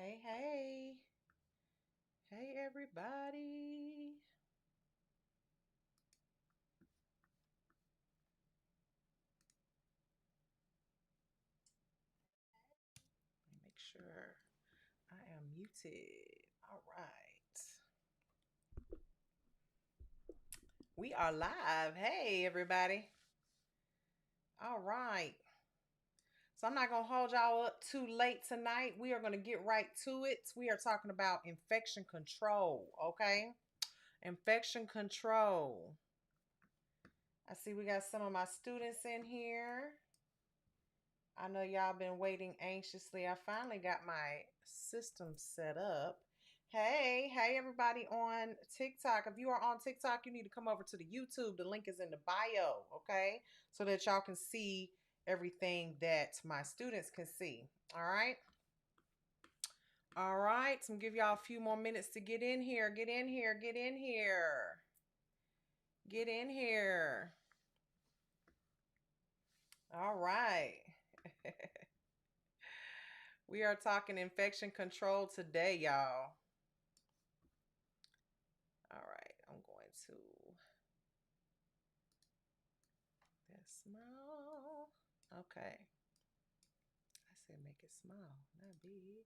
Hey, hey. Hey, everybody. Let me make sure I am muted. All right. We are live. Hey, everybody. All right. So I'm not going to hold y'all up too late tonight. We are going to get right to it. We are talking about infection control, okay? Infection control. I see we got some of my students in here. I know y'all been waiting anxiously. I finally got my system set up. Hey, everybody on TikTok. If you are on TikTok, you need to come over to the YouTube. The link is in the bio, okay? So that y'all can see everything that my students can see. All right. All right. So I'm gonna give y'all a few more minutes to get in here. Get in here. Get in here. Get in here. All right. We are talking infection control today, y'all. All right, I'm going to that small. Okay. I said make it small, not big.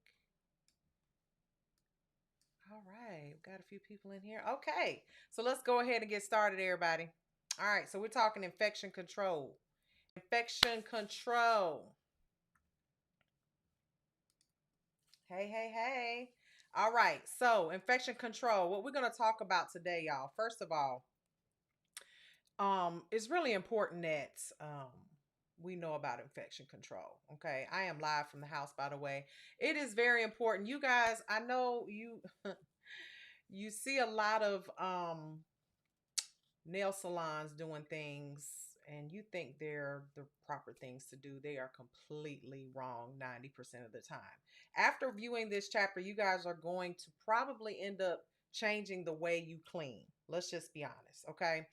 All right, we've got a few people in here. Okay, so let's go ahead and get started, everybody. All right, so we're talking infection control. Infection control. Hey. All right, so infection control. What we're going to talk about today, y'all. First of all, it's really important that we know about infection control. Okay, I am live from the house, by the way. It is very important, you guys. I know you you see a lot of nail salons doing things, and you think they're the proper things to do. They are completely wrong 90% of the time. After viewing this chapter, you guys are going to probably end up changing the way you clean. Let's just be honest, okay?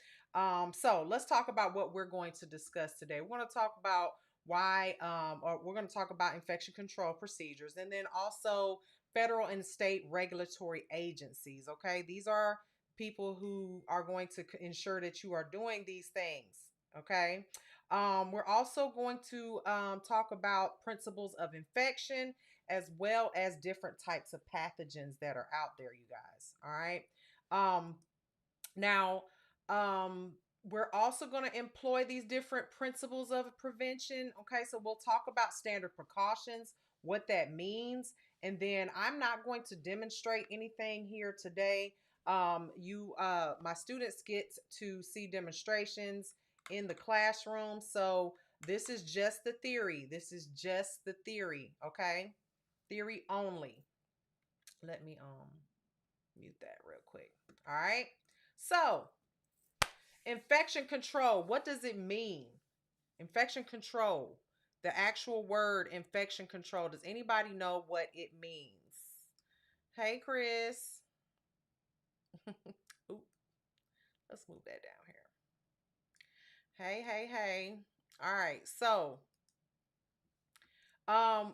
So let's talk about what we're going to discuss today. We're going to talk about or we're going to talk about infection control procedures, and then also federal and state regulatory agencies, okay? These are people who are going to ensure that you are doing these things. Okay. We're also going to talk about principles of infection as well as different types of pathogens that are out there, you guys. All right. Um, now, we're also going to employ these different principles of prevention. Okay. So we'll talk about standard precautions, what that means. And then I'm not going to demonstrate anything here today. My students get to see demonstrations in the classroom. So this is just the theory. This is just the theory. Okay. Theory only. Let me mute that real quick. All right. So infection control. What does it mean? Infection control. The actual word infection control. Does anybody know what it means? Hey, Chris. Ooh, let's move that down here. Hey. All right. So,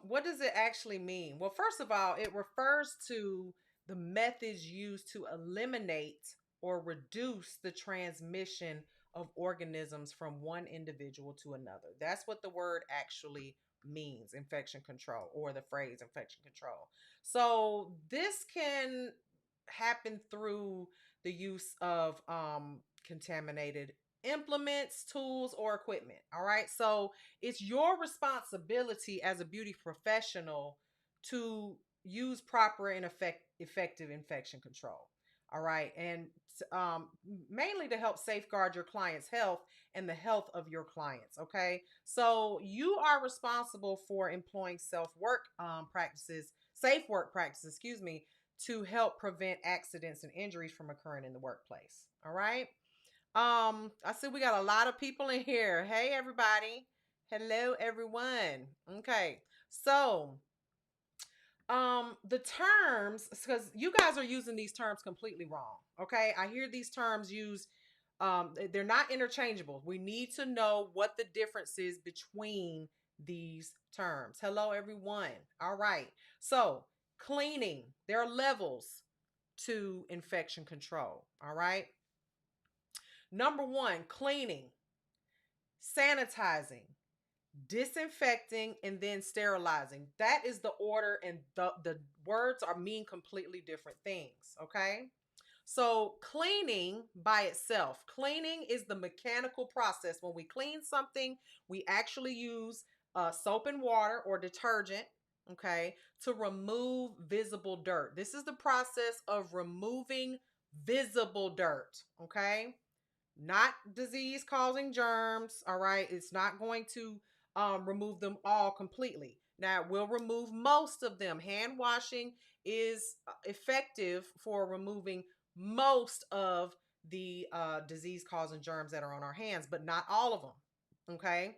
what does it actually mean? Well, first of all, it refers to the methods used to eliminate or reduce the transmission of organisms from one individual to another. That's what the word actually means, infection control, or the phrase infection control. So, this can happen through the use of contaminated implements, tools, or equipment. All right. So it's your responsibility as a beauty professional to use proper and effective infection control. All right. And um, mainly to help safeguard your client's health and the health of your clients. Okay. So you are responsible for employing safe work practices, excuse me, to help prevent accidents and injuries from occurring in the workplace. All right. I see we got a lot of people in here. Hey, everybody. Hello, everyone. Okay. So, the terms, because you guys are using these terms completely wrong. Okay. I hear these terms used, they're not interchangeable. We need to know what the difference is between these terms. Hello, everyone. All right. So, cleaning. There are levels to infection control. All right. Number one, cleaning, sanitizing, disinfecting, and then sterilizing. That is the order, and the words are mean completely different things. Okay. So cleaning by itself, cleaning is the mechanical process. When we clean something, we actually use soap and water or detergent, okay, to remove visible dirt. This is the process of removing visible dirt, okay? Not disease causing germs, all right? It's not going to remove them all completely. Now, it will remove most of them. Hand washing is effective for removing most of the disease causing germs that are on our hands, but not all of them. Okay.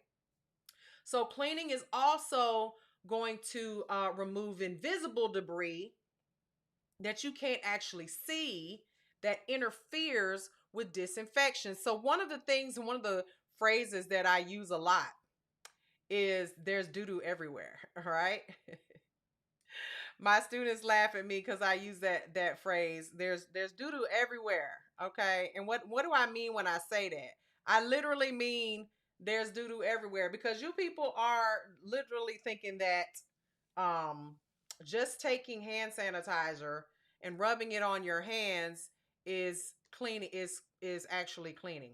So, cleaning is also going to remove invisible debris that you can't actually see that interferes with disinfection. So, one of the things and one of the phrases that I use a lot is there's doo doo everywhere. All right. My students laugh at me because I use that phrase. There's doo doo everywhere. Okay. And what do I mean when I say that? I literally mean there's doo doo everywhere because you people are literally thinking that um just taking hand sanitizer and rubbing it on your hands is cleaning is actually cleaning.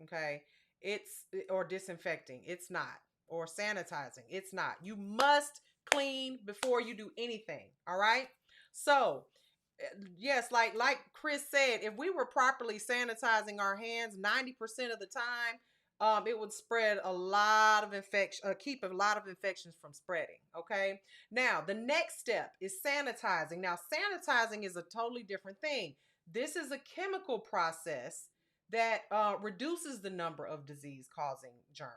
Okay. It's or disinfecting. It's not. Or sanitizing. It's not. You must clean before you do anything. All right. So yes, like Chris said, if we were properly sanitizing our hands 90% of the time, it would spread a lot of infection, keep a lot of infections from spreading. Okay. Now the next step is sanitizing. Now sanitizing is a totally different thing. This is a chemical process that reduces the number of disease-causing germs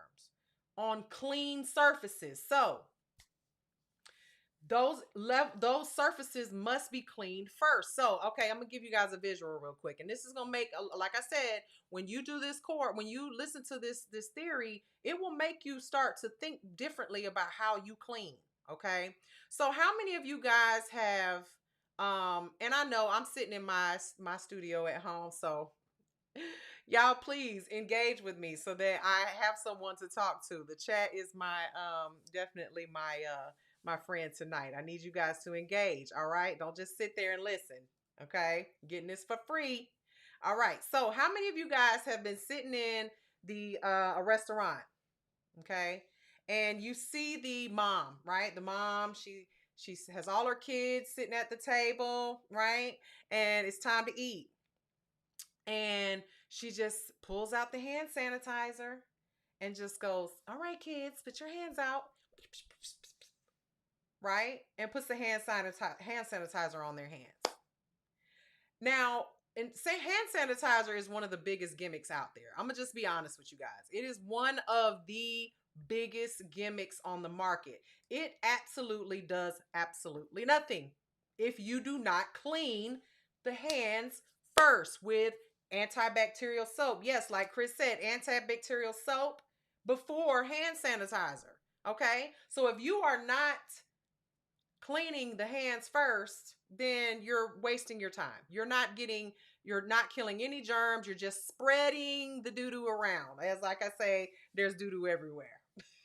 on clean surfaces. So those surfaces must be cleaned first. So, okay, I'm gonna give you guys a visual real quick, and this is gonna make, like I said, when you do this course, when you listen to this theory, it will make you start to think differently about how you clean. Okay, so how many of you guys have? And I know I'm sitting in my studio at home, so y'all please engage with me so that I have someone to talk to. The chat is my definitely my friend tonight. I need you guys to engage, all right? Don't just sit there and listen, okay? Getting this for free. All right. So, how many of you guys have been sitting in the a restaurant, okay? And you see the mom, right? The mom, she has all her kids sitting at the table, right? And it's time to eat. And she just pulls out the hand sanitizer and just goes, "All right, kids, put your hands out." Right? And puts the hand sanitizer on their hands. Now, and say hand sanitizer is one of the biggest gimmicks out there. I'm gonna just be honest with you guys. It is one of the biggest gimmicks on the market. It absolutely does absolutely nothing if you do not clean the hands first with antibacterial soap. Yes, like Chris said, antibacterial soap before hand sanitizer. Okay? So if you are not cleaning the hands first, then you're wasting your time. You're not killing any germs. You're just spreading the doo-doo around. As like I say, there's doo-doo everywhere,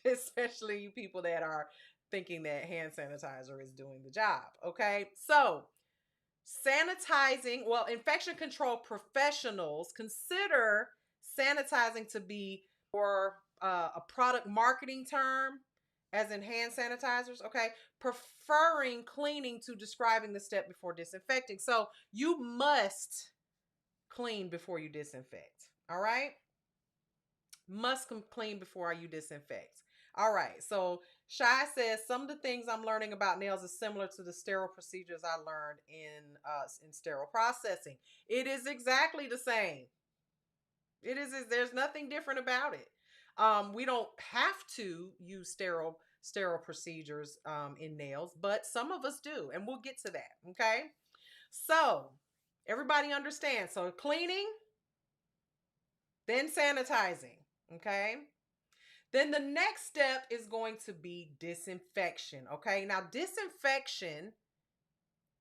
especially you people that are thinking that hand sanitizer is doing the job. Okay. So sanitizing, well, infection control professionals consider sanitizing to be or a product marketing term, as in hand sanitizers, okay? Preferring cleaning to describing the step before disinfecting. So you must clean before you disinfect, all right? Must clean before you disinfect. All right, so Shai says some of the things I'm learning about nails is similar to the sterile procedures I learned in sterile processing. It is exactly the same. It is. There's nothing different about it. We don't have to use sterile procedures in nails, but some of us do, and we'll get to that. Okay. So everybody understands. So cleaning, then sanitizing. Okay. Then the next step is going to be disinfection. Okay. Now disinfection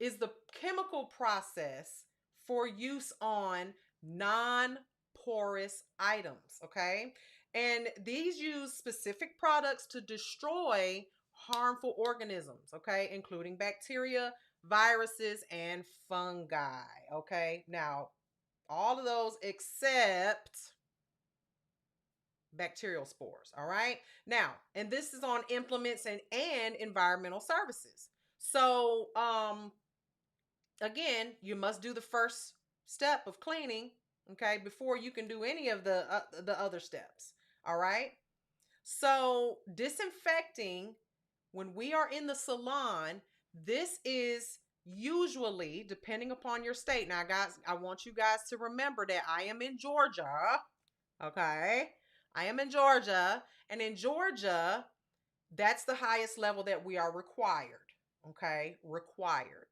is the chemical process for use on non-porous items, okay? And these use specific products to destroy harmful organisms, okay, including bacteria, viruses, and fungi, okay? Now, all of those except bacterial spores, all right? Now, and this is on implements and environmental services. So, again, you must do the first step of cleaning, okay, before you can do any of the other steps. All right. So disinfecting, when we are in the salon, this is usually depending upon your state. Now, guys, I want you guys to remember that I am in Georgia. Okay. I am in Georgia, and in Georgia, that's the highest level that we are required. Okay, required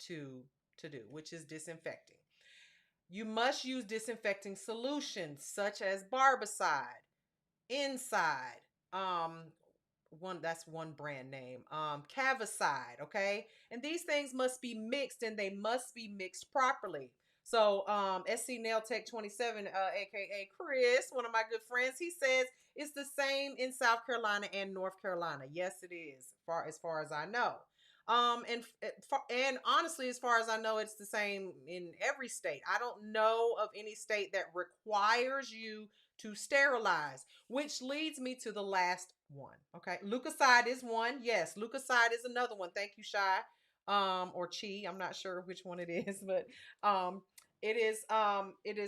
to do, which is disinfecting. You must use disinfecting solutions such as barbicide, inside, one that's one brand name, cavicide, okay? And these things must be mixed, and they must be mixed properly. So SC Nail Tech 27, aka Chris, one of my good friends, he says it's the same in South Carolina and North Carolina. Yes, it is, as far as I know. And honestly, as far as I know, it's the same in every state. I don't know of any state that requires you to sterilize, which leads me to the last one. Okay, leukocyte is one. Yes, leukocyte is another one. Thank you, Shy, or Chi. I'm not sure which one it is, but it is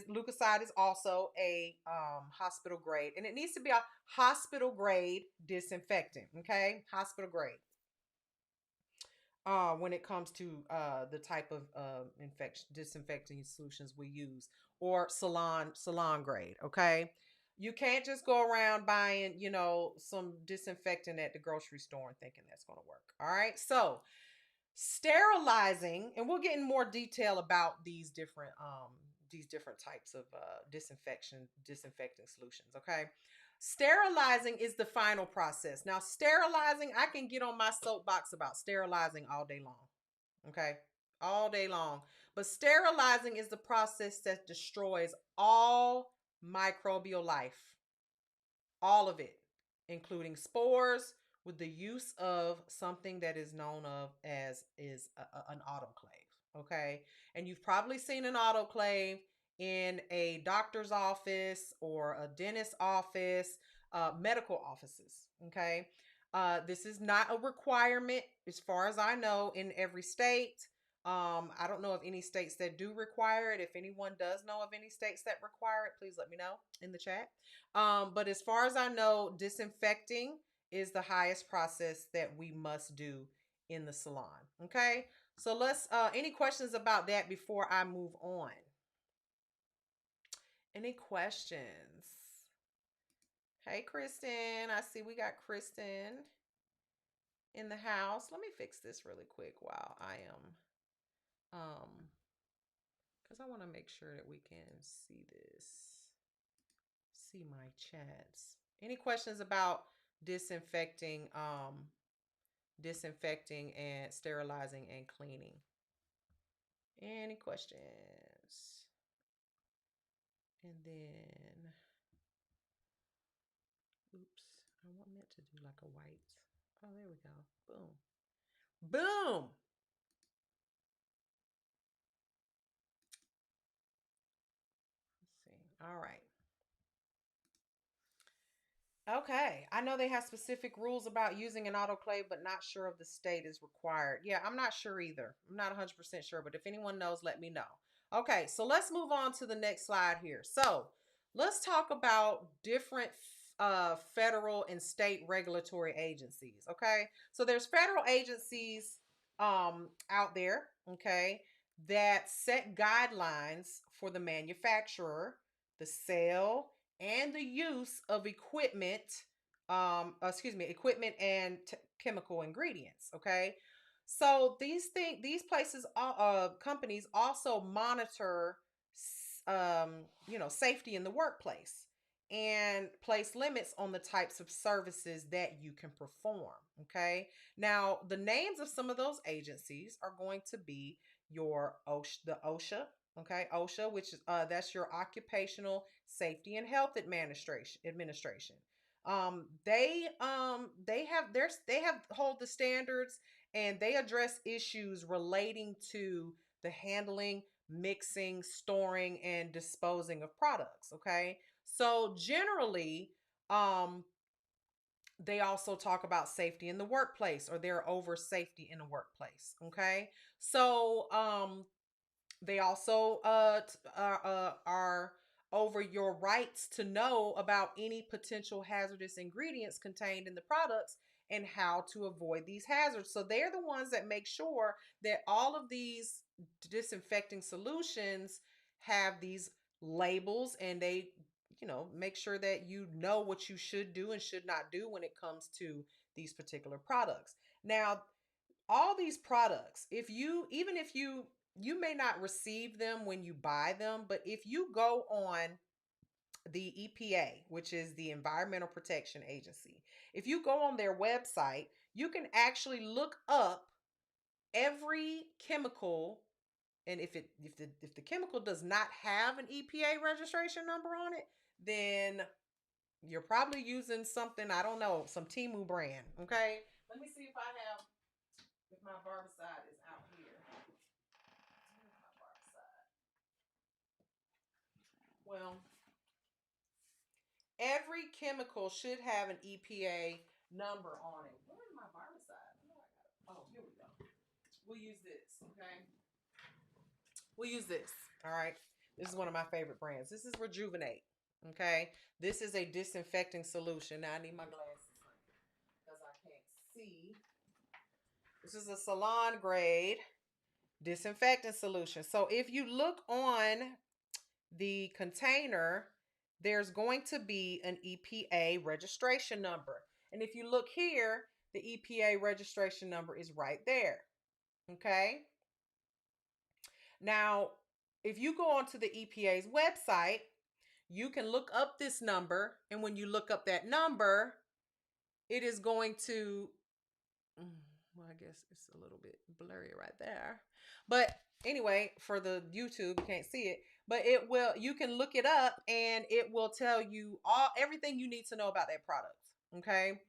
leukocyte is also a hospital grade, and it needs to be a hospital grade disinfectant. Okay, hospital grade. When it comes to the type of infection disinfecting solutions we use, or salon grade. Okay, you can't just go around buying, some disinfectant at the grocery store and thinking that's going to work. All right, so sterilizing, and we'll get in more detail about these different types of disinfecting solutions. Okay, sterilizing is the final process. Now, sterilizing, I can get on my soapbox about sterilizing all day long. Okay, all day long. But sterilizing is the process that destroys all microbial life, all of it, including spores, with the use of something that is known of as an autoclave. Okay, and you've probably seen an autoclave in a doctor's office or a dentist's office, medical offices. Okay, this is not a requirement, as far as I know, in every state. I don't know of any states that do require it. If anyone does know of any states that require it, please let me know in the chat. But as far as I know, disinfecting is the highest process that we must do in the salon. Okay, so let's. Any questions about that before I move on? Any questions? Hey, Kristen. I see we got Kristen in the house. Let me fix this really quick while I because I want to make sure that we can see this. See my chats. Any questions about disinfecting, disinfecting and sterilizing and cleaning? Any questions? And then, oops, I meant to do like a white. Oh, there we go. Boom. Boom. Let's see. All right. Okay, I know they have specific rules about using an autoclave, but not sure if the state is required. Yeah, I'm not sure either. I'm not 100% sure, but if anyone knows, let me know. Okay, so let's move on to the next slide here. So let's talk about different federal and state regulatory agencies. Okay, so there's federal agencies out there, okay, that set guidelines for the manufacturer, the sale, and the use of equipment, equipment and chemical ingredients. Okay, so these places, companies also monitor, safety in the workplace, and place limits on the types of services that you can perform. Okay. Now, the names of some of those agencies are going to be your OSHA. Okay, OSHA, which is that's your Occupational Safety and Health Administration. They have hold the standards, and they address issues relating to the handling, mixing, storing, and disposing of products. Okay, so generally, um, they also talk about safety in the workplace, or they're over safety in the workplace. Okay, so they also are over your rights to know about any potential hazardous ingredients contained in the products and how to avoid these hazards. So they're the ones that make sure that all of these disinfecting solutions have these labels, and they, make sure that you know what you should do and should not do when it comes to these particular products. Now, all these products, if you may not receive them when you buy them, but if you go on the EPA, which is the Environmental Protection Agency, if you go on their website, you can actually look up every chemical. And if the chemical does not have an EPA registration number on it, then you're probably using something, I don't know, some Timu brand. Okay, let me see if my barbicide is out here. Where's my barbicide? Well, every chemical should have an EPA number on it. Where's my barbicide? Oh, here we go. We'll use this, okay? We'll use this. All right. This is one of my favorite brands. This is Rejuvenate. Okay. This is a disinfecting solution. Now I need my glasses because I can't see. This is a Salon grade disinfectant solution. So if you look on the container, there's going to be an EPA registration number. And if you look here, the EPA registration number is right there. Okay. Now, if you go onto the EPA's website, you can look up this number. And when you look up that number, it is going to, well, I guess it's a little bit blurry right there. But anyway, for the YouTube, you can't see it. But you can look it up, and it will tell you everything you need to know about that product. Okay.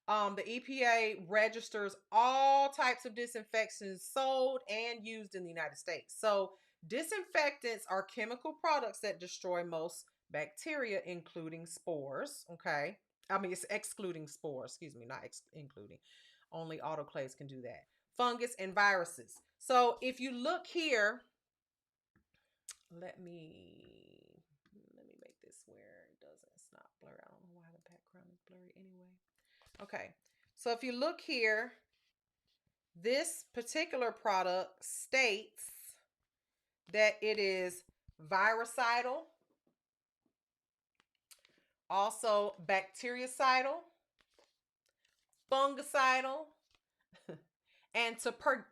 The EPA registers all types of disinfectants sold and used in the United States. So disinfectants are chemical products that destroy most bacteria, including spores. Okay. I mean, it's excluding spores, excuse me, not including. Only autoclaves can do that. Fungus and viruses. So if you look here, let me make this where it's not blurry. I don't know why the background is blurry anyway. Okay, so if you look here, this particular product states that it is virucidal, also bactericidal, fungicidal, and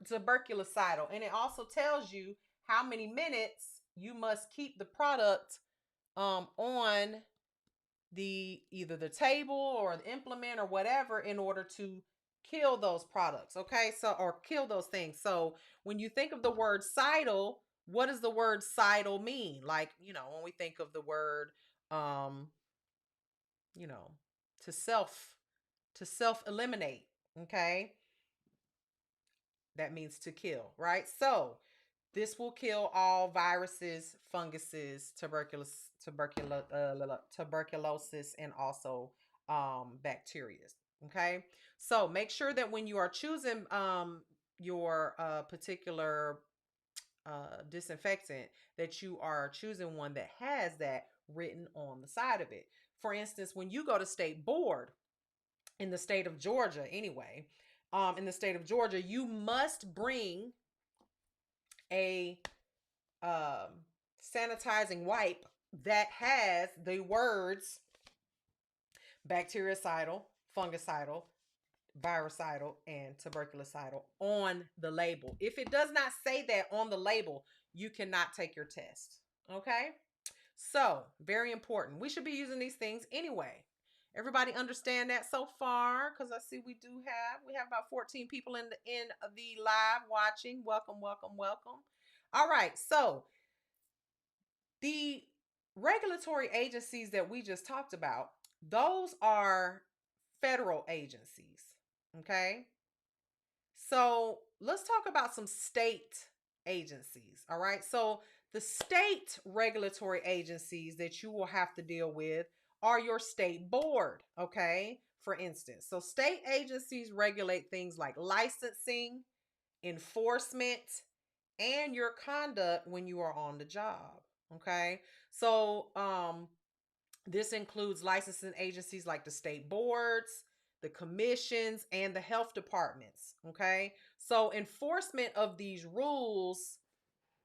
tuberculocidal. And it also tells you how many minutes you must keep the product on either the table or the implement or whatever in order to kill those products. Okay, so, or kill those things. So when you think of the word cidal, what does the word cidal mean? Like, when we think of the word you know to self eliminate. Okay, that means to kill, right? So this will kill all viruses, funguses, tuberculosis, and also bacteria. Okay, so make sure that when you are choosing your particular disinfectant, that you are choosing one that has that written on the side of it. For instance, when you go to state board in the state of Georgia, anyway, in the state of Georgia, you must bring a sanitizing wipe that has the words bactericidal, fungicidal, virucidal, and tuberculocidal on the label. If it does not say that on the label, you cannot take your test. Okay? So, very important. We should be using these things anyway. Everybody understand that so far? Because I see we have about 14 people in the live watching. Welcome, welcome, welcome. All right. So the regulatory agencies that we just talked about, those are federal agencies. Okay. So let's talk about some state agencies. All right. So the state regulatory agencies that you will have to deal with are your state board. Okay. For instance, so state agencies regulate things like licensing, enforcement, and your conduct when you are on the job. Okay. So this includes licensing agencies like the state boards, the commissions, and the health departments. Okay. So enforcement of these rules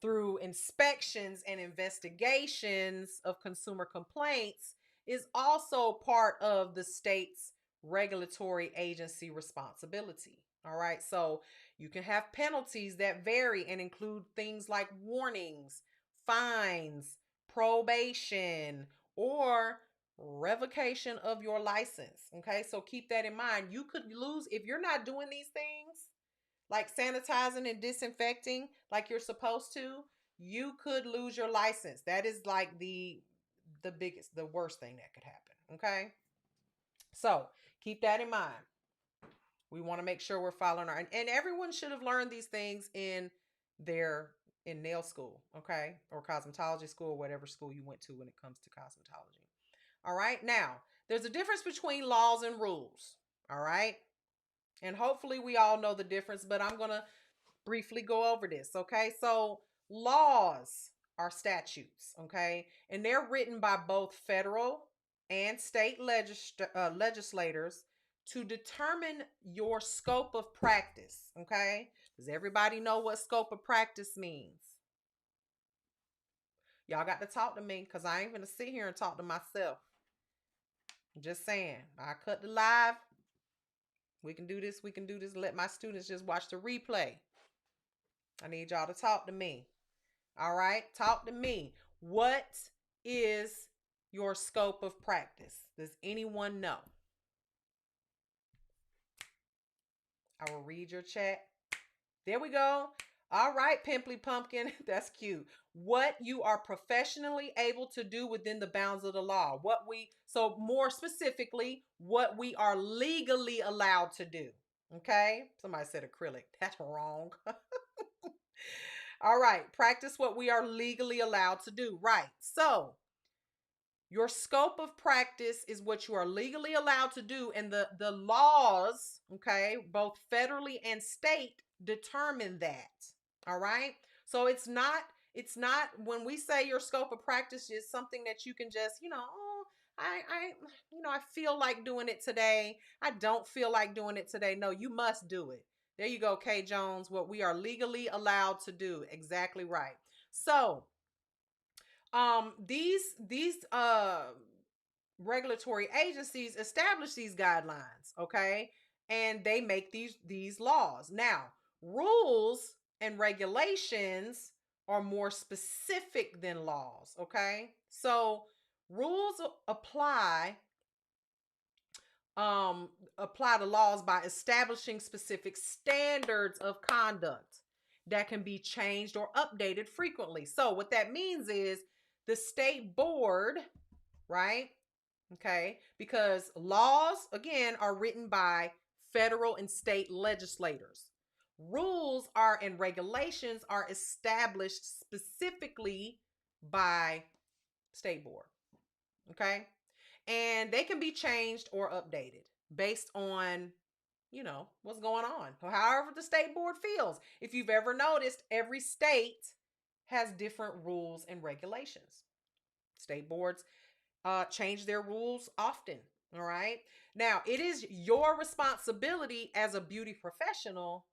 through inspections and investigations of consumer complaints is also part of the state's regulatory agency responsibility. All right. So you can have penalties that vary and include things like warnings, fines, probation, or revocation of your license. Okay. So keep that in mind. You could lose if you're not doing these things like sanitizing and disinfecting like you're supposed to, you could lose your license. That is like the worst thing that could happen. Okay. So keep that in mind. We want to make sure we're following and everyone should have learned these things their in nail school, okay, or cosmetology school, whatever school you went to when it comes to cosmetology. All right. Now, there's a difference between laws and rules. All right. And hopefully we all know the difference, but I'm going to briefly go over this. Okay. So laws are statutes. Okay. And they're written by both federal and state legislators to determine your scope of practice. Okay. Does everybody know what scope of practice means? Y'all got to talk to me because I ain't going to sit here and talk to myself. I'm just saying. I cut the live. We can do this. We can do this. Let my students just watch the replay. I need y'all to talk to me. All right. Talk to me. What is your scope of practice? Does anyone know? I will read your chat. There we go. All right, Pimply Pumpkin. That's cute. What you are professionally able to do within the bounds of the law. So more specifically, what we are legally allowed to do. Okay. Somebody said acrylic. That's wrong. All right. Practice what we are legally allowed to do. Right. So your scope of practice is what you are legally allowed to do. And the laws, okay, both federally and state determine that. All right. So it's not when we say your scope of practice is something that you can just, oh, I feel like doing it today. I don't feel like doing it today. No, you must do it. There you go, Kay Jones. What we are legally allowed to do. Exactly right. So, these regulatory agencies establish these guidelines, okay? And they make these laws. Now, rules and regulations are more specific than laws, okay? So, rules apply to laws by establishing specific standards of conduct that can be changed or updated frequently. So what that means is the state board, right? Okay, because laws again are written by federal and state legislators. Rules are and regulations are established specifically by state board. Okay? And they can be changed or updated based on what's going on, however the state board feels. If you've ever noticed, every state has different rules and regulations. State boards change their rules often. All right. Now, it is your responsibility as a beauty professional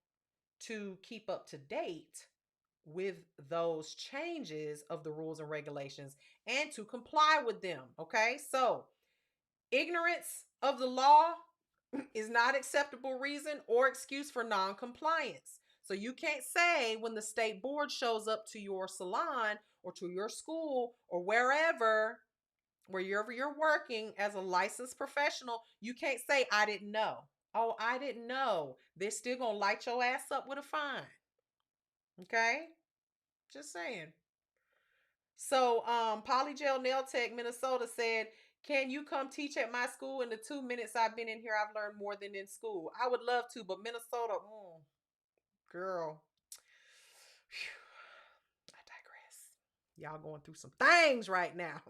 to keep up to date with those changes of the rules and regulations and to comply with them. Okay. So, ignorance of the law is not acceptable reason or excuse for non-compliance. So you can't say when the state board shows up to your salon or to your school or wherever you're working as a licensed professional, you can't say, I didn't know. Oh, I didn't know. They're still going to light your ass up with a fine. Okay? Just saying. So, Polygel Nail Tech Minnesota said, can you come teach at my school? In the 2 minutes I've been in here, I've learned more than in school. I would love to, but Minnesota, girl, I digress. Y'all going through some things right now.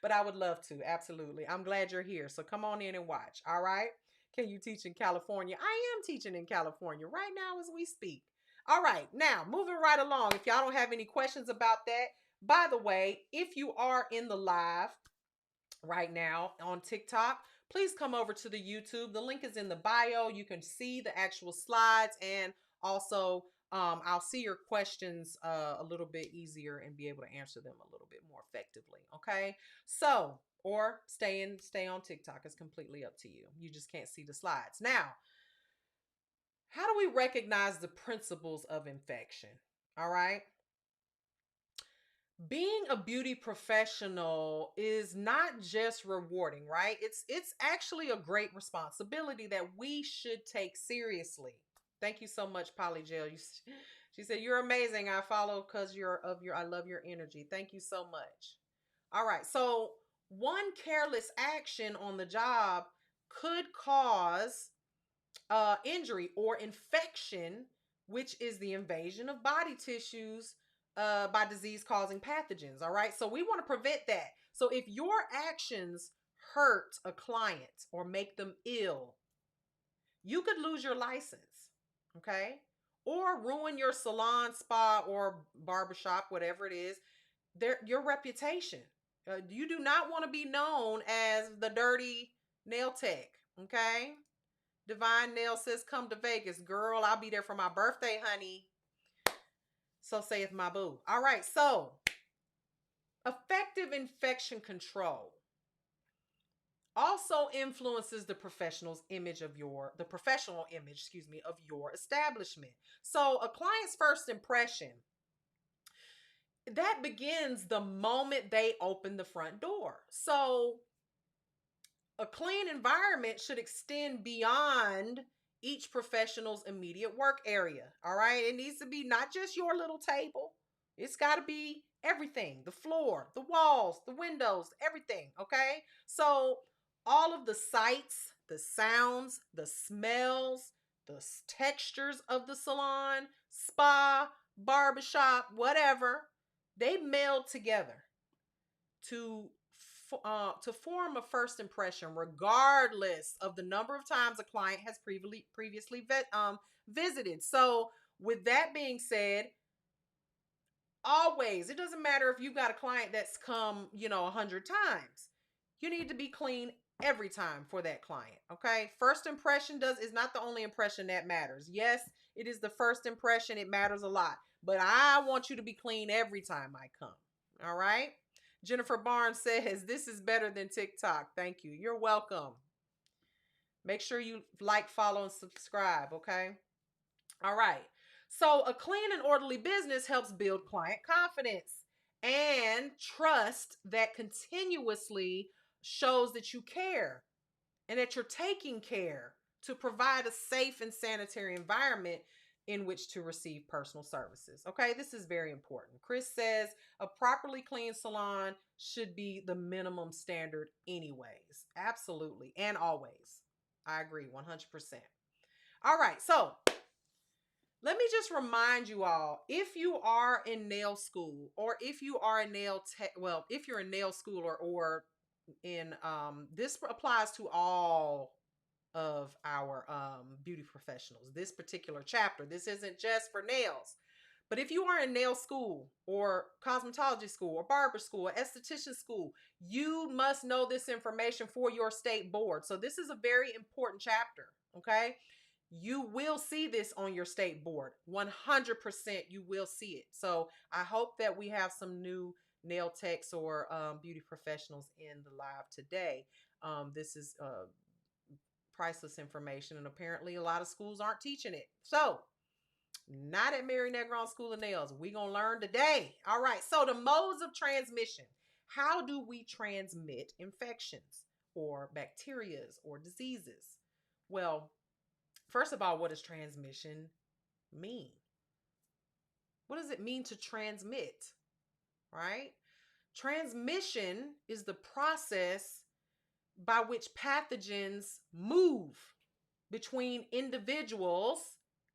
But I would love to. Absolutely. I'm glad you're here. So come on in and watch. All right. Can you teach in California? I am teaching in California right now as we speak. All right. Now, moving right along. If y'all don't have any questions about that, by the way, if you are in the live right now on TikTok, please come over to the YouTube. The link is in the bio. You can see the actual slides, and also I'll see your questions a little bit easier and be able to answer them a little bit more effectively. Okay. So, or stay on TikTok. It's completely up to you. You just can't see the slides. Now, how do we recognize the principles of infection? All right. Being a beauty professional is not just rewarding, right? It's actually a great responsibility that we should take seriously. Thank you so much, Polygel. She said, you're amazing. I follow because I love your energy. Thank you so much. All right. So one careless action on the job could cause injury or infection, which is the invasion of body tissues by disease causing pathogens. All right. So we want to prevent that. So if your actions hurt a client or make them ill, you could lose your license. Okay. Or ruin your salon, spa, or barbershop, whatever it is, your reputation. You do not want to be known as the dirty nail tech. Okay. Divine Nail says, come to Vegas. Girl, I'll be there for my birthday, honey. So saith my boo. All right, so effective infection control also influences the professional image, of your establishment. So a client's first impression, that begins the moment they open the front door. So a clean environment should extend beyond each professional's immediate work area. All right. It needs to be not just your little table. It's got to be everything, the floor, the walls, the windows, everything. Okay. So all of the sights, the sounds, the smells, the textures of the salon, spa, barbershop, whatever, they meld together to form a first impression, regardless of the number of times a client has previously visited. So, with that being said, always, it doesn't matter if you've got a client that's come, 100 times. You need to be clean every time for that client. Okay. First impression is not the only impression that matters. Yes, it is the first impression. It matters a lot, but I want you to be clean every time I come. All right. Jennifer Barnes says, this is better than TikTok. Thank you. You're welcome. Make sure you like, follow, and subscribe. Okay. All right. So a clean and orderly business helps build client confidence and trust that continuously shows that you care and that you're taking care to provide a safe and sanitary environment in which to receive personal services. Okay, this is very important. Chris says a properly clean salon should be the minimum standard anyways. Absolutely. And always. I agree 100%. All right, so let me just remind you all, if you are in nail school or if you are a nail tech, well, if you're in nail school or in this applies to all of our beauty professionals. This particular chapter, this isn't just for nails. But if you are in nail school or cosmetology school or barber school or esthetician school, you must know this information for your state board. So this is a very important chapter, okay? You will see this on your state board. 100% you will see it. So I hope that we have some new nail techs or beauty professionals in the live today. This is Priceless information, and apparently a lot of schools aren't teaching it. So, not at Mary Negron School of Nails. We're going to learn today. All right. So, the modes of transmission. How do we transmit infections or bacterias or diseases? Well, first of all, what does transmission mean? What does it mean to transmit? Right? Transmission is the process by which pathogens move between individuals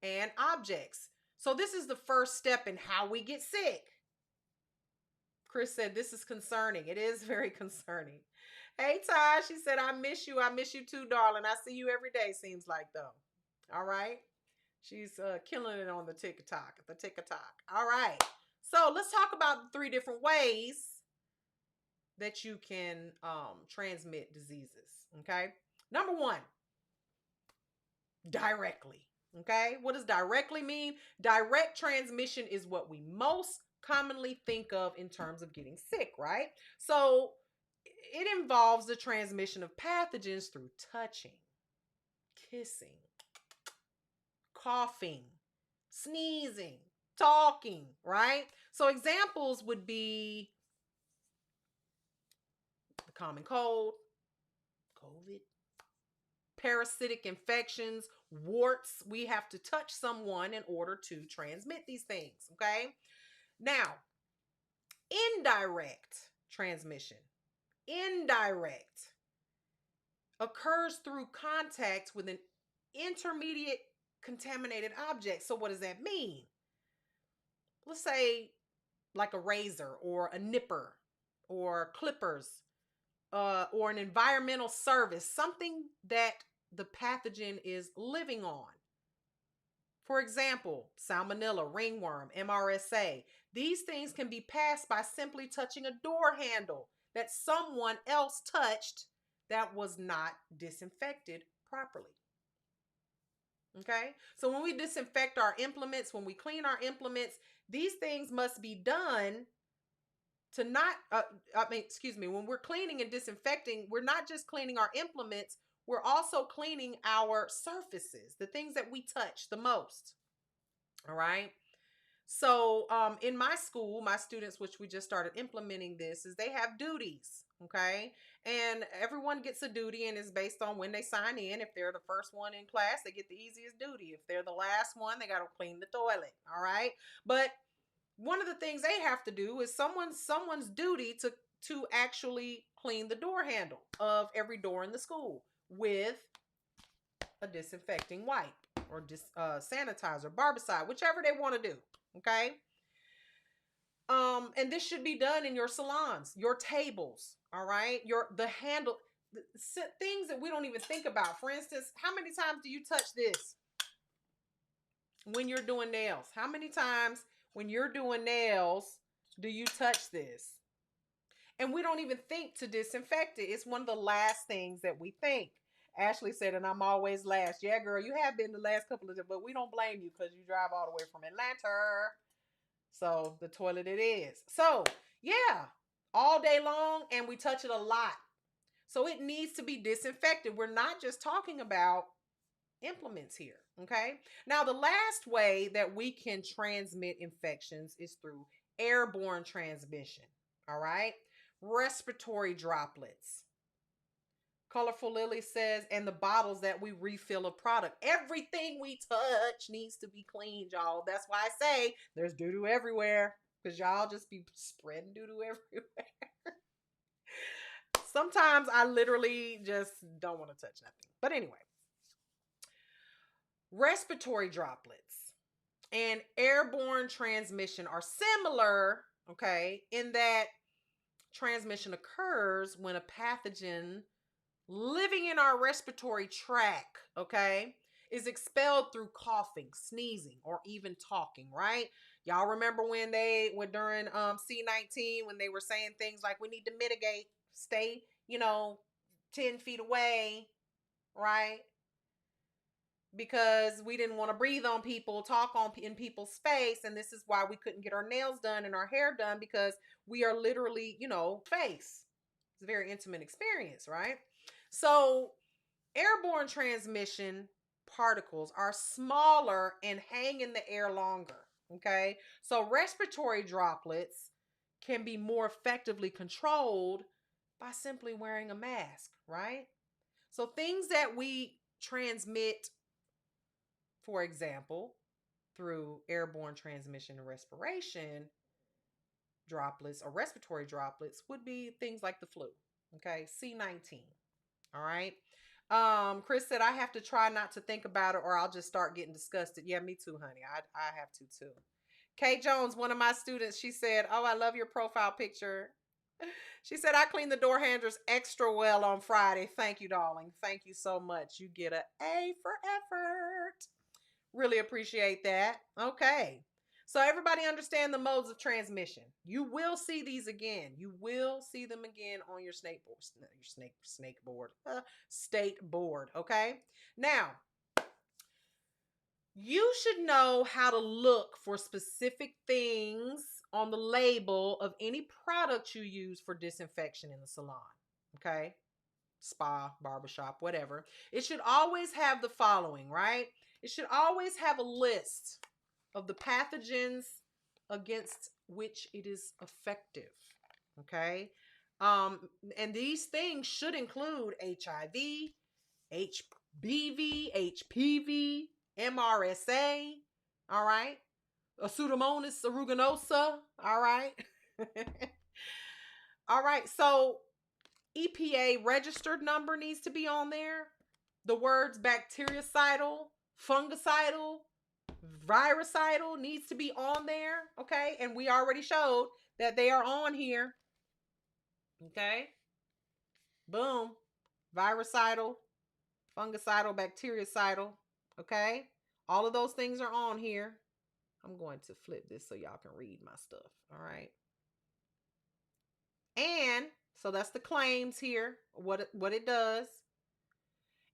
and objects. So this is the first step in how we get sick. Chris said, this is concerning. It is very concerning. Hey, Ty, she said, I miss you. I miss you too, darling. I see you every day, seems like, though. All right. She's killing it on the TikTok. All right. So let's talk about the 3 different ways that you can transmit diseases. Okay. Number 1, directly. Okay. What does directly mean? Direct transmission is what we most commonly think of in terms of getting sick, right? So it involves the transmission of pathogens through touching, kissing, coughing, sneezing, talking, right? So examples would be the common cold, COVID, parasitic infections, warts. We have to touch someone in order to transmit these things, okay? Now, indirect transmission. Indirect occurs through contact with an intermediate contaminated object. So what does that mean? Let's say like a razor or a nipper or clippers or an environmental service, something that the pathogen is living on. For example, salmonella, ringworm, MRSA. These things can be passed by simply touching a door handle that someone else touched that was not disinfected properly. Okay? So when we disinfect our implements, when we clean our implements, these things must be done to not, when we're cleaning and disinfecting, we're not just cleaning our implements, we're also cleaning our surfaces, the things that we touch the most. All right. So in my school, my students, which we just started implementing this, is they have duties. Okay. And everyone gets a duty, and it's based on when they sign in. If they're the first one in class, they get the easiest duty. If they're the last one, they got to clean the toilet. All right. But one of the things they have to do is someone's duty to actually clean the door handle of every door in the school with a disinfecting wipe or sanitizer, barbicide, whichever they want to do. Okay. And this should be done in your salons, your tables. All right. The handle, things that we don't even think about. For instance, how many times do you touch this when you're doing nails? How many times when you're doing nails do you touch this? And we don't even think to disinfect it. It's one of the last things that we think. Ashley said, and I'm always last. Yeah, girl, you have been the last couple of days, but we don't blame you because you drive all the way from Atlanta. So the toilet it is. So yeah, all day long, and we touch it a lot. So it needs to be disinfected. We're not just talking about implements here. Okay. Now, the last way that we can transmit infections is through airborne transmission. All right. Respiratory droplets. Colorful Lily says, and the bottles that we refill a product. Everything we touch needs to be cleaned, y'all. That's why I say there's doo-doo everywhere, because y'all just be spreading doo-doo everywhere. Sometimes I literally just don't want to touch nothing. But anyway, respiratory droplets and airborne transmission are similar, okay, in that transmission occurs when a pathogen living in our respiratory tract, okay, is expelled through coughing, sneezing, or even talking, right? Y'all remember when they were during C-19, when they were saying things like, we need to mitigate, stay, 10 feet away, right? Because we didn't want to breathe on people, talk in people's face. And this is why we couldn't get our nails done and our hair done, because we are literally, face. It's a very intimate experience, right? So Airborne transmission particles are smaller and hang in the air longer. Okay, so respiratory droplets can be more effectively controlled by simply wearing a mask, right? So things that we transmit, for example, through airborne transmission and respiration droplets or respiratory droplets would be things like the flu. Okay, C19. All right. Chris said I have to try not to think about it or I'll just start getting disgusted. Yeah, me too, honey. I have to too. Kay Jones, one of my students, she said, "Oh, I love your profile picture." She said, "I cleaned the door handles extra well on Friday. Thank you, darling. Thank you so much. You get an A for effort. Really appreciate that." Okay. So everybody understand the modes of transmission. You will see these again. You will see them again on your snake board, snake board, state board. Okay. Now, you should know how to look for specific things on the label of any product you use for disinfection in the salon. Okay. Spa, barbershop, whatever. It should always have the following, right? It should always have a list of the pathogens against which it is effective. Okay. And these things should include HIV, HBV, HPV, MRSA, all right? A Pseudomonas aeruginosa, all right? All right, so EPA registered number needs to be on there. The words bactericidal, fungicidal, virucidal needs to be on there, okay? And we already showed that they are on here, okay? Boom. Virucidal, fungicidal, bactericidal, okay? All of those things are on here. I'm going to flip this so y'all can read my stuff, all right? And so that's the claims here, what it does.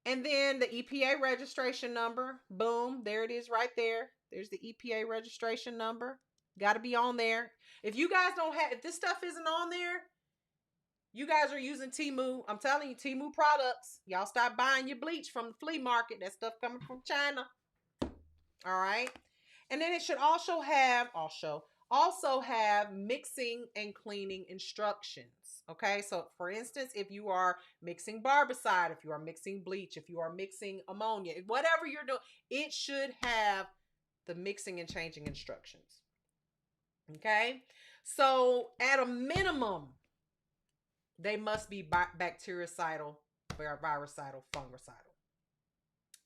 And then the EPA registration number, boom, there it is right there. There's the EPA registration number. Got to be on there. If you guys don't have, if this stuff isn't on there, you guys are using Temu. I'm telling you, Temu products. Y'all stop buying your bleach from the flea market. That stuff coming from China. All right. And then it should also have mixing and cleaning instructions. Okay. So for instance, if you are mixing barbicide, if you are mixing bleach, if you are mixing ammonia, whatever you're doing, it should have the mixing and changing instructions. Okay. So at a minimum, they must be bactericidal, virucidal, fungicidal.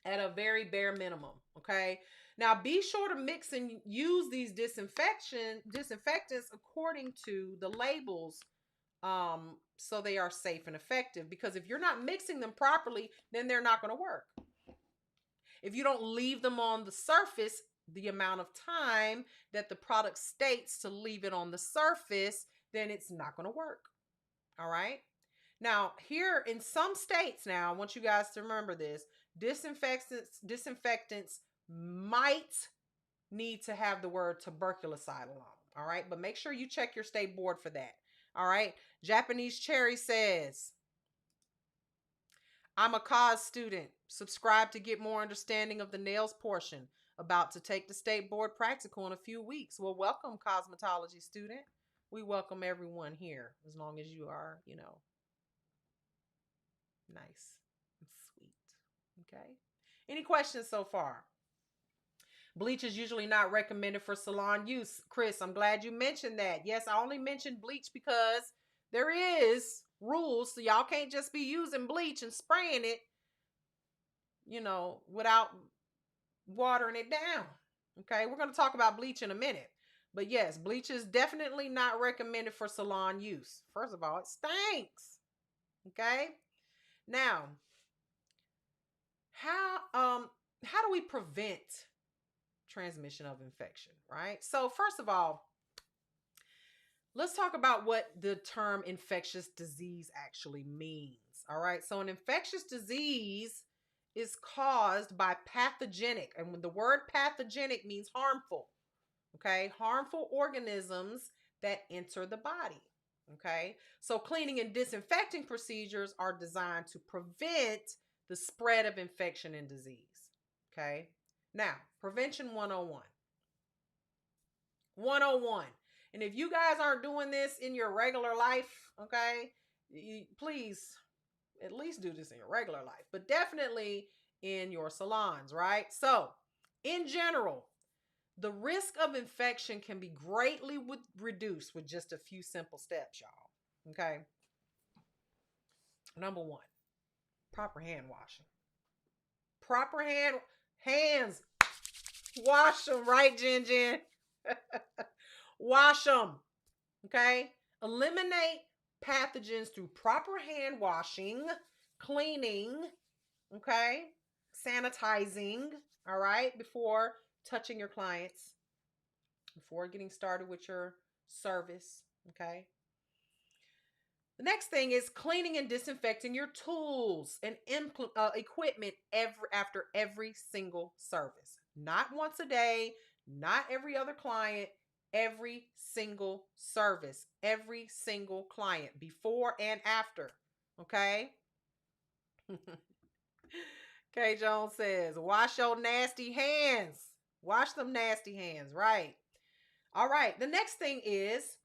At a very bare minimum, okay? Now, be sure to mix and use these disinfectants according to the labels, so they are safe and effective. Because if you're not mixing them properly, then they're not going to work. If you don't leave them on the surface the amount of time that the product states to leave it on the surface, then it's not going to work. All right. Now, here in some states now, I want you guys to remember this, disinfectants might need to have the word tuberculocidal on. All right. But make sure you check your state board for that. All right. Japanese Cherry says, "I'm a cause student. Subscribe to get more understanding of the nails portion. About to take the state board practical in a few weeks." Well, welcome, cosmetology student. We welcome everyone here as long as you are, nice and sweet. Okay. Any questions so far? Bleach is usually not recommended for salon use. Chris, I'm glad you mentioned that. Yes, I only mentioned bleach because there is rules. So y'all can't just be using bleach and spraying it, without watering it down. Okay. We're going to talk about bleach in a minute. But yes, bleach is definitely not recommended for salon use. First of all, it stinks. Okay. Now, how do we prevent transmission of infection, right? So first of all, let's talk about what the term infectious disease actually means. All right. So an infectious disease is caused by pathogenic, and when the word pathogenic means harmful, okay, harmful organisms that enter the body. Okay. So cleaning and disinfecting procedures are designed to prevent the spread of infection and disease. Okay. Now, prevention 101. 101. And if you guys aren't doing this in your regular life, okay, please at least do this in your regular life, but definitely in your salons, right? So, in general, the risk of infection can be greatly reduced with just a few simple steps, y'all. Okay. Number one, proper hand washing. Proper hands. Wash them, right, Jen? Wash them. Okay. Eliminate pathogens through proper hand washing, cleaning, okay, sanitizing, all right, before touching your clients, before getting started with your service, okay. The next thing is cleaning and disinfecting your tools and equipment after every single service. Not once a day, not every other client, every single service, every single client, before and after, okay? Kay Jones says, wash your nasty hands. Wash them nasty hands, right? All right, the next thing is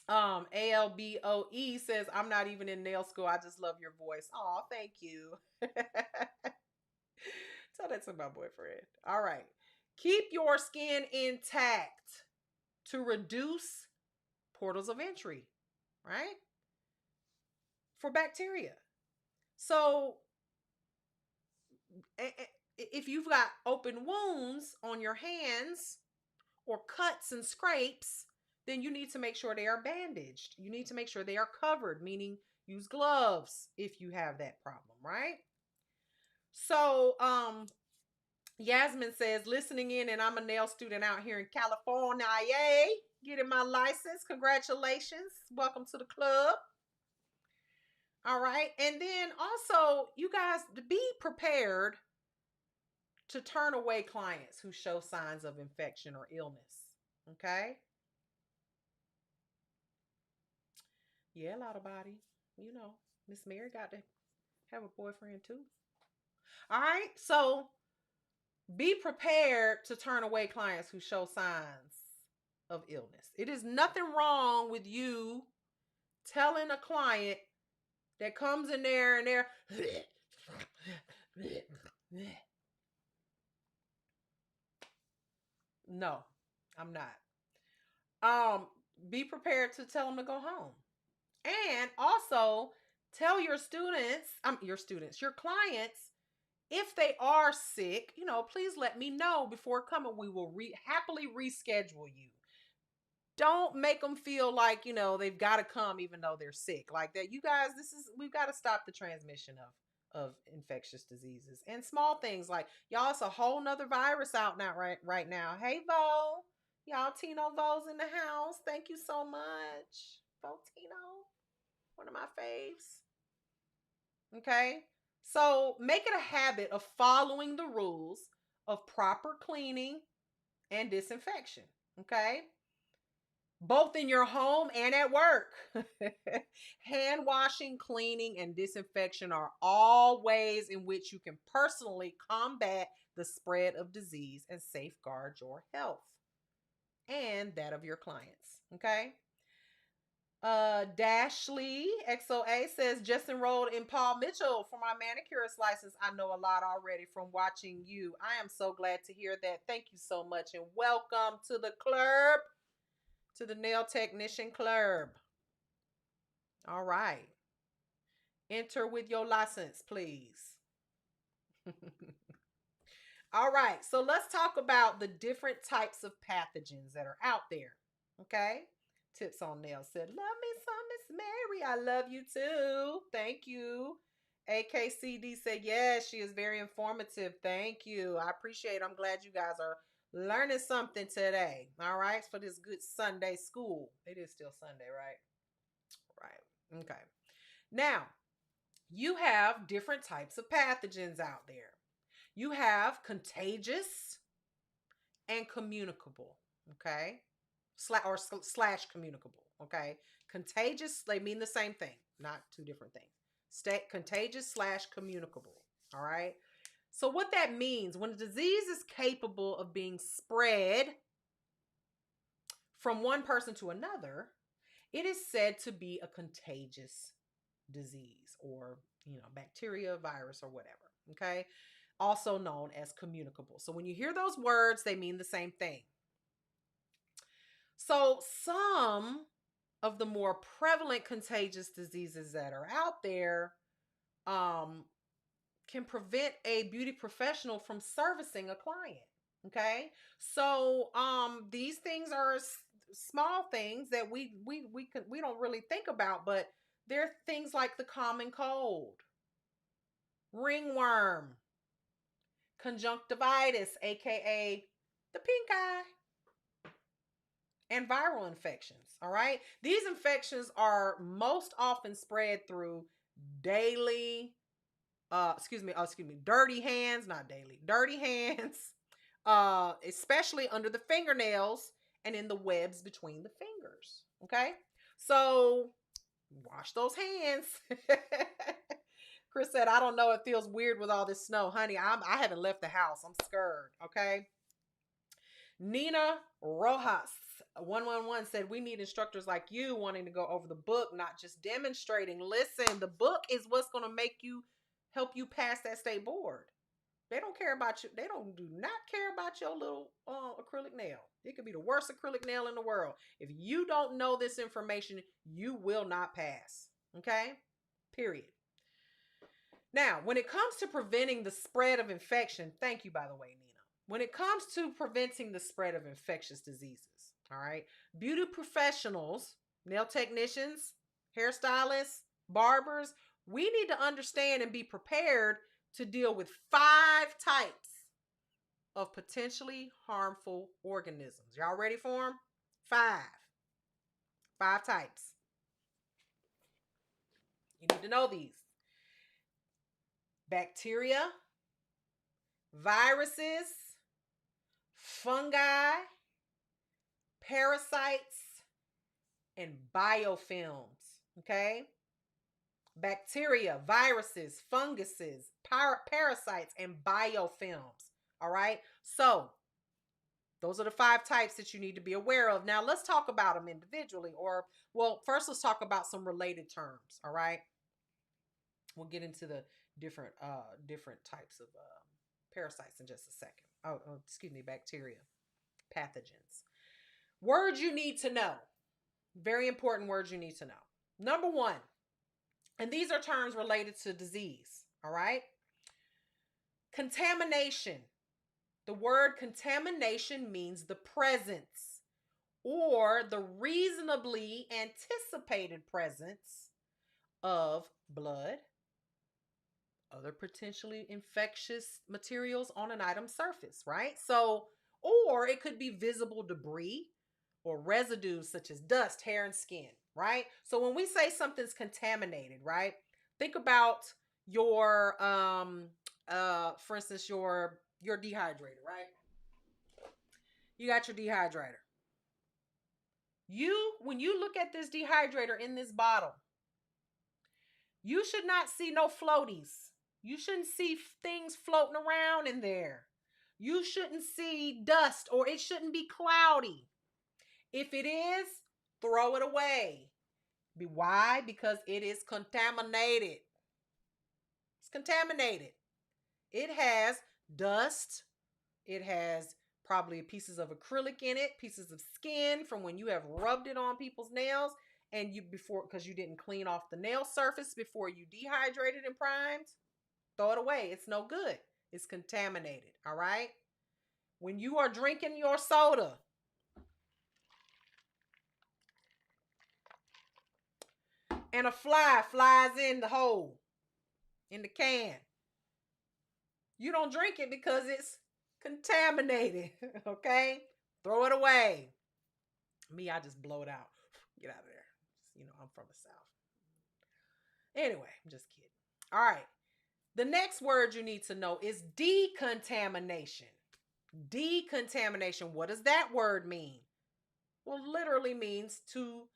ALBOE says, I'm not even in nail school. I just love your voice. Oh, thank you. Tell that to my boyfriend. All right. Keep your skin intact to reduce portals of entry, right? For bacteria. So if you've got open wounds on your hands or cuts and scrapes, then you need to make sure they are bandaged. You need to make sure they are covered, meaning use gloves if you have that problem, right? So, Yasmin says, listening in, and I'm a nail student out here in California. Yay! Getting my license. Congratulations. Welcome to the club. All right. And then also, you guys, be prepared to turn away clients who show signs of infection or illness. Okay? Yeah, a lot of body. You know, Miss Mary got to have a boyfriend too. All right. So be prepared to turn away clients who show signs of illness. It is nothing wrong with you telling a client that comes in there and they're no, I'm not. Be prepared to tell them to go home. And also tell your your clients, if they are sick, please let me know before coming. We will happily reschedule you. Don't make them feel like, they've got to come even though they're sick like that. You guys, we've got to stop the transmission of infectious diseases and small things like, y'all, it's a whole nother virus out now, right now. Hey, Vo, y'all, Tino Vo's in the house. Thank you so much. Vo Tino, one of my faves. Okay. So make it a habit of following the rules of proper cleaning and disinfection. Okay. Both in your home and at work. Hand washing, cleaning, and disinfection are all ways in which you can personally combat the spread of disease and safeguard your health and that of your clients. Okay. Dashley XOA says, just enrolled in Paul Mitchell for my manicurist license. I know a lot already from watching you. I am so glad to hear that. Thank you so much and welcome to the club, to the Nail Technician Club. All right. Enter with your license, please. All right. So let's talk about the different types of pathogens that are out there. Okay. Tips on Nails said, love me some Miss Mary. I love you too. Thank you. AKCD said, yes, she is very informative. Thank you. I appreciate it. I'm glad you guys are learning something today. All right. For this good Sunday school. It is still Sunday, right? Right. Okay. Now, you have different types of pathogens out there. You have contagious and communicable. Okay. Slash communicable. Okay. Contagious, they mean the same thing, not two different things. contagious / communicable. All right. So what that means, when a disease is capable of being spread from one person to another, it is said to be a contagious disease, or, bacteria, virus, or whatever. Okay. Also known as communicable. So when you hear those words, they mean the same thing. So some of the more prevalent contagious diseases that are out there can prevent a beauty professional from servicing a client. Okay. So these things are small things that we don't really think about, but they're things like the common cold, ringworm, conjunctivitis, aka the pink eye, and viral infections. All right. These infections are most often spread through daily, dirty hands, not daily, dirty hands, especially under the fingernails and in the webs between the fingers. Okay. So wash those hands. Chris said, I don't know. It feels weird with all this snow. Honey, I haven't left the house. I'm scared. Okay. Nina Rojas 111 said, we need instructors like you wanting to go over the book, not just demonstrating. Listen, the book is what's going to help you pass that state board. They don't care about you. They do not care about your little acrylic nail. It could be the worst acrylic nail in the world. If you don't know this information, you will not pass. Okay? Period. Now, when it comes to preventing the spread of infection, thank you, by the way, Nina. When it comes to preventing the spread of infectious diseases, all right, beauty professionals, nail technicians, hairstylists, barbers, we need to understand and be prepared to deal with 5 types of potentially harmful organisms. Y'all ready for them? 5 types. You need to know these. Bacteria, viruses, fungi, parasites, and biofilms. Okay? Bacteria, viruses, funguses, parasites, and biofilms. All right? So, those are the 5 types that you need to be aware of. Now, let's talk about them individually. First, let's talk about some related terms. All right? We'll get into the different types of parasites in just a second. Bacteria, pathogens. Words you need to know. Very important words you need to know. Number 1, and these are terms related to disease. All right? Contamination. The word contamination means the presence or the reasonably anticipated presence of blood, other potentially infectious materials on an item's surface, right? So, or it could be visible debris or residues such as dust, hair, and skin, right? So when we say something's contaminated, right? Think about your, for instance, your dehydrator, right? You got your dehydrator. When you look at this dehydrator in this bottle, you should not see no floaties. You shouldn't see things floating around in there. You shouldn't see dust, or it shouldn't be cloudy. If it is, throw it away. Why? Because it is contaminated. It's contaminated. It has dust. It has probably pieces of acrylic in it, pieces of skin from when you have rubbed it on people's nails and because you didn't clean off the nail surface before you dehydrated and primed. Throw it away. It's no good. It's contaminated. All right? When you are drinking your soda, and a fly flies in the hole, in the can, you don't drink it because it's contaminated. Okay? Throw it away. Me, I just blow it out. Get out of there. I'm from the South. Anyway, I'm just kidding. All right. The next word you need to know is decontamination. Decontamination. What does that word mean? Well, literally means to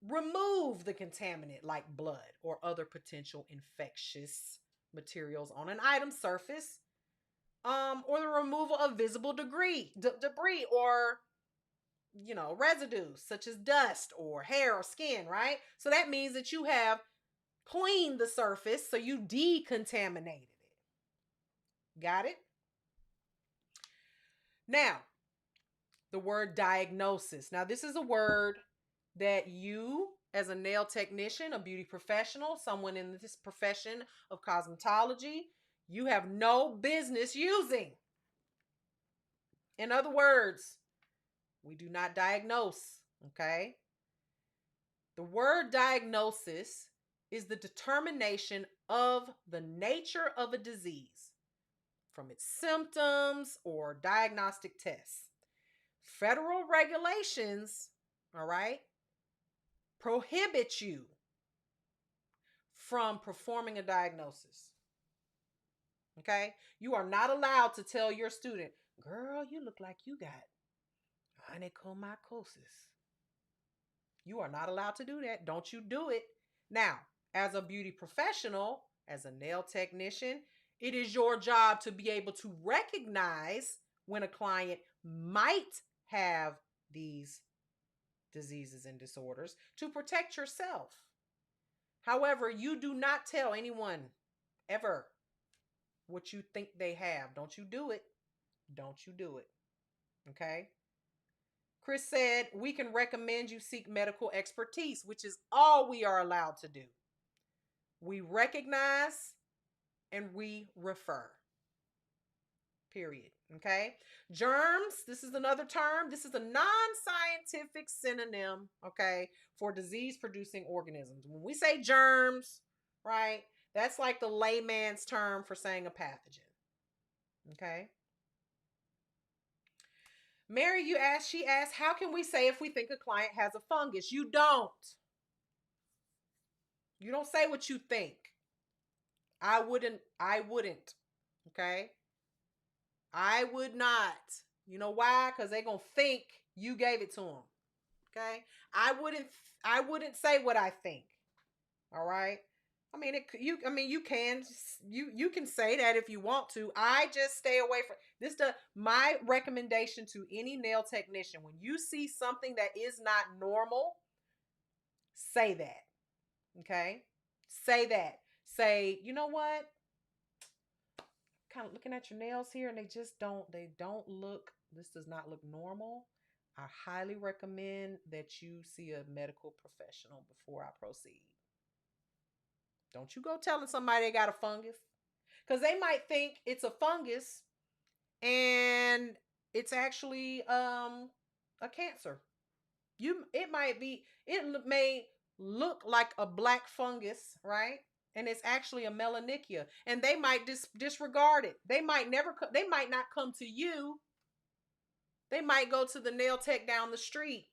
remove the contaminant like blood or other potential infectious materials on an item surface, or the removal of visible debris or residues such as dust or hair or skin, right? So that means that you have cleaned the surface, so you decontaminated it. Got it? Now, the word diagnosis. Now, this is a word that you, as a nail technician, a beauty professional, someone in this profession of cosmetology, you have no business using. In other words, we do not diagnose, okay? The word diagnosis is the determination of the nature of a disease from its symptoms or diagnostic tests. Federal regulations, all right, prohibit you from performing a diagnosis. Okay? You are not allowed to tell your student, girl, you look like you got onychomycosis. You are not allowed to do that. Don't you do it. Now, as a beauty professional, as a nail technician, it is your job to be able to recognize when a client might have these diseases and disorders to protect yourself. However, you do not tell anyone ever what you think they have. Don't you do it. Don't you do it. Okay? Chris said, we can recommend you seek medical expertise, which is all we are allowed to do. We recognize and we refer. Period. Okay? Germs, this is another term. This is a non-scientific synonym, okay, for disease-producing organisms. When we say germs, right, that's like the layman's term for saying a pathogen. Okay? Mary, she asked, how can we say if we think a client has a fungus? You don't. You don't say what you think. I wouldn't. Okay? I would not. You know why? Because they're going to think you gave it to them. Okay? I wouldn't say what I think. All right? I mean, you can say that if you want to. I just stay away from this. My recommendation to any nail technician: when you see something that is not normal, say that. Okay, say that. Say, you know what? Kind of looking at your nails here, and they don't look. This does not look normal. I highly recommend that you see a medical professional before I proceed. Don't you go telling somebody they got a fungus, because they might think it's a fungus and it's actually a cancer. It may look like a black fungus, right? And it's actually a melanechia, and they might disregard it. They might not come to you. They might go to the nail tech down the street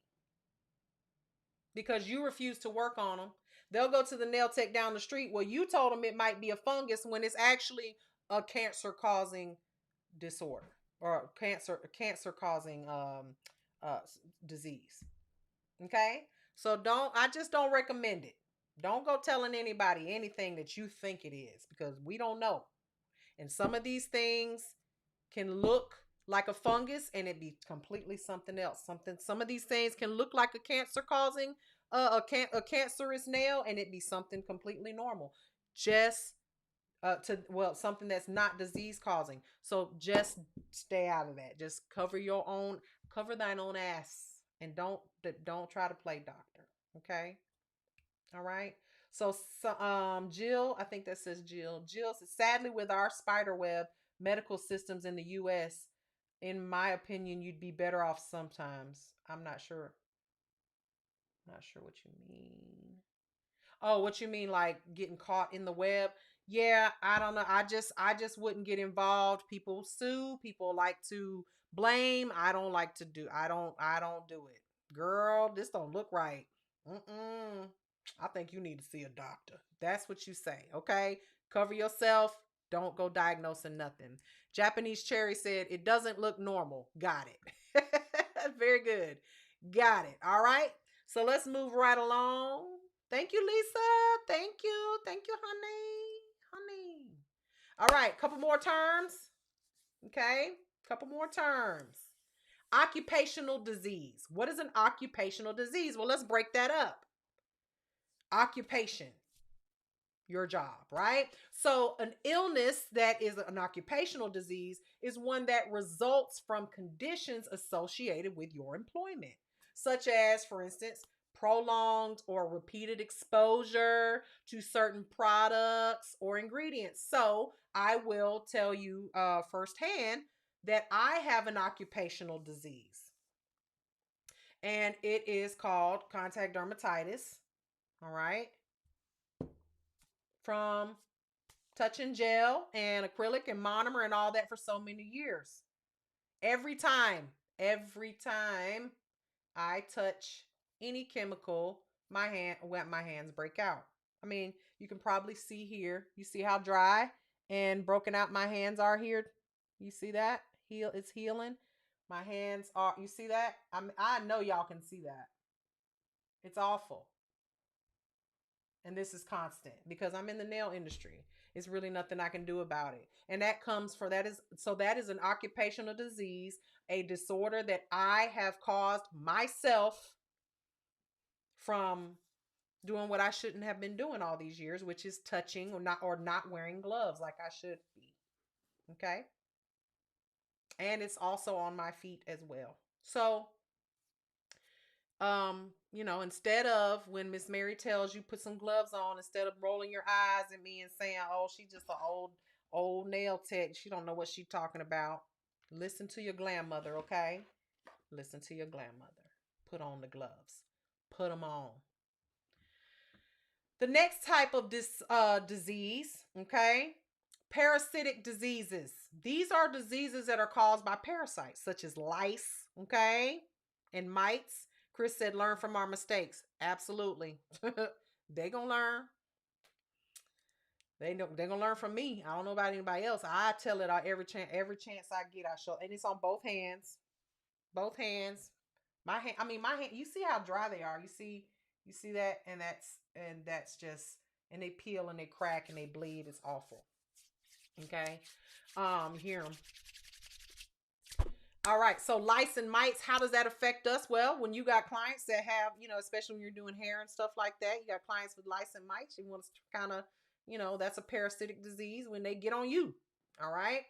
because you refuse to work on them. They'll go to the nail tech down the street. Well, you told them it might be a fungus when it's actually a cancer causing disorder or cancer causing disease. Okay? So I just don't recommend it. Don't go telling anybody anything that you think it is, because we don't know. And some of these things can look like a fungus and it be completely something else. Some of these things can look like a cancer causing a cancerous nail and it be something completely normal. Just something that's not disease causing. So just stay out of that. Just cover thine own ass, and don't try to play doctor. Okay? All right. So Jill, I think that says Jill. Jill says, sadly, with our spiderweb medical systems in the U.S., in my opinion, you'd be better off sometimes. I'm not sure. Not sure what you mean. Oh, what you mean, like getting caught in the web? Yeah, I don't know. I just wouldn't get involved. People sue. People like to blame. I don't do it. Girl, this don't look right. Mm-mm. I think you need to see a doctor. That's what you say, okay? Cover yourself. Don't go diagnosing nothing. Japanese Cherry said, it doesn't look normal. Got it. Very good. Got it. All right. So let's move right along. Thank you, Lisa. Thank you. Thank you, honey. Honey. All right, couple more terms. Okay, couple more terms. Occupational disease. What is an occupational disease? Well, let's break that up. Occupation, your job, right? So, an illness that is an occupational disease is one that results from conditions associated with your employment, such as, for instance, prolonged or repeated exposure to certain products or ingredients. So, I will tell you firsthand that I have an occupational disease, and it is called contact dermatitis. All right. From touching gel and acrylic and monomer and all that for so many years. Every time, every time I touch any chemical, my hands break out. I mean, you can probably see here. You see how dry and broken out my hands are here. You see that? It's healing. My hands are. You see that? I know y'all can see that. It's awful. And this is constant because I'm in the nail industry. It's really nothing I can do about it. And that is an occupational disease, a disorder that I have caused myself from doing what I shouldn't have been doing all these years, which is touching or not wearing gloves like I should be. Okay? And it's also on my feet as well. So, instead of when Miss Mary tells you put some gloves on, instead of rolling your eyes at me and saying, "Oh, she's just an old nail tech. She don't know what she's talking about." Listen to your grandmother, okay? Listen to your grandmother. Put on the gloves. Put them on. The next type of this disease, okay? Parasitic diseases. These are diseases that are caused by parasites, such as lice, okay, and mites. Chris said, "Learn from our mistakes." Absolutely, they gonna learn. They know they're gonna learn from me. I don't know about anybody else. I tell it every chance I get. I show, and it's on both hands, both hands. My hand. I mean, my hand. You see how dry they are. You see that, and that's just, and they peel and they crack and they bleed. It's awful. Okay. Hear them. All right. So lice and mites, how does that affect us? Well, when you got clients that have, especially when you're doing hair and stuff like that, you got clients with lice and mites. You want to kind of, that's a parasitic disease when they get on you. All right.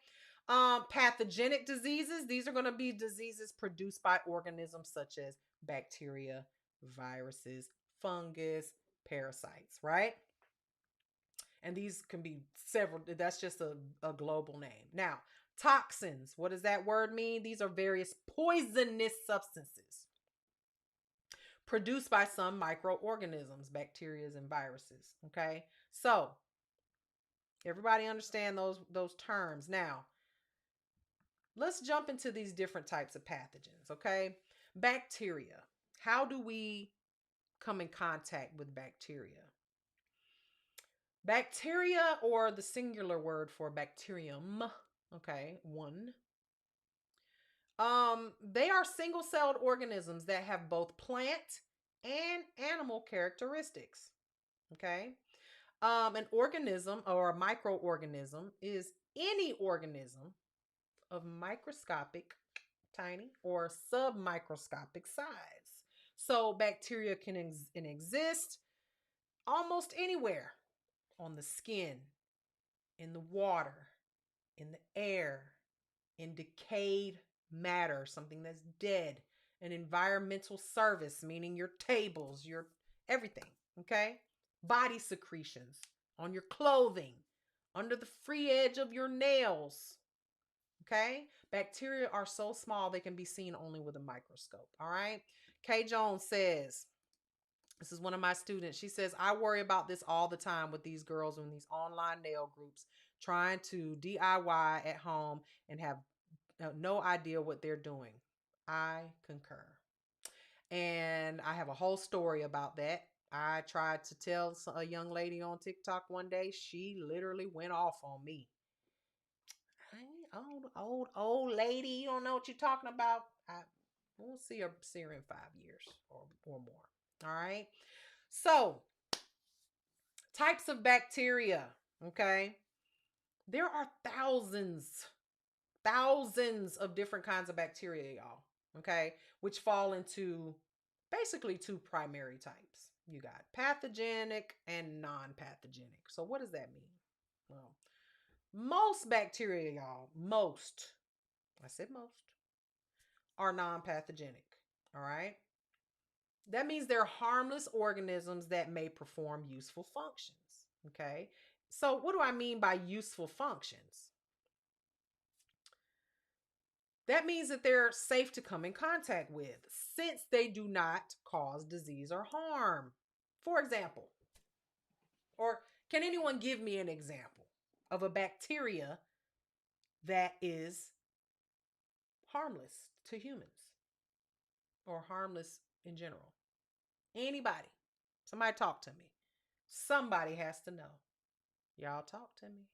Pathogenic diseases. These are going to be diseases produced by organisms such as bacteria, viruses, fungus, parasites, right? And these can be several. That's just a global name. Now, toxins. What does that word mean? These are various poisonous substances produced by some microorganisms, bacteria and viruses. Okay. So everybody understand those terms. Now, let's jump into these different types of pathogens. Okay. Bacteria. How do we come in contact with bacteria? Bacteria, or the singular word for bacterium, okay, one. They are single-celled organisms that have both plant and animal characteristics. Okay. An organism or a microorganism is any organism of microscopic, tiny, or submicroscopic size. So bacteria can exist almost anywhere: on the skin, in the water, in the air, in decayed matter, something that's dead, an environmental service, meaning your tables, your everything, okay? Body secretions on your clothing, under the free edge of your nails, okay? Bacteria are so small they can be seen only with a microscope, all right? Kay Jones says, this is one of my students. She says, "I worry about this all the time with these girls in these online nail groups trying to DIY at home and have no idea what they're doing." I concur. And I have a whole story about that. I tried to tell a young lady on TikTok one day. She literally went off on me. "Hey, old lady, you don't know what you're talking about." I won't see her in 5 years or more. All right. So, types of bacteria. Okay. There are thousands of different kinds of bacteria, y'all. Okay. Which fall into basically two primary types. You got pathogenic and non pathogenic. So, what does that mean? Well, most bacteria, y'all, I said most, are non pathogenic. All right. That means they're harmless organisms that may perform useful functions. Okay. So, what do I mean by useful functions? That means that they're safe to come in contact with since they do not cause disease or harm. For example, or can anyone give me an example of a bacteria that is harmless to humans or harmless in general? Anybody? Somebody talk to me. Somebody has to know. Y'all talk to me.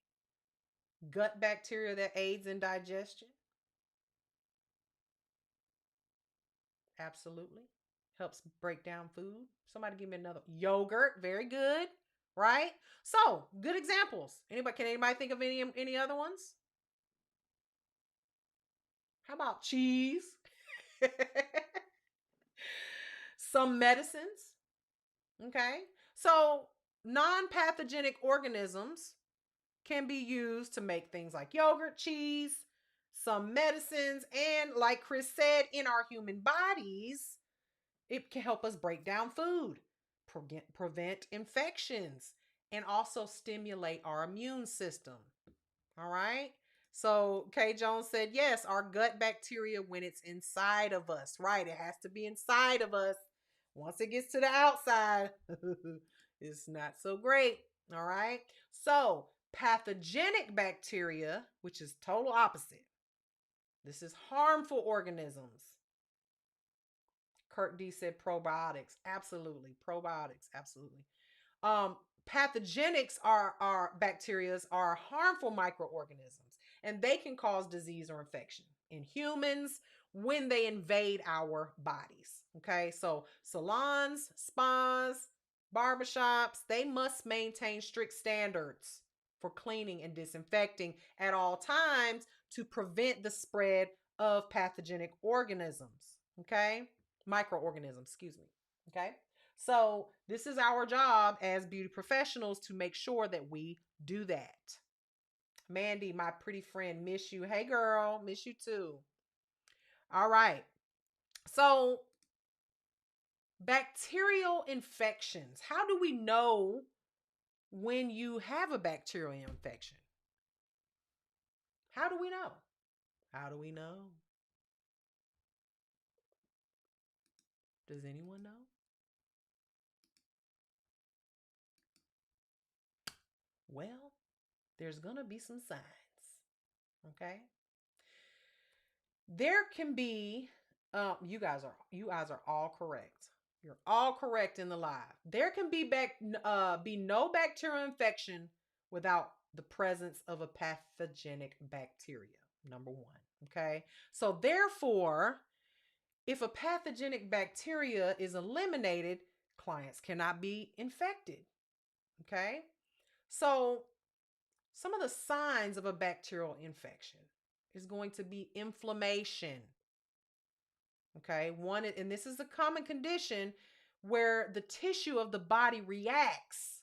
Gut bacteria that aids in digestion? Absolutely. Helps break down food. Somebody give me another. Yogurt, very good, right? So, good examples. Can anybody think of any other ones? How about cheese? Some medicines, okay? So, non-pathogenic organisms can be used to make things like yogurt, cheese, some medicines, and like Chris said, in our human bodies, it can help us break down food, prevent infections, and also stimulate our immune system. All right. So Kay Jones said, yes, our gut bacteria, when it's inside of us, right? It has to be inside of us. Once it gets to the outside, it's not so great. All right. So pathogenic bacteria, which is total opposite. This is harmful organisms. Kurt D said probiotics. Absolutely. Probiotics. Absolutely. Um, Pathogenics are bacteria are harmful microorganisms, and they can cause disease or infection in humans when they invade our bodies. Okay, so salons, spas, barbershops, they must maintain strict standards for cleaning and disinfecting at all times to prevent the spread of pathogenic organisms. Okay, microorganisms, excuse me. Okay. So, this is our job as beauty professionals to make sure that we do that. Mandy, my pretty friend, miss you. Hey, girl, miss you too. All right. So, bacterial infections. How do we know when you have a bacterial infection? How do we know? How do we know? Does anyone know? Well, there's going to be some signs. Okay? There can be you guys are all correct. You're all correct in the live. There can be no bacterial infection without the presence of a pathogenic bacteria. Number 1, okay? So therefore, if a pathogenic bacteria is eliminated, clients cannot be infected. Okay? So some of the signs of a bacterial infection is going to be inflammation. Okay, and this is a common condition where the tissue of the body reacts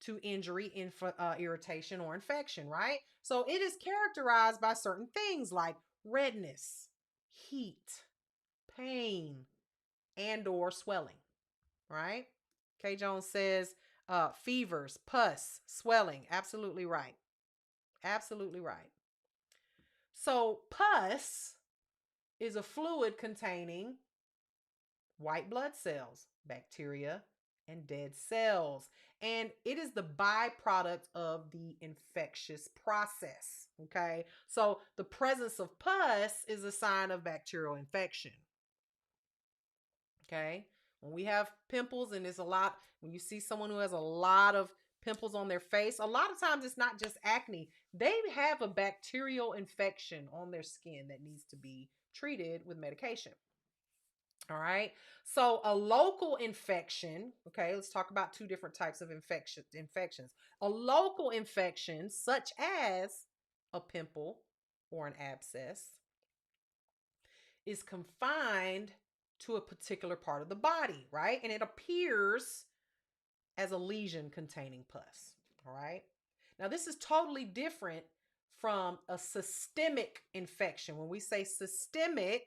to injury, irritation, or infection, right? So it is characterized by certain things like redness, heat, pain, and/or swelling, right? Kay Jones says fevers, pus, swelling. Absolutely right. Absolutely right. So pus is a fluid containing white blood cells, bacteria, and dead cells. And it is the byproduct of the infectious process. Okay. So the presence of pus is a sign of bacterial infection. Okay. When we have pimples, and there's a lot, when you see someone who has a lot of pimples on their face, a lot of times it's not just acne. They have a bacterial infection on their skin that needs to be treated with medication. All right. So a local infection, okay, let's talk about two different types of infections. A local infection, such as a pimple or an abscess, is confined to a particular part of the body, right? And it appears as a lesion containing pus. All right. Now, this is totally different from a systemic infection. When we say systemic,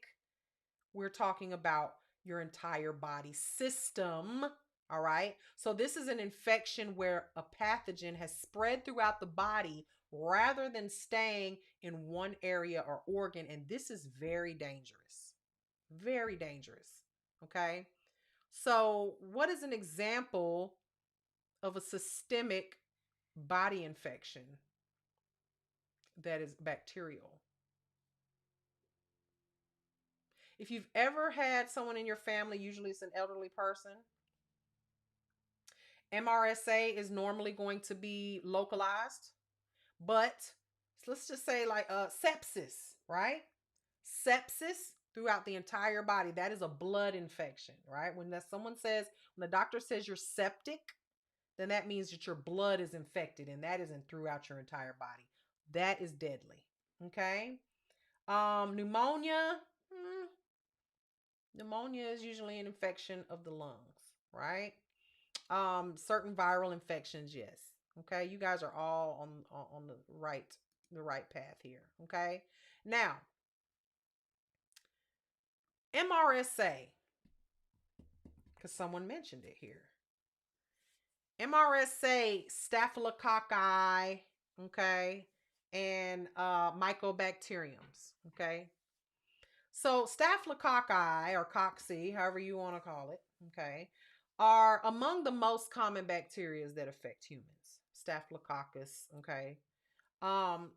we're talking about your entire body system. All right. So, this is an infection where a pathogen has spread throughout the body rather than staying in one area or organ. And this is very dangerous. Very dangerous. Okay. So, what is an example of a systemic body infection that is bacterial? If you've ever had someone in your family, usually it's an elderly person, MRSA is normally going to be localized, but let's just say like sepsis, right? Sepsis throughout the entire body. That is a blood infection, right? When the doctor says you're septic, then that means that your blood is infected and that isn't throughout your entire body. That is deadly. Okay. Pneumonia. Pneumonia is usually an infection of the lungs, right? Certain viral infections, yes. Okay, you guys are all on the right path here. Okay, now MRSA, because someone mentioned it here. MRSA, staphylococci, okay, and mycobacteriums, okay. So staphylococci or cocci, however you want to call it, okay, are among the most common bacteria that affect humans. Staphylococcus, okay. Um,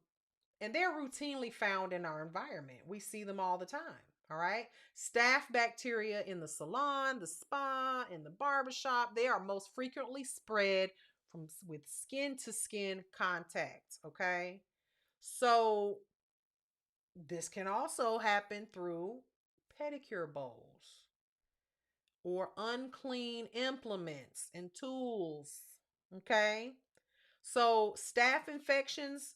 and they're routinely found in our environment. We see them all the time. All right. Staph bacteria in the salon, the spa, in the barbershop, they are most frequently spread with skin to skin contact. Okay. So this can also happen through pedicure bowls or unclean implements and tools. Okay. So staph infections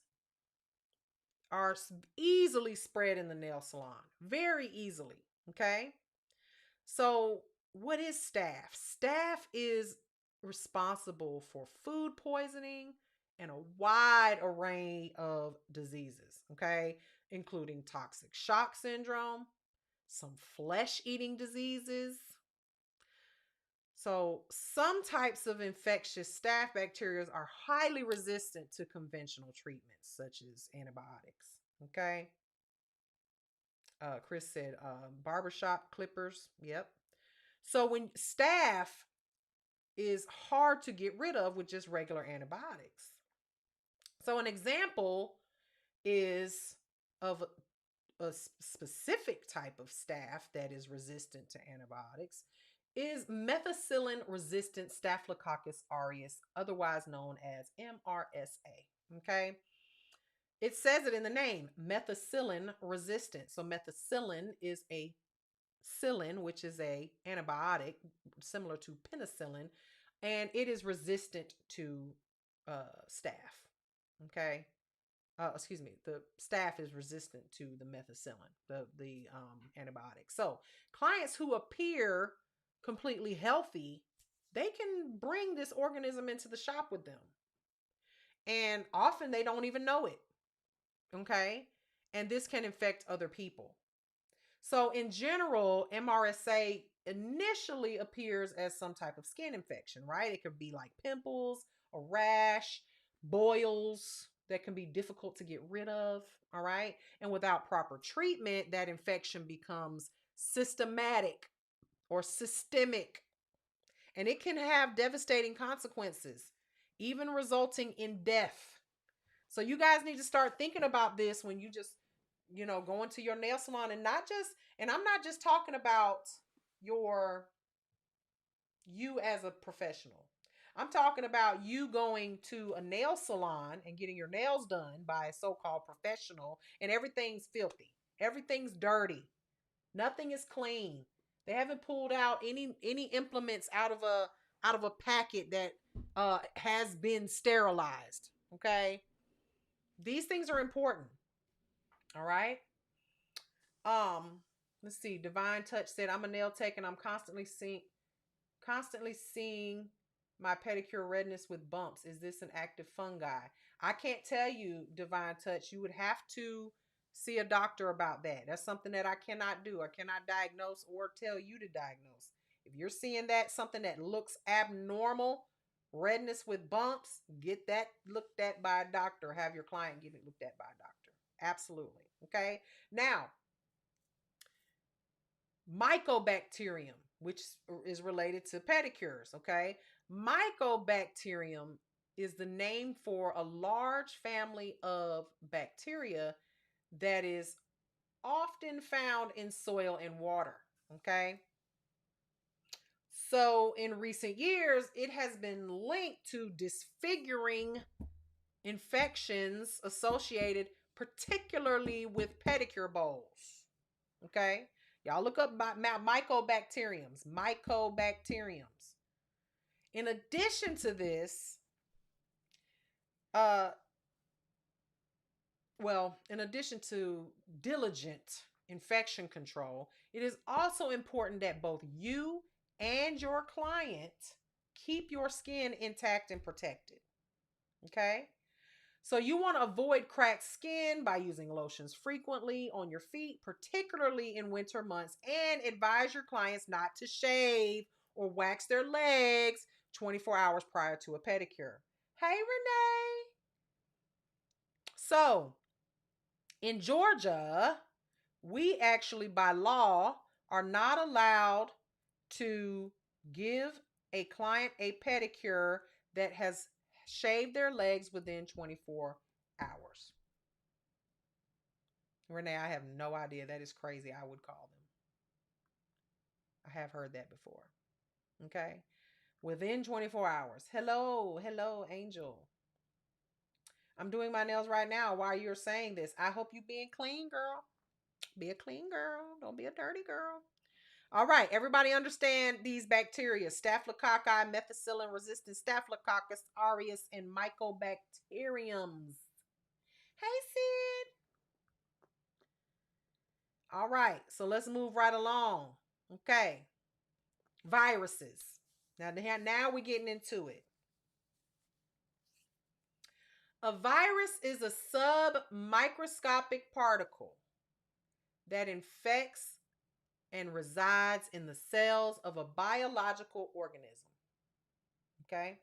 are easily spread in the nail salon, very easily. Okay. So, what is staph? Staph is responsible for food poisoning and a wide array of diseases, okay, including toxic shock syndrome, some flesh eating diseases. So, some types of infectious staph bacteria are highly resistant to conventional treatments, such as antibiotics. Okay. Chris said barbershop clippers. Yep. So when staph is hard to get rid of with just regular antibiotics. So an example is of a specific type of staph that is resistant to antibiotics is methicillin resistant Staphylococcus aureus, otherwise known as MRSA. Okay. It says it in the name, methicillin resistant. So methicillin is a psyllin, which is a antibiotic similar to penicillin, and it is resistant to staph. Okay. Excuse me. The staph is resistant to the methicillin, the antibiotic. So clients who appear completely healthy, they can bring this organism into the shop with them, and often they don't even know it. Okay, and this can infect other people. So, in general, MRSA initially appears as some type of skin infection, right? It could be like pimples, a rash, boils that can be difficult to get rid of, all right? And without proper treatment, that infection becomes systematic or systemic, and it can have devastating consequences, even resulting in death. So, you guys need to start thinking about this when you just going to your nail salon, and I'm not just talking about your you as a professional. I'm talking about you going to a nail salon and getting your nails done by a so-called professional, and everything's filthy. Everything's dirty. Nothing is clean. They haven't pulled out any implements out of a packet that has been sterilized. Okay, these things are important. All right. Um, let's see. Divine Touch said, "I'm a nail tech and I'm constantly seeing my pedicure redness with bumps. Is this an active fungi?" I can't tell you, Divine Touch. You would have to see a doctor about that. That's something that I cannot do. I cannot diagnose or tell you to diagnose. If you're seeing that, something that looks abnormal, redness with bumps, get that looked at by a doctor. Have your client get it looked at by a doctor. Absolutely. Okay. Now, mycobacterium, which is related to pedicures. Okay. Mycobacterium is the name for a large family of bacteria that is often found in soil and water. Okay. So in recent years, it has been linked to disfiguring infections associated particularly with pedicure bowls. Okay. Y'all look up mycobacteriums. Mycobacteriums. In addition to this, uh, in addition to diligent infection control, it is also important that both you and your client keep your skin intact and protected. Okay? So you want to avoid cracked skin by using lotions frequently on your feet, particularly in winter months, and advise your clients not to shave or wax their legs 24 hours prior to a pedicure. Hey, Renee. So, in Georgia, we actually, by law, are not allowed to give a client a pedicure that has shaved their legs within 24 hours. Renee, I have no idea. That is crazy. I would call them. I have heard that before. Okay. Within 24 hours. Hello, Angel. I'm doing my nails right now while you're saying this. I hope you being clean, girl. Be a clean girl. Don't be a dirty girl. All right. Everybody understand these bacteria: Staphylococci, methicillin resistant Staphylococcus aureus, and mycobacteriums. Hey, Sid. All right. So let's move right along. Okay. Viruses. Now we're getting into it. A virus is a submicroscopic particle that infects and resides in the cells of a biological organism. Okay?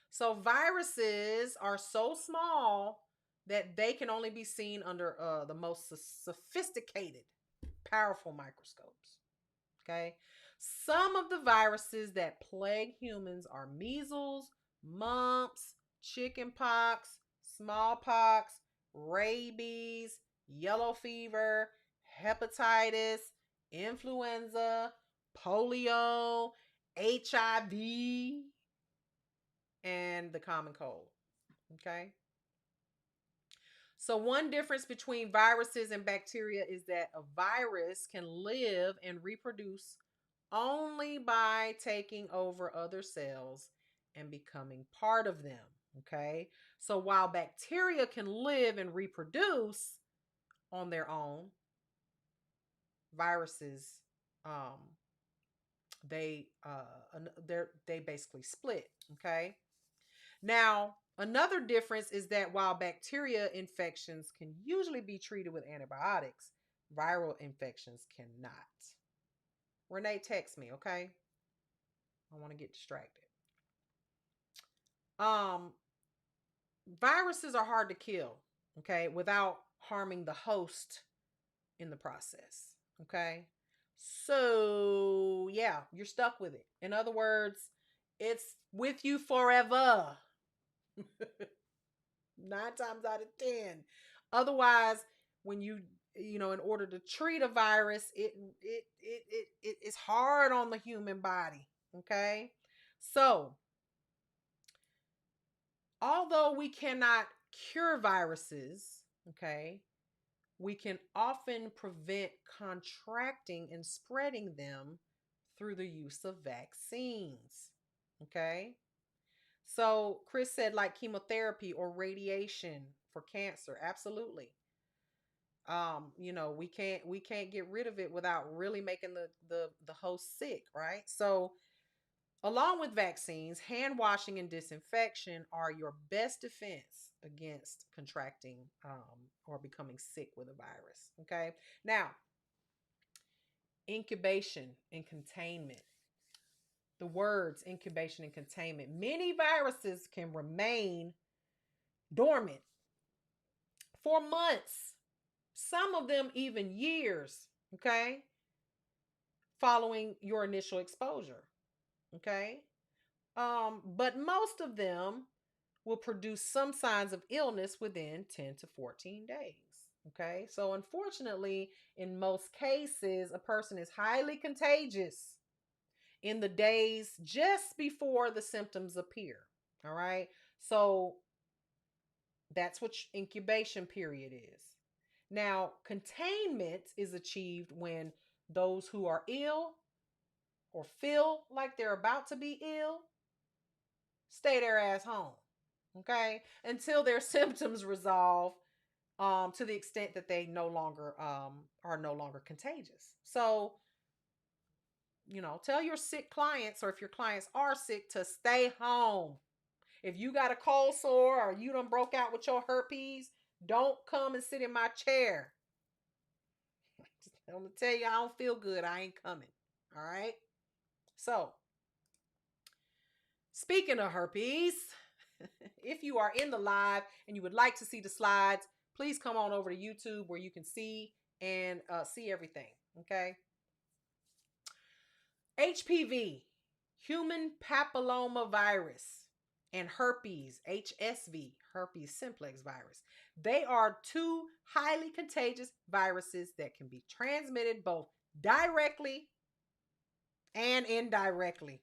So viruses are so small that they can only be seen under the most sophisticated, powerful microscopes. Okay? Some of the viruses that plague humans are measles, mumps, chickenpox, smallpox, rabies, yellow fever, hepatitis, influenza, polio, HIV, and the common cold. Okay? So, one difference between viruses and bacteria is that a virus can live and reproduce only by taking over other cells and becoming part of them. Okay. So while bacteria can live and reproduce on their own, viruses, um, they basically split. Okay. Now, another difference is that while bacteria infections can usually be treated with antibiotics, viral infections cannot. Renee, text me, okay? I want to get distracted. Um, Viruses are hard to kill, okay, without harming the host in the process, okay? So, yeah, you're stuck with it. In other words, it's with you forever. 9 times out of 10. Otherwise, when in order to treat a virus, it's hard on the human body, okay? So, although we cannot cure viruses, okay, we can often prevent contracting and spreading them through the use of vaccines. Okay. So Chris said like chemotherapy or radiation for cancer. Absolutely. We can't get rid of it without really making the host sick, right? So along with vaccines, hand washing and disinfection are your best defense against contracting or becoming sick with a virus. Okay. Now, incubation and containment. The words incubation and containment. Many viruses can remain dormant for months, some of them even years, okay, following your initial exposure, okay? But most of them will produce some signs of illness within 10 to 14 days. Okay, so unfortunately, in most cases, a person is highly contagious in the days just before the symptoms appear. All right, so that's what incubation period is. Now, containment is achieved when those who are ill or feel like they're about to be ill stay their ass home, okay, until their symptoms resolve to the extent that they no longer are no longer contagious. So, tell your sick clients, or if your clients are sick, to stay home. If you got a cold sore or you done broke out with your herpes, don't come and sit in my chair. I'm gonna tell you, I don't feel good. I ain't coming. All right. So, speaking of herpes, if you are in the live and you would like to see the slides, please come on over to YouTube where you can see and see everything. Okay. HPV, human papillomavirus, and herpes, HSV, herpes simplex virus. They are two highly contagious viruses that can be transmitted both directly and indirectly.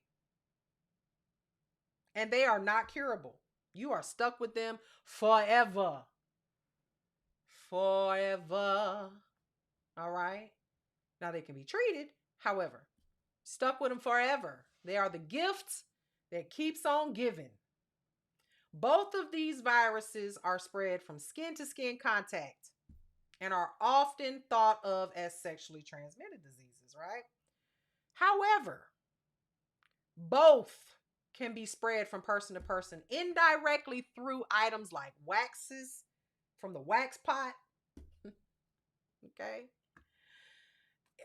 And they are not curable. You are stuck with them forever. Forever. All right. Now they can be treated. However, stuck with them forever. They are the gift that keeps on giving. Both of these viruses are spread from skin to skin contact and are often thought of as sexually transmitted diseases, right? However, both can be spread from person to person indirectly through items like waxes from the wax pot, okay?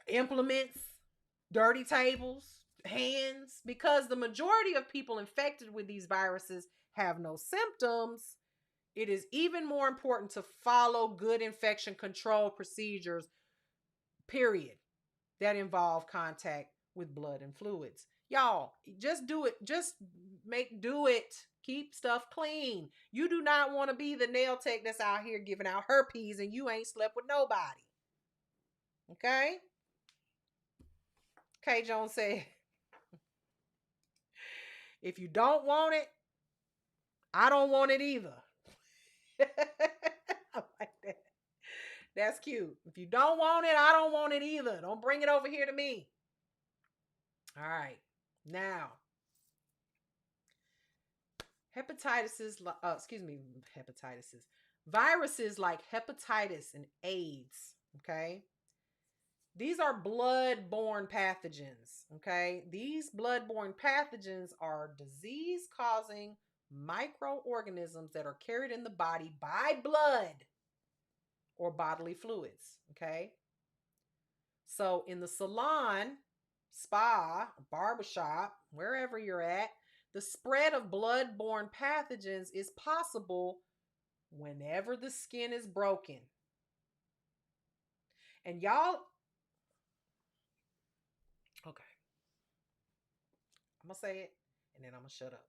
Implements, dirty tables, hands, because the majority of people infected with these viruses have no symptoms. It is even more important to follow good infection control procedures, period, that involve contact with blood and fluids. Y'all, just do it. Just do it. Keep stuff clean. You do not want to be the nail tech that's out here giving out herpes and you ain't slept with nobody. Okay? K. Jones said, if you don't want it, I don't want it either. I like that. That's cute. If you don't want it, I don't want it either. Don't bring it over here to me. All right. Now, hepatitis. Viruses like hepatitis and AIDS, okay? These are blood-borne pathogens, okay? These blood-borne pathogens are disease-causing microorganisms that are carried in the body by blood or bodily fluids, okay? So in the salon, spa, barbershop, wherever you're at, the spread of blood-borne pathogens is possible whenever the skin is broken. And y'all, okay, I'm going to say it and then I'm going to shut up.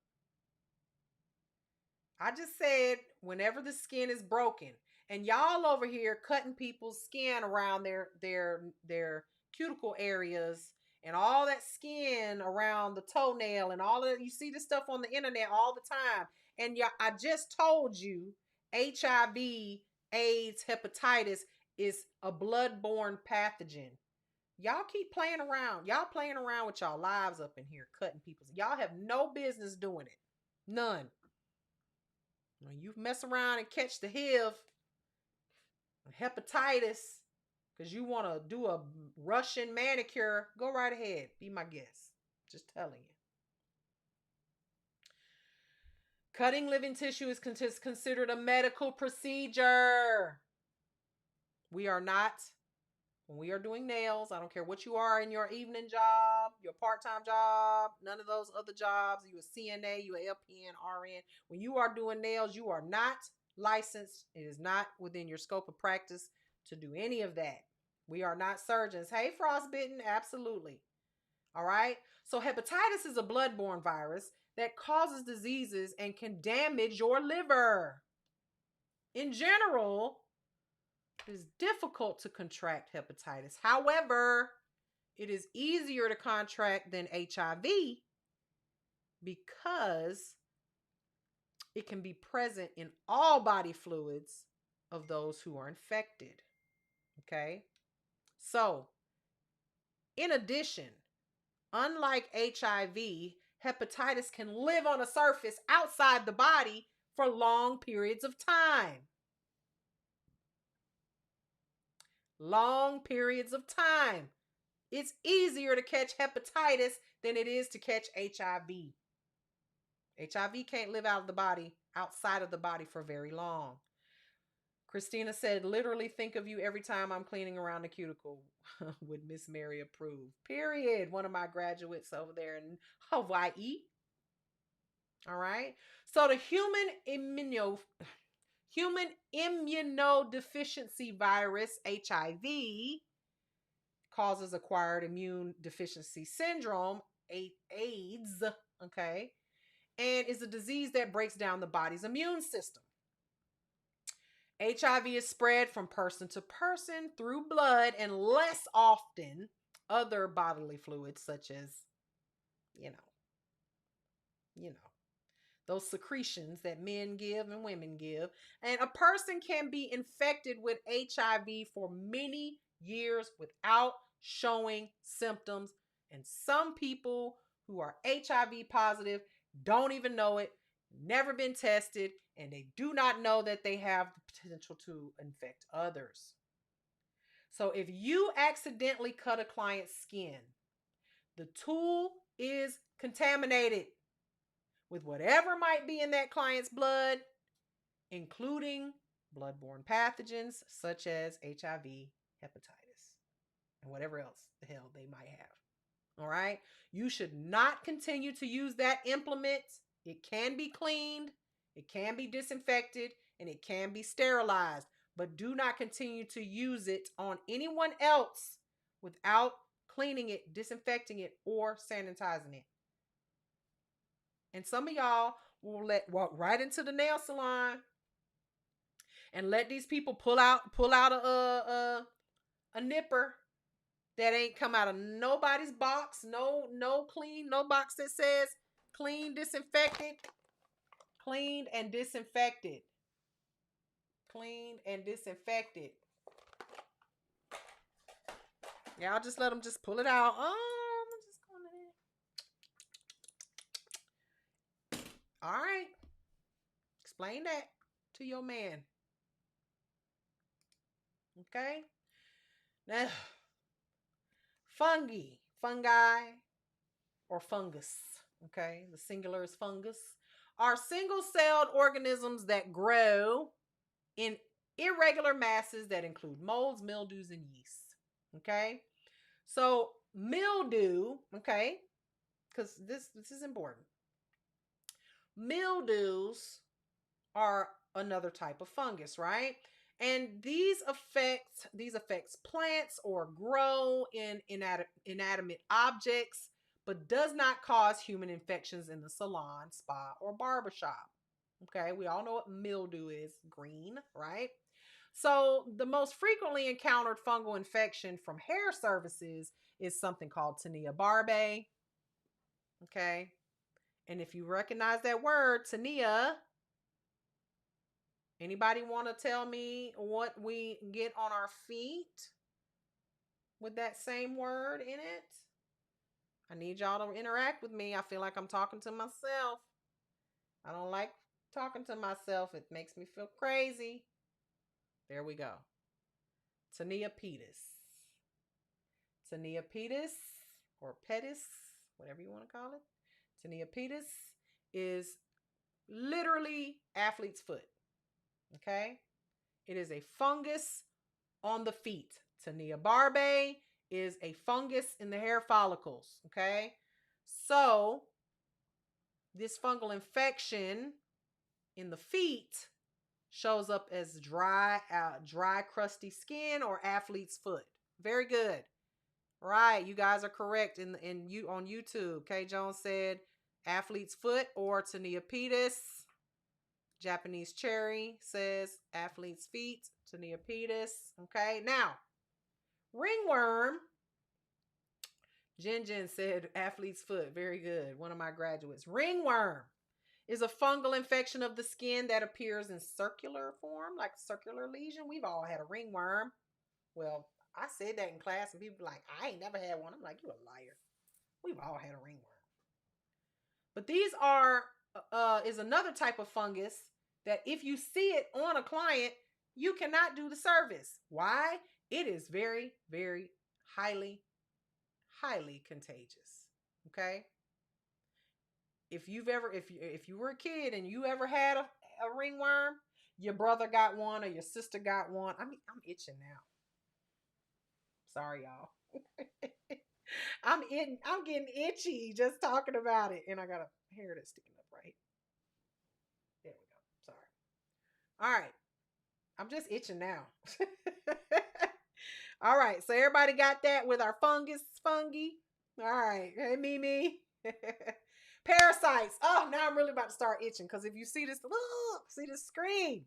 I just said whenever the skin is broken, and y'all over here cutting people's skin around their cuticle areas and all that skin around the toenail and all of that. You see this stuff on the internet all the time. And I just told you HIV, AIDS, hepatitis is a blood-borne pathogen. Y'all keep playing around. Y'all playing around with y'all lives up in here, cutting people. Y'all have no business doing it. None. When you mess around and catch the HIV, hepatitis, because you want to do a Russian manicure, go right ahead. Be my guest. Just telling you. Cutting living tissue is considered a medical procedure. We are not, when we are doing nails, I don't care what you are in your evening job, your part-time job, none of those other jobs, you a CNA, you a LPN, RN. When you are doing nails, you are not licensed. It is not within your scope of practice to do any of that. We are not surgeons. Hey, frostbitten, absolutely. All right. So hepatitis is a bloodborne virus that causes diseases and can damage your liver. In general, it is difficult to contract hepatitis. However, it is easier to contract than HIV because it can be present in all body fluids of those who are infected. Okay? So, in addition, unlike HIV, hepatitis can live on a surface outside the body for long periods of time. Long periods of time. It's easier to catch hepatitis than it is to catch HIV. HIV can't live outside of the body for very long. Christina said, literally think of you every time I'm cleaning around the cuticle. Would Miss Mary approve? Period. One of my graduates over there in Hawaii. All right. So the human immunodeficiency virus, HIV, causes acquired immune deficiency syndrome, AIDS, okay, and is a disease that breaks down the body's immune system. HIV is spread from person to person through blood and less often other bodily fluids such as, you know, those secretions that men give and women give. And a person can be infected with HIV for many years without showing symptoms. And some people who are HIV positive don't even know it, never been tested, and they do not know that they have the potential to infect others. So if you accidentally cut a client's skin, the tool is contaminated with whatever might be in that client's blood, including bloodborne pathogens such as HIV, hepatitis, and whatever else the hell they might have. All right? You should not continue to use that implement. It can be cleaned, it can be disinfected, and it can be sterilized, but do not continue to use it on anyone else without cleaning it, disinfecting it, or sanitizing it. And some of y'all will walk right into the nail salon and let these people pull out a nipper that ain't come out of nobody's box. No clean, no box that says clean, disinfected, cleaned and disinfected. Cleaned and disinfected. Yeah, I'll just let them just pull it out. Oh, I'm just going to. All right. Explain that to your man. Okay? Now, fungi, or fungus, okay? The singular is fungus, are single-celled organisms that grow in irregular masses that include molds, mildews, and yeast, okay? So mildew, okay, because this is important. Mildews are another type of fungus, right? And these affects plants or grow in inanimate objects, but does not cause human infections in the salon, spa, or barbershop. Okay, we all know what mildew is, green, right? So the most frequently encountered fungal infection from hair surfaces is something called Tinea barbae. Okay, and if you recognize that word, tinea, Anybody want to tell me what we get on our feet with that same word in it? I need y'all to interact with me. I feel like I'm talking to myself. I don't like talking to myself. It makes me feel crazy. There we go. Tinea pedis. Tinea pedis or pedis, whatever you want to call it. Tinea pedis is literally athlete's foot. Okay? It is a fungus on the feet. Tinea barbae is a fungus in the hair follicles. Okay? So, this fungal infection in the feet shows up as dry, crusty skin or athlete's foot. Very good. Right, you guys are correct in you on YouTube. Kay Jones said athlete's foot or tinea pedis. Japanese cherry says athlete's feet, tinea pedis. Okay, now ringworm. Jen said athlete's foot. Very good. One of my graduates. Ringworm is a fungal infection of the skin that appears in circular form, like circular lesion. We've all had a ringworm. Well, I said that in class and people were like, I ain't never had one. I'm like, you a liar. We've all had a ringworm. But these is another type of fungus that if you see it on a client, you cannot do the service. Why? It is very, very highly contagious. Okay? If you were a kid and you ever had a ringworm, your brother got one or your sister got one. I'm itching now. Sorry, y'all. I'm getting itchy just talking about it. And I got a hair that's sticking up right. There we go. Sorry. All right. I'm just itching now. All right. So everybody got that with our fungi. All right. Hey, Mimi. Parasites. Oh, now I'm really about to start itching because if you see this screen.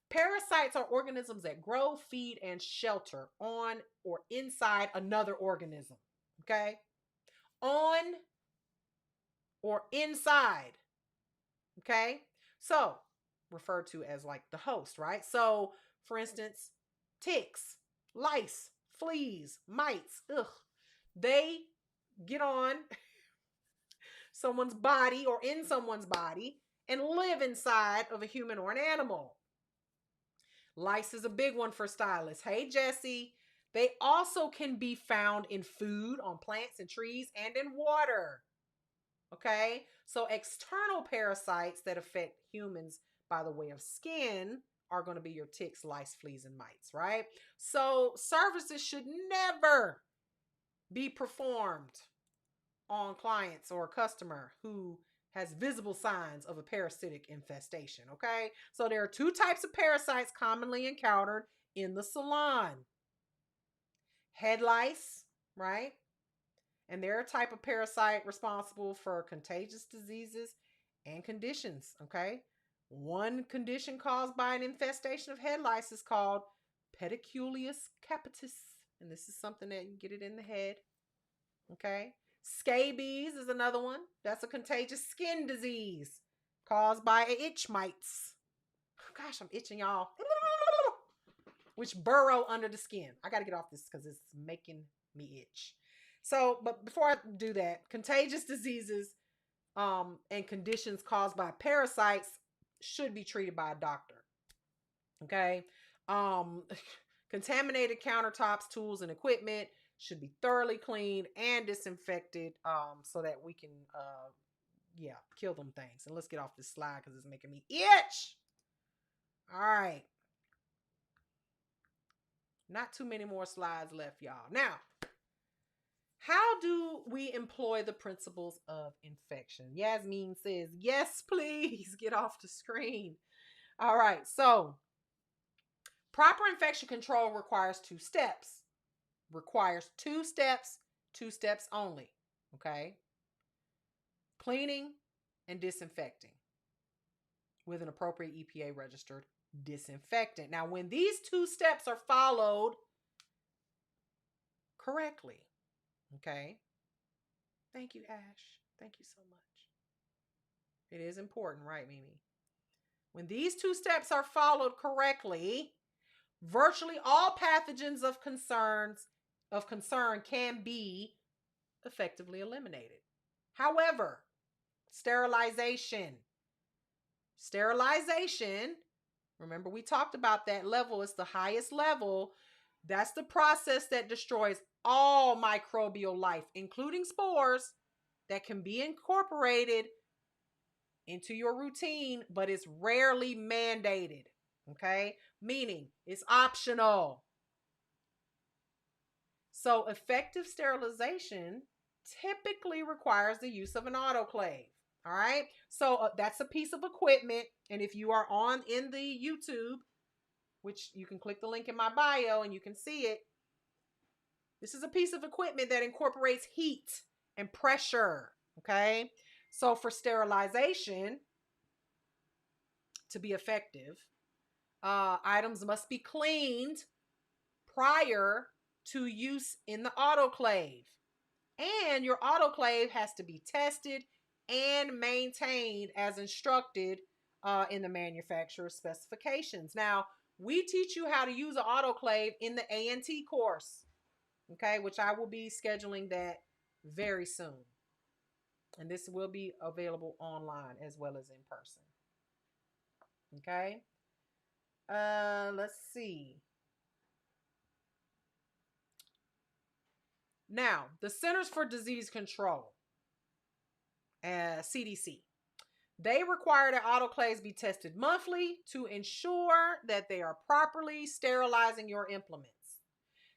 Parasites are organisms that grow, feed, and shelter on or inside another organism. Okay? On or inside. Okay? So, referred to as like the host, right? So, for instance, ticks, lice, fleas, mites, they get on someone's body or in someone's body and live inside of a human or an animal. Lice is a big one for stylists. Hey, Jesse. They also can be found in food, on plants and trees, and in water. Okay? So external parasites that affect humans by the way of skin are going to be your ticks, lice, fleas, and mites, right? So services should never be performed on clients or a customer who has visible signs of a parasitic infestation, okay? So there are two types of parasites commonly encountered in the salon. Head lice, right? And they're a type of parasite responsible for contagious diseases and conditions, okay? One condition caused by an infestation of head lice is called pediculus capitis, and this is something that you get it in the head, okay? Scabies is another one. That's a contagious skin disease caused by itch mites. Gosh, I'm itching, y'all. Which burrow under the skin. I got to get off this because it's making me itch. So, but before I do that, contagious diseases and conditions caused by parasites should be treated by a doctor. Okay? Contaminated countertops, tools, and equipment should be thoroughly cleaned and disinfected so that we can kill them things. And let's get off this slide because it's making me itch. All right. Not too many more slides left, y'all. Now, how do we employ the principles of infection? Yasmin says, yes, please get off the screen. All right. So, proper infection control requires two steps. Two steps only. Okay? Cleaning and disinfecting with an appropriate EPA registered disinfectant. Now, when these two steps are followed correctly, okay? Thank you, Ash. Thank you so much. It is important, right, Mimi? When these two steps are followed correctly, virtually all pathogens of concern can be effectively eliminated. However, sterilization, remember we talked about that level, it's the highest level. That's the process that destroys all microbial life, including spores that can be incorporated into your routine, but it's rarely mandated. Okay? Meaning it's optional. So effective sterilization typically requires the use of an autoclave. All right. So that's a piece of equipment. And if you are in the YouTube, which you can click the link in my bio and you can see it, this is a piece of equipment that incorporates heat and pressure. Okay. So for sterilization to be effective, items must be cleaned prior to use in the autoclave. And your autoclave has to be tested and maintained as instructed in the manufacturer's specifications. Now, we teach you how to use an autoclave in the A&T course, okay, which I will be scheduling that very soon. And this will be available online as well as in person. Okay. Let's see. Now, the Centers for Disease Control, CDC, they require that autoclaves be tested monthly to ensure that they are properly sterilizing your implements.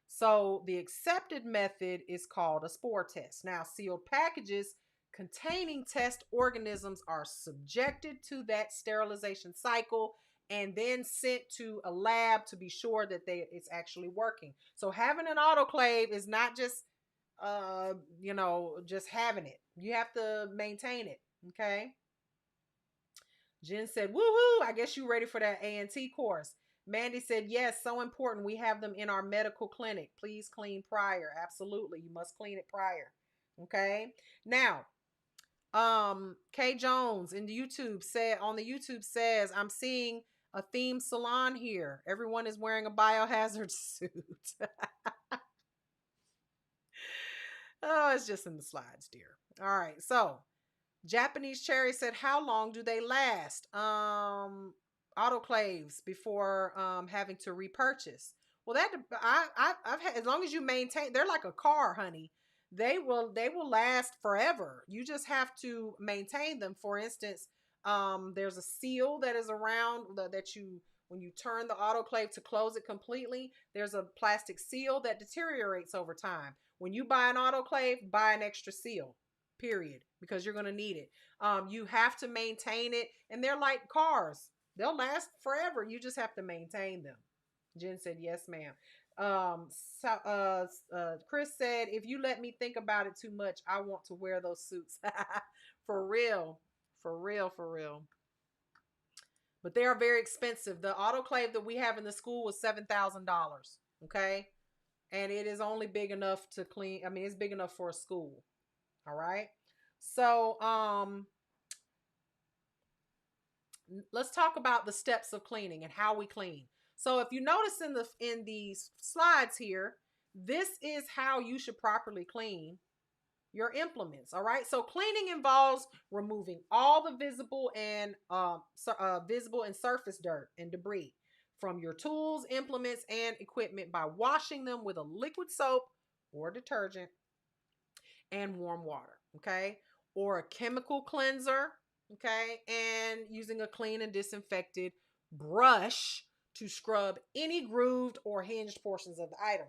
So the accepted method is called a spore test. Now, sealed packages containing test organisms are subjected to that sterilization cycle and then sent to a lab to be sure that it's actually working. So having an autoclave is not just just having it. You have to maintain it. Okay. Jen said, woohoo, I guess you ready for that A&T course. Mandy said, yes, so important. We have them in our medical clinic. Please clean prior. Absolutely. You must clean it prior. Okay. Now, Kay Jones on the YouTube says, I'm seeing a themed salon here. Everyone is wearing a biohazard suit. Oh, it's just in the slides, dear. All right. So Japanese Cherry said, how long do they last? Autoclaves before having to repurchase. Well, I've had, as long as you maintain, they're like a car, honey. They will last forever. You just have to maintain them. For instance, there's a seal that is around that you, when you turn the autoclave to close it completely, there's a plastic seal that deteriorates over time. When you buy an autoclave, buy an extra seal, period, because you're going to need it. You have to maintain it, and they're like cars. They'll last forever. You just have to maintain them. Jen said, yes, ma'am. Chris said, if you let me think about it too much, I want to wear those suits. For real. For real, for real. But they are very expensive. The autoclave that we have in the school was $7,000. Okay. And it is only big enough to clean. I mean, it's big enough for a school. All right. So, let's talk about the steps of cleaning and how we clean. So if you notice in these slides here, this is how you should properly clean your implements. All right. So cleaning involves removing all the visible and surface dirt and debris from your tools, implements, and equipment by washing them with a liquid soap or detergent and warm water. Okay. Or a chemical cleanser. Okay. And using a clean and disinfected brush to scrub any grooved or hinged portions of the item.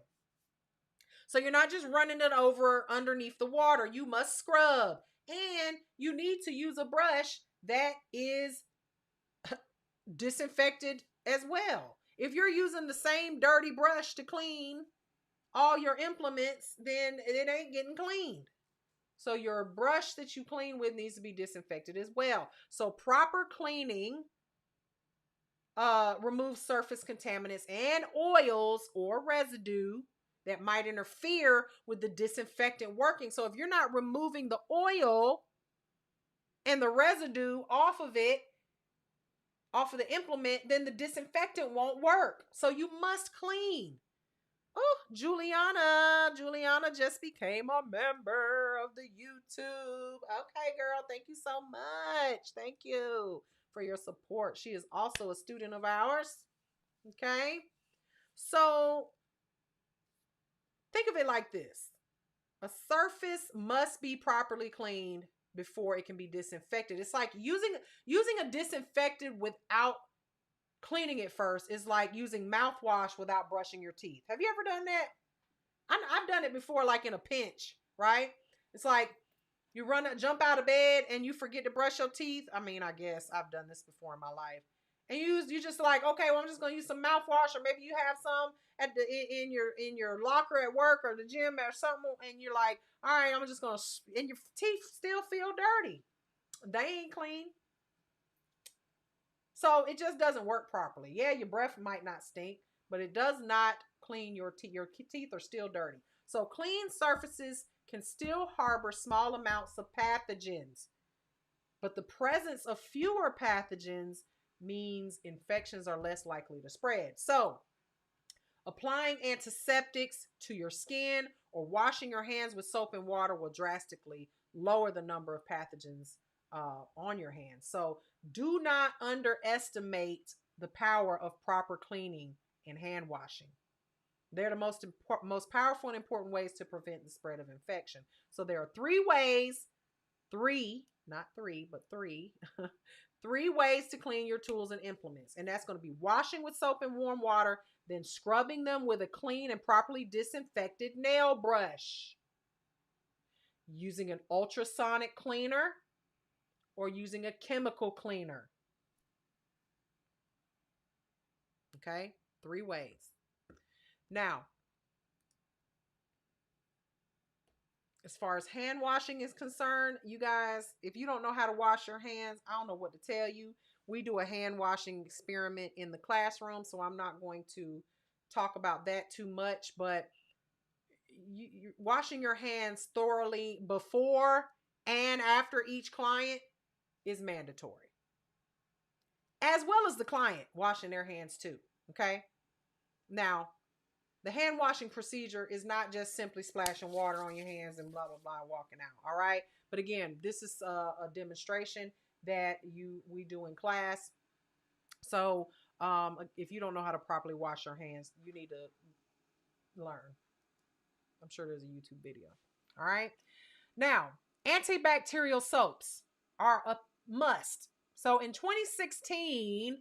So you're not just running it over underneath the water. You must scrub. And you need to use a brush that is disinfected as well. If you're using the same dirty brush to clean all your implements, then it ain't getting cleaned. So your brush that you clean with needs to be disinfected as well. So proper cleaning removes surface contaminants and oils or residue that might interfere with the disinfectant working. So if you're not removing the oil and the residue off of it, off of the implement, then the disinfectant won't work. So you must clean. Oh, Juliana just became a member of the YouTube. Okay, girl, thank you so much. Thank you for your support. She is also a student of ours. Okay, so think of it like this. A surface must be properly cleaned before it can be disinfected. It's like using a disinfectant without cleaning it first is like using mouthwash without brushing your teeth. Have you ever done that? I've done it before, like in a pinch, right? It's like you jump out of bed and you forget to brush your teeth. I mean, I guess I've done this before in my life. And you just like, okay, well, I'm just gonna use some mouthwash, or maybe you have some at the in your locker at work or the gym or something, and you're like, all right, I'm just gonna, and your teeth still feel dirty. They ain't clean. So it just doesn't work properly. Yeah, your breath might not stink, but it does not clean your teeth. Your teeth are still dirty. So clean surfaces can still harbor small amounts of pathogens, but the presence of fewer pathogens means infections are less likely to spread. So applying antiseptics to your skin or washing your hands with soap and water will drastically lower the number of pathogens on your hands. So do not underestimate the power of proper cleaning and hand washing. They're the most powerful and important ways to prevent the spread of infection. So there are three ways, not three, but three, three ways to clean your tools and implements. And that's going to be washing with soap and warm water, then scrubbing them with a clean and properly disinfected nail brush, using an ultrasonic cleaner, or using a chemical cleaner. Okay, three ways. Now, as far as hand washing is concerned, you guys, if you don't know how to wash your hands, I don't know what to tell you. We do a hand washing experiment in the classroom, so I'm not going to talk about that too much, but washing your hands thoroughly before and after each client is mandatory, as well as the client washing their hands too. Okay. Now, the hand washing procedure is not just simply splashing water on your hands and blah, blah, blah, walking out. All right. But again, this is a demonstration that we do in class. So if you don't know how to properly wash your hands, you need to learn. I'm sure there's a YouTube video. All right. Now, antibacterial soaps are a must. So in 2016,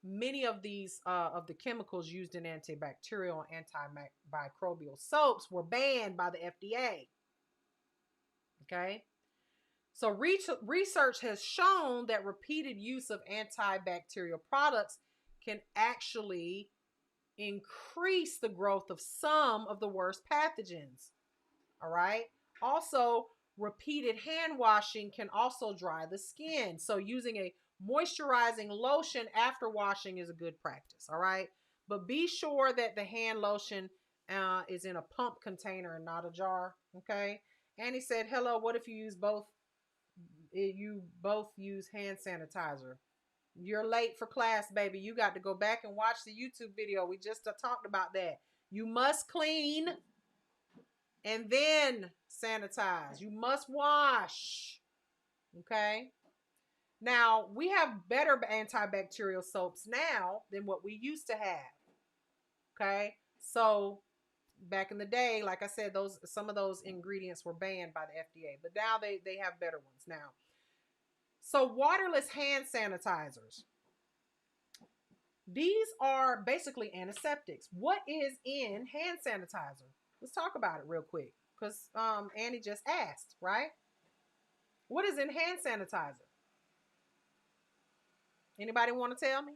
many of these of the chemicals used in antibacterial and antimicrobial soaps were banned by the FDA. Okay. So research has shown that repeated use of antibacterial products can actually increase the growth of some of the worst pathogens. All right. Also, repeated hand washing can also dry the skin. So using a moisturizing lotion after washing is a good practice. All right. But be sure that the hand lotion is in a pump container and not a jar. Okay. Annie said, hello, what if you use both? You both use hand sanitizer. You're late for class, baby. You got to go back and watch the YouTube video. We just talked about that. You must clean and then sanitize. You must wash. Okay. Now, we have better antibacterial soaps now than what we used to have. Okay. So back in the day, like I said, some of those ingredients were banned by the FDA, but now they have better ones now. So waterless hand sanitizers. These are basically antiseptics. What is in hand sanitizer? Let's talk about it real quick, because Annie just asked, right? What is in hand sanitizer? Anybody want to tell me?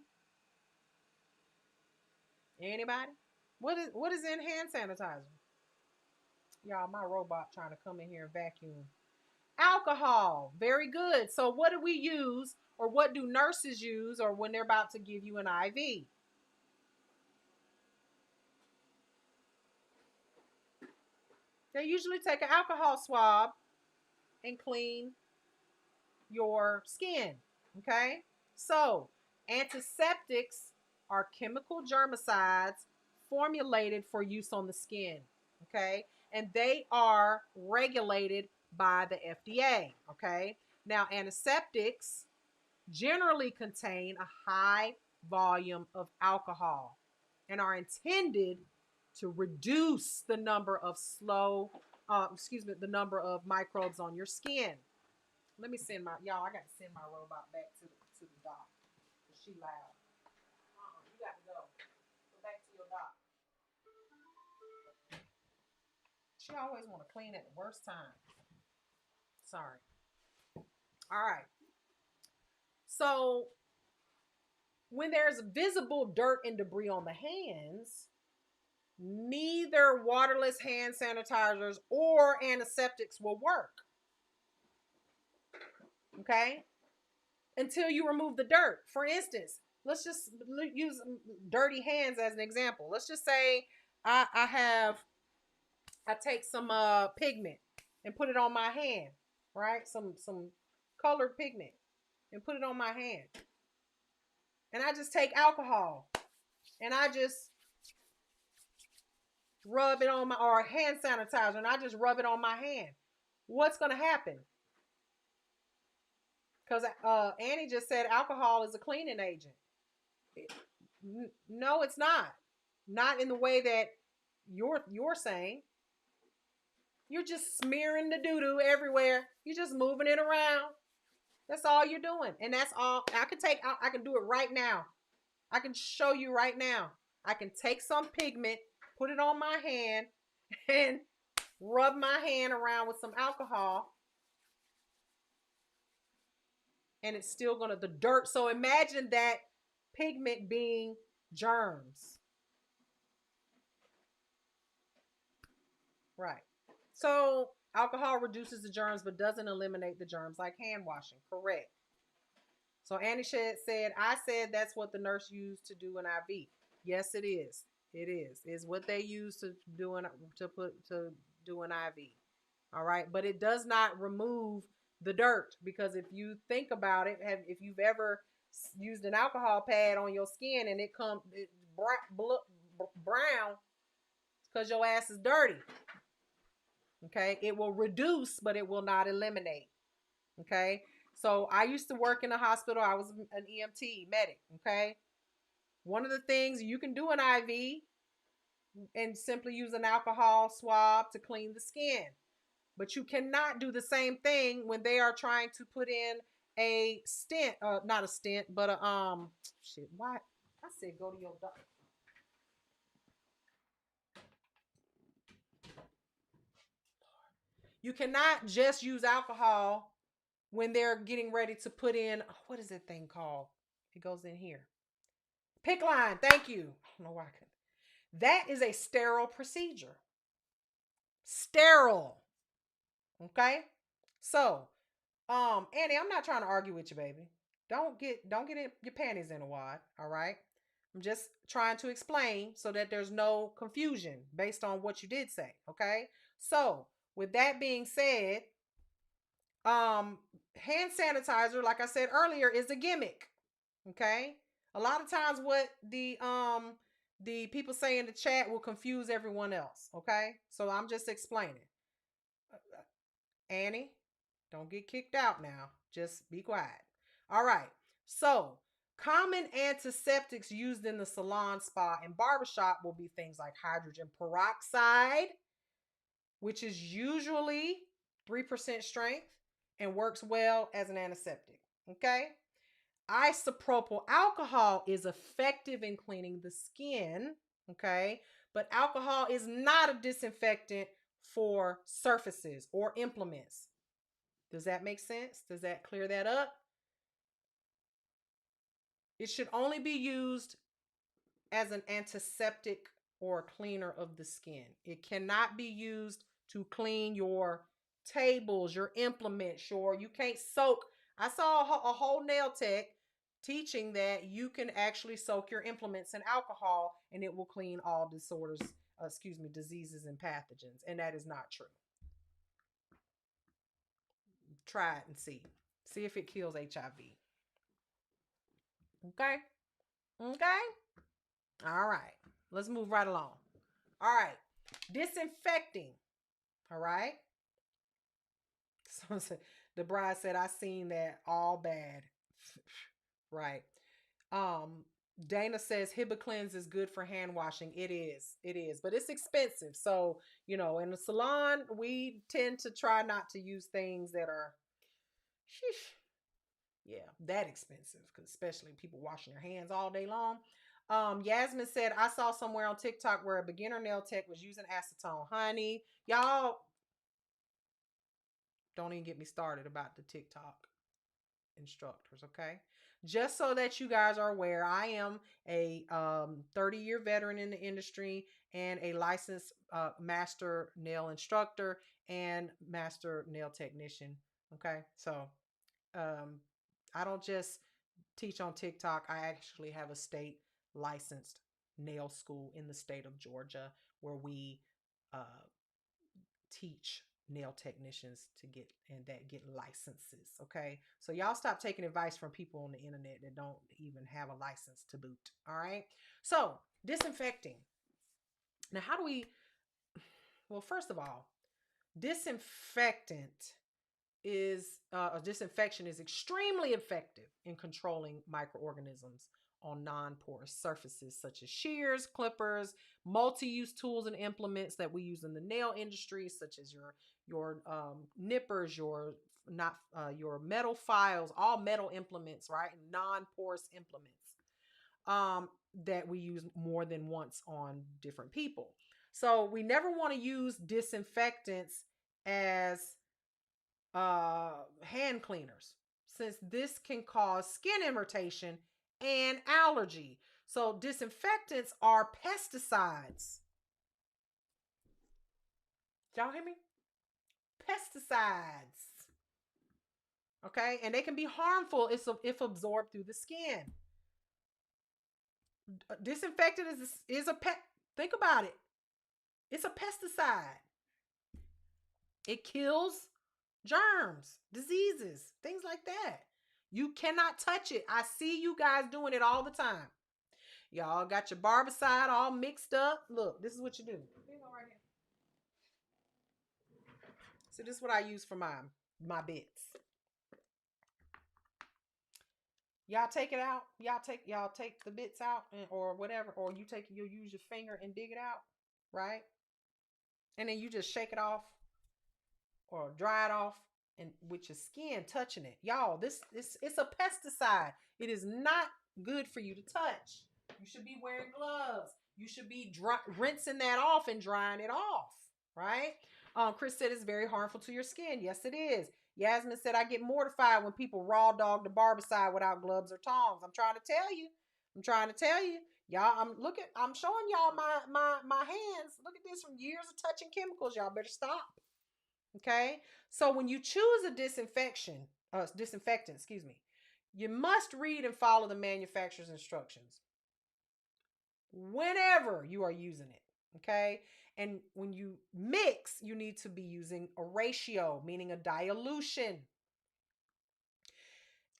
Anybody? What is in hand sanitizer? Y'all, my robot trying to come in here and vacuum. Alcohol. Very good. So what do we use, or what do nurses use, or when they're about to give you an IV? They usually take an alcohol swab and clean your skin. Okay. So Antiseptics are chemical germicides formulated for use on the skin, okay? And they are regulated by the FDA, okay? Now, antiseptics generally contain a high volume of alcohol and are intended to reduce the number of the number of microbes on your skin. Let me send y'all, I got to send my robot back to the doc. She loud. You got to go. Go back to your doc. She always want to clean at the worst time. Sorry. All right. So when there's visible dirt and debris on the hands, neither waterless hand sanitizers or antiseptics will work. Okay? Until you remove the dirt. For instance, let's just use dirty hands as an example. Let's just say I take some pigment and put it on my hand, right? Some colored pigment and put it on my hand. And I just take alcohol and I just rub it on or hand sanitizer, and I just rub it on my hand. What's going to happen? Because Annie just said alcohol is a cleaning agent. No, it's not. Not in the way that you're saying. You're just smearing the doo-doo everywhere. You're just moving it around. That's all you're doing. And that's all. I can do it right now. I can show you right now. I can take some pigment, put it on my hand, and rub my hand around with some alcohol. And it's still the dirt. So imagine that pigment being germs. Right. So alcohol reduces the germs but doesn't eliminate the germs like hand washing. Correct. So Annie said, I said that's what the nurse used to do an IV. Yes, it is. It is. It's what they use to do an IV. All right. But it does not remove the dirt, because if you think about it, if you've ever used an alcohol pad on your skin and it brown, it's because your ass is dirty. Okay. It will reduce, but it will not eliminate. Okay. So I used to work in a hospital. I was an EMT medic. Okay. One of the things you can do an IV and simply use an alcohol swab to clean the skin. But you cannot do the same thing when they are trying to put in a stent, not a stent, but why? I said go to your doctor. You cannot just use alcohol when they're getting ready to put in, what is that thing called? It goes in here. PICC line, thank you. I don't know why I couldn't. That is a sterile procedure. Sterile. Okay? So, Annie, I'm not trying to argue with you, baby. Don't get your panties in a wad, all right? I'm just trying to explain so that there's no confusion based on what you did say, okay? So, with that being said, hand sanitizer, like I said earlier, is a gimmick, okay? A lot of times what the people say in the chat will confuse everyone else, okay? So I'm just explaining. Annie, don't get kicked out now. Just be quiet. All right. So, common antiseptics used in the salon, spa, and barbershop will be things like hydrogen peroxide, which is usually 3% strength and works well as an antiseptic. Okay. Isopropyl alcohol is effective in cleaning the skin. Okay. But alcohol is not a disinfectant for surfaces or implements. Does that make sense? Does that clear that up? It should only be used as an antiseptic or a cleaner of the skin. It cannot be used to clean your tables, your implements, you can't soak. I saw a whole nail tech teaching that you can actually soak your implements in alcohol and it will clean all diseases and pathogens. And that is not true. Try it and see. See if it kills HIV. Okay. Okay. All right. Let's move right along. All right. Disinfecting. All right. So the bride said, I seen that all bad. Right. Um, Dana says Hibiclens is good for hand washing. It is. It is. But it's expensive. So, in the salon, we tend to try not to use things that are, sheesh, yeah, that expensive. Because especially people washing their hands all day long. Yasmin said, I saw somewhere on TikTok where a beginner nail tech was using acetone. Honey, y'all, don't even get me started about the TikTok instructors, okay? Just so that you guys are aware, I am a 30-year veteran in the industry and a licensed master nail instructor and master nail technician, okay? So I don't just teach on TikTok. I actually have a state licensed nail school in the state of Georgia where we uh, teach nail technicians to get licenses. Okay, so y'all stop taking advice from people on the internet that don't even have a license to boot. All right, so disinfecting. Now, how do we? Well, first of all, disinfectant is disinfection is extremely effective in controlling microorganisms on non-porous surfaces such as shears, clippers, multi-use tools and implements that we use in the nail industry, such as your nippers, your not your metal files, all metal implements, right? Non-porous implements that we use more than once on different people. So we never want to use disinfectants as hand cleaners, since this can cause skin irritation and allergy. So disinfectants are pesticides. Y'all hear me? Pesticides. Okay, and they can be harmful if absorbed through the skin. Disinfectant is a pet. Think about it. It's a pesticide. It kills germs, diseases, things like that. You cannot touch it. I see you guys doing it all the time. Y'all got your barbicide all mixed up. Look, this is what you do. So this is what I use for my bits. Y'all take it out. Y'all take the bits out or whatever, or you'll use your finger and dig it out, right? And then you just shake it off or dry it off and with your skin touching it. Y'all, this it's a pesticide. It is not good for you to touch. You should be wearing gloves. You should be rinsing that off and drying it off, right? Chris said it's very harmful to your skin. Yes, it is. Yasmin said, I get mortified when people raw dog the barbicide without gloves or tongs. I'm trying to tell you. Y'all, I'm showing y'all my hands. Look at this from years of touching chemicals. Y'all better stop. Okay? So when you choose a disinfectant, excuse me, you must read and follow the manufacturer's instructions whenever you are using it. Okay? And when you mix, you need to be using a ratio, meaning a dilution.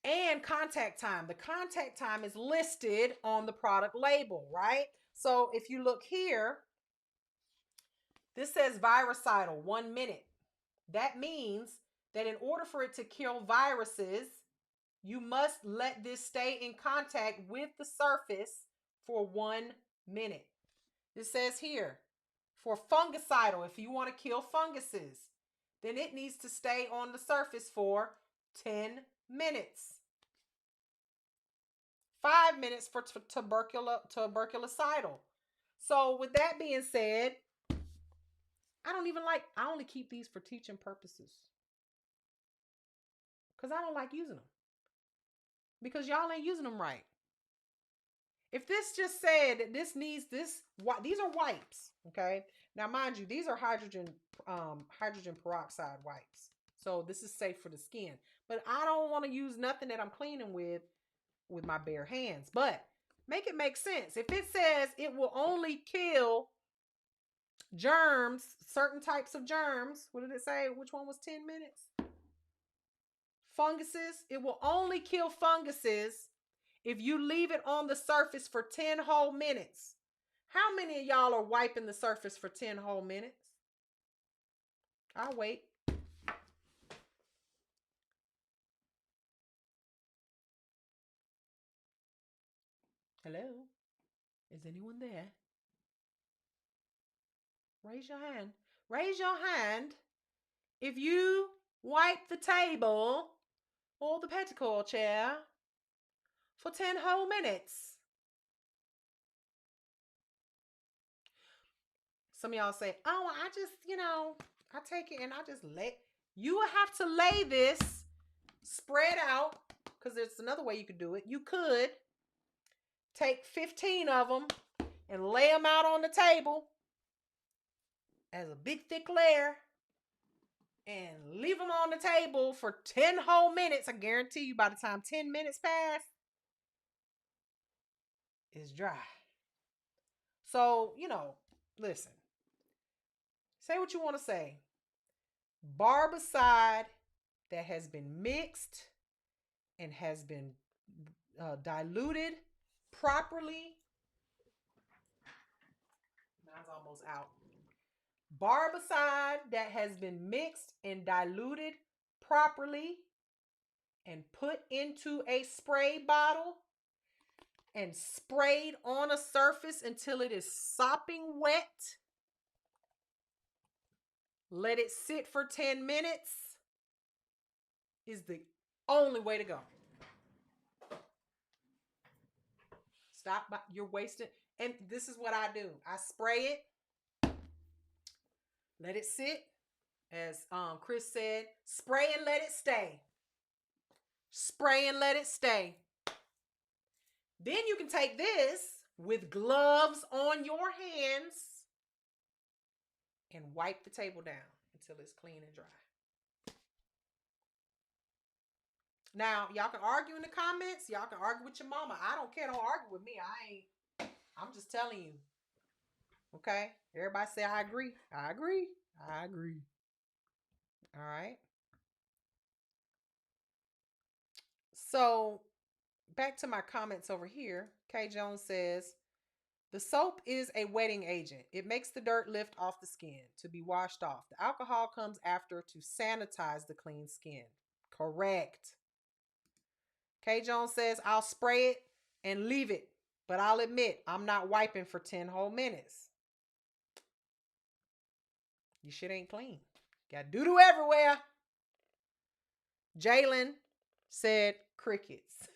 And contact time. The contact time is listed on the product label, right? So if you look here, this says virucidal, 1 minute. That means that in order for it to kill viruses, you must let this stay in contact with the surface for 1 minute. This says here, for fungicidal, if you want to kill funguses, then it needs to stay on the surface for 10 minutes. 5 minutes for tuberculocidal. So with that being said, I only keep these for teaching purposes. Because I don't like using them. Because y'all ain't using them right. If this just said that these are wipes, okay? Now, mind you, these are hydrogen peroxide wipes. So this is safe for the skin. But I don't want to use nothing that I'm cleaning with my bare hands. But make it make sense. If it says it will only kill germs, certain types of germs, what did it say? Which one was 10 minutes? Funguses. It will only kill funguses if you leave it on the surface for 10 whole minutes, how many of y'all are wiping the surface for 10 whole minutes? I'll wait. Hello? Is anyone there? Raise your hand. Raise your hand if you wipe the table or the petticoat chair for 10 whole minutes. Some of y'all say, oh, I just, I take it and I just lay. You will have to lay this spread out, because there's another way you could do it. You could take 15 of them and lay them out on the table as a big thick layer and leave them on the table for 10 whole minutes. I guarantee you by the time 10 minutes pass, it's dry. So, listen. Say what you want to say. Barbicide that has been mixed and has been diluted properly. Mine's almost out. Barbicide that has been mixed and diluted properly and put into a spray bottle and sprayed on a surface until it is sopping wet. Let it sit for 10 minutes is the only way to go. Stop. You're wasting. And this is what I do. I spray it. Let it sit. As Chris said, spray and let it stay. Spray and let it stay. Then you can take this with gloves on your hands and wipe the table down until it's clean and dry. Now, y'all can argue in the comments. Y'all can argue with your mama. I don't care. Don't argue with me. I'm just telling you. Okay? Everybody say, I agree. I agree. I agree. All right. So, back to my comments over here. Kay Jones says, the soap is a wetting agent. It makes the dirt lift off the skin to be washed off. The alcohol comes after to sanitize the clean skin. Correct. Kay Jones says, I'll spray it and leave it, but I'll admit I'm not wiping for 10 whole minutes. Your shit ain't clean. Got doo-doo everywhere. Jalen said crickets.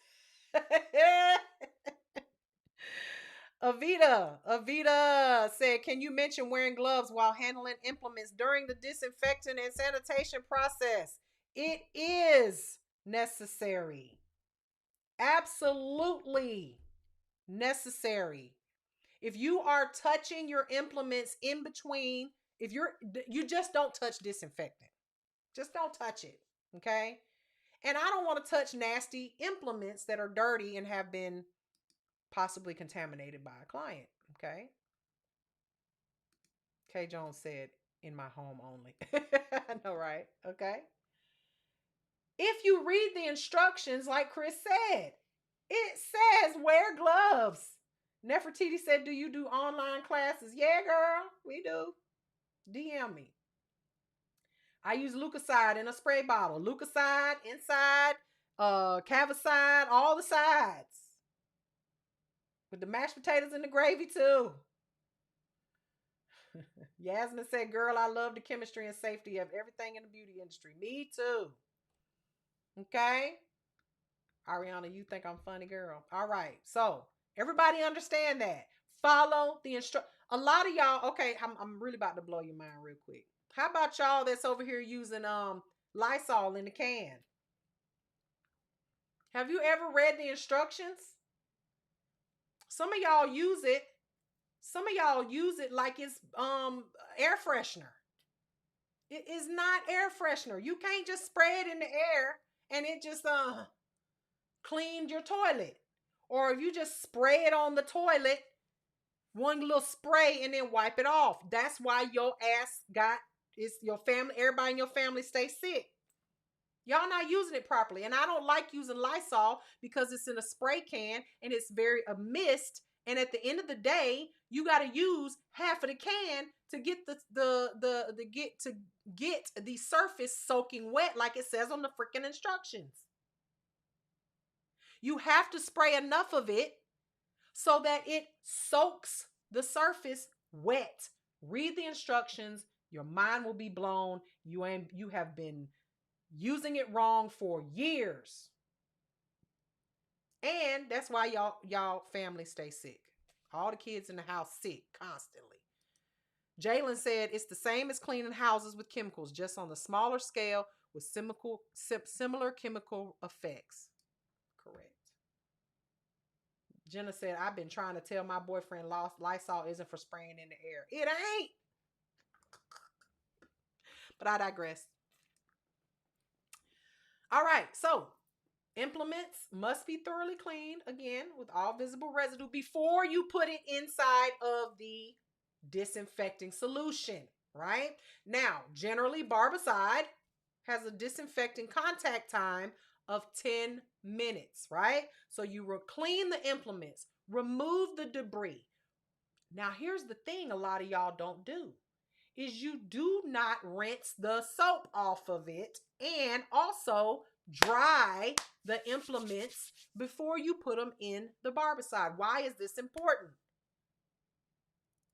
Avita said, can you mention wearing gloves while handling implements during the disinfecting and sanitation process? It is necessary. Absolutely necessary. If you are touching your implements in between, you just don't touch disinfectant. Just don't touch it. Okay? And I don't want to touch nasty implements that are dirty and have been possibly contaminated by a client. Okay? Kay Jones said, in my home only. I know, right? Okay? If you read the instructions, like Chris said, it says wear gloves. Nefertiti said, do you do online classes? Yeah, girl, we do. DM me. I use Lucaside in a spray bottle. Lucaside, inside, Cavicide, all the sides. With the mashed potatoes and the gravy too. Yasmin said, girl, I love the chemistry and safety of everything in the beauty industry. Me too. Okay? Ariana, you think I'm funny, girl. All right. So, everybody understand that. Follow the a lot of y'all, okay, I'm really about to blow your mind real quick. How about y'all that's over here using Lysol in the can? Have you ever read the instructions? Some of y'all use it. Some of y'all use it like it's air freshener. It is not air freshener. You can't just spray it in the air and it just cleaned your toilet. Or if you just spray it on the toilet, one little spray and then wipe it off. That's why your ass your family, everybody in your family stay sick. Y'all not using it properly. And I don't like using Lysol because it's in a spray can and it's very a mist. And at the end of the day, you got to use half of the can to get get the surface soaking wet like it says on the freaking instructions. You have to spray enough of it so that it soaks the surface wet. Read the instructions. Your mind will be blown. You have been using it wrong for years. And that's why y'all family stay sick. All the kids in the house sick constantly. Jalen said it's the same as cleaning houses with chemicals, just on the smaller scale with similar chemical effects. Correct. Jenna said, I've been trying to tell my boyfriend Lysol isn't for spraying in the air. It ain't. But I digress. All right, so implements must be thoroughly cleaned, again, with all visible residue before you put it inside of the disinfecting solution, right? Now, generally, barbicide has a disinfecting contact time of 10 minutes, right? So you will clean the implements, remove the debris. Now, here's the thing a lot of y'all don't do is you do not rinse the soap off of it and also dry the implements before you put them in the barbicide. Why is this important?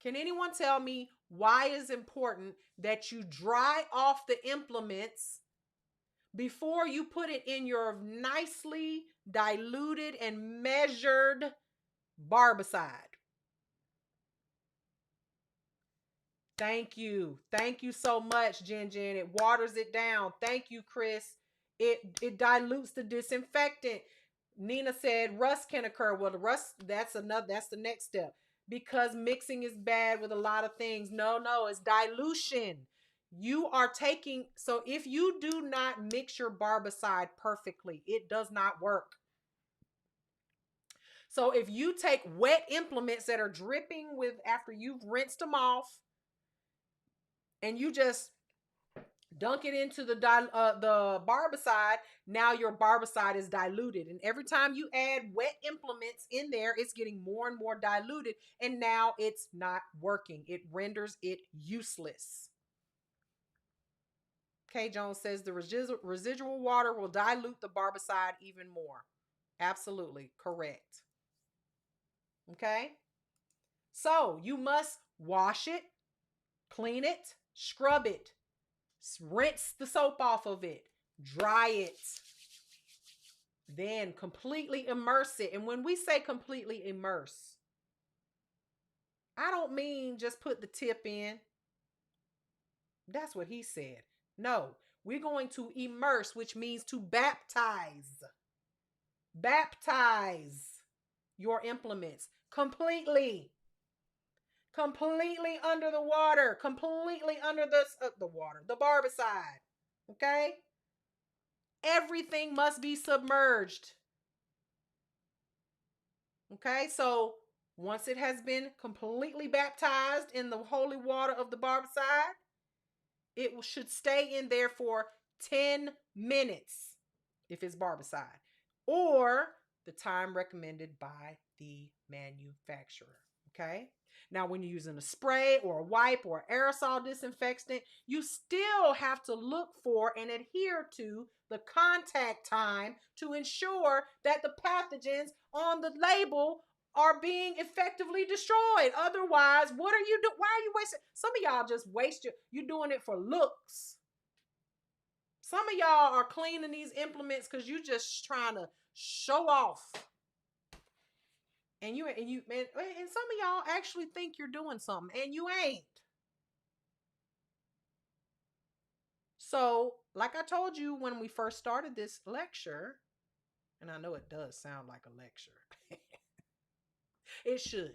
Can anyone tell me why it's important that you dry off the implements before you put it in your nicely diluted and measured barbicide? Thank you. Thank you so much, Jen. It waters it down. Thank you, Chris. It dilutes the disinfectant. Nina said rust can occur. Well, the rust, that's the next step. Because mixing is bad with a lot of things. No, it's dilution. You are taking, so if you do not mix your barbicide perfectly, it does not work. So if you take wet implements that are dripping with after you've rinsed them off, and you just dunk it into the barbicide, now your barbicide is diluted. And every time you add wet implements in there, it's getting more and more diluted. And now it's not working. It renders it useless. Kay Jones says the residual water will dilute the barbicide even more. Absolutely correct. Okay. So you must wash it, clean it, scrub it, rinse the soap off of it, dry it, then completely immerse it. And when we say completely immerse, I don't mean just put the tip in. That's what he said. No, we're going to immerse, which means to baptize. Baptize your implements completely. Completely under the water, completely under the water, the barbicide. Okay? Everything must be submerged. Okay? So once it has been completely baptized in the holy water of the barbicide, it should stay in there for 10 minutes if it's barbicide, or the time recommended by the manufacturer. Okay? Now, when you're using a spray or a wipe or aerosol disinfectant, you still have to look for and adhere to the contact time to ensure that the pathogens on the label are being effectively destroyed. Otherwise, what are you doing? Why are you wasting? Some of y'all just waste you're doing it for looks. Some of y'all are cleaning these implements because you're just trying to show off. And some of y'all actually think you're doing something, and you ain't. So, like I told you when we first started this lecture, and I know it does sound like a lecture. It should.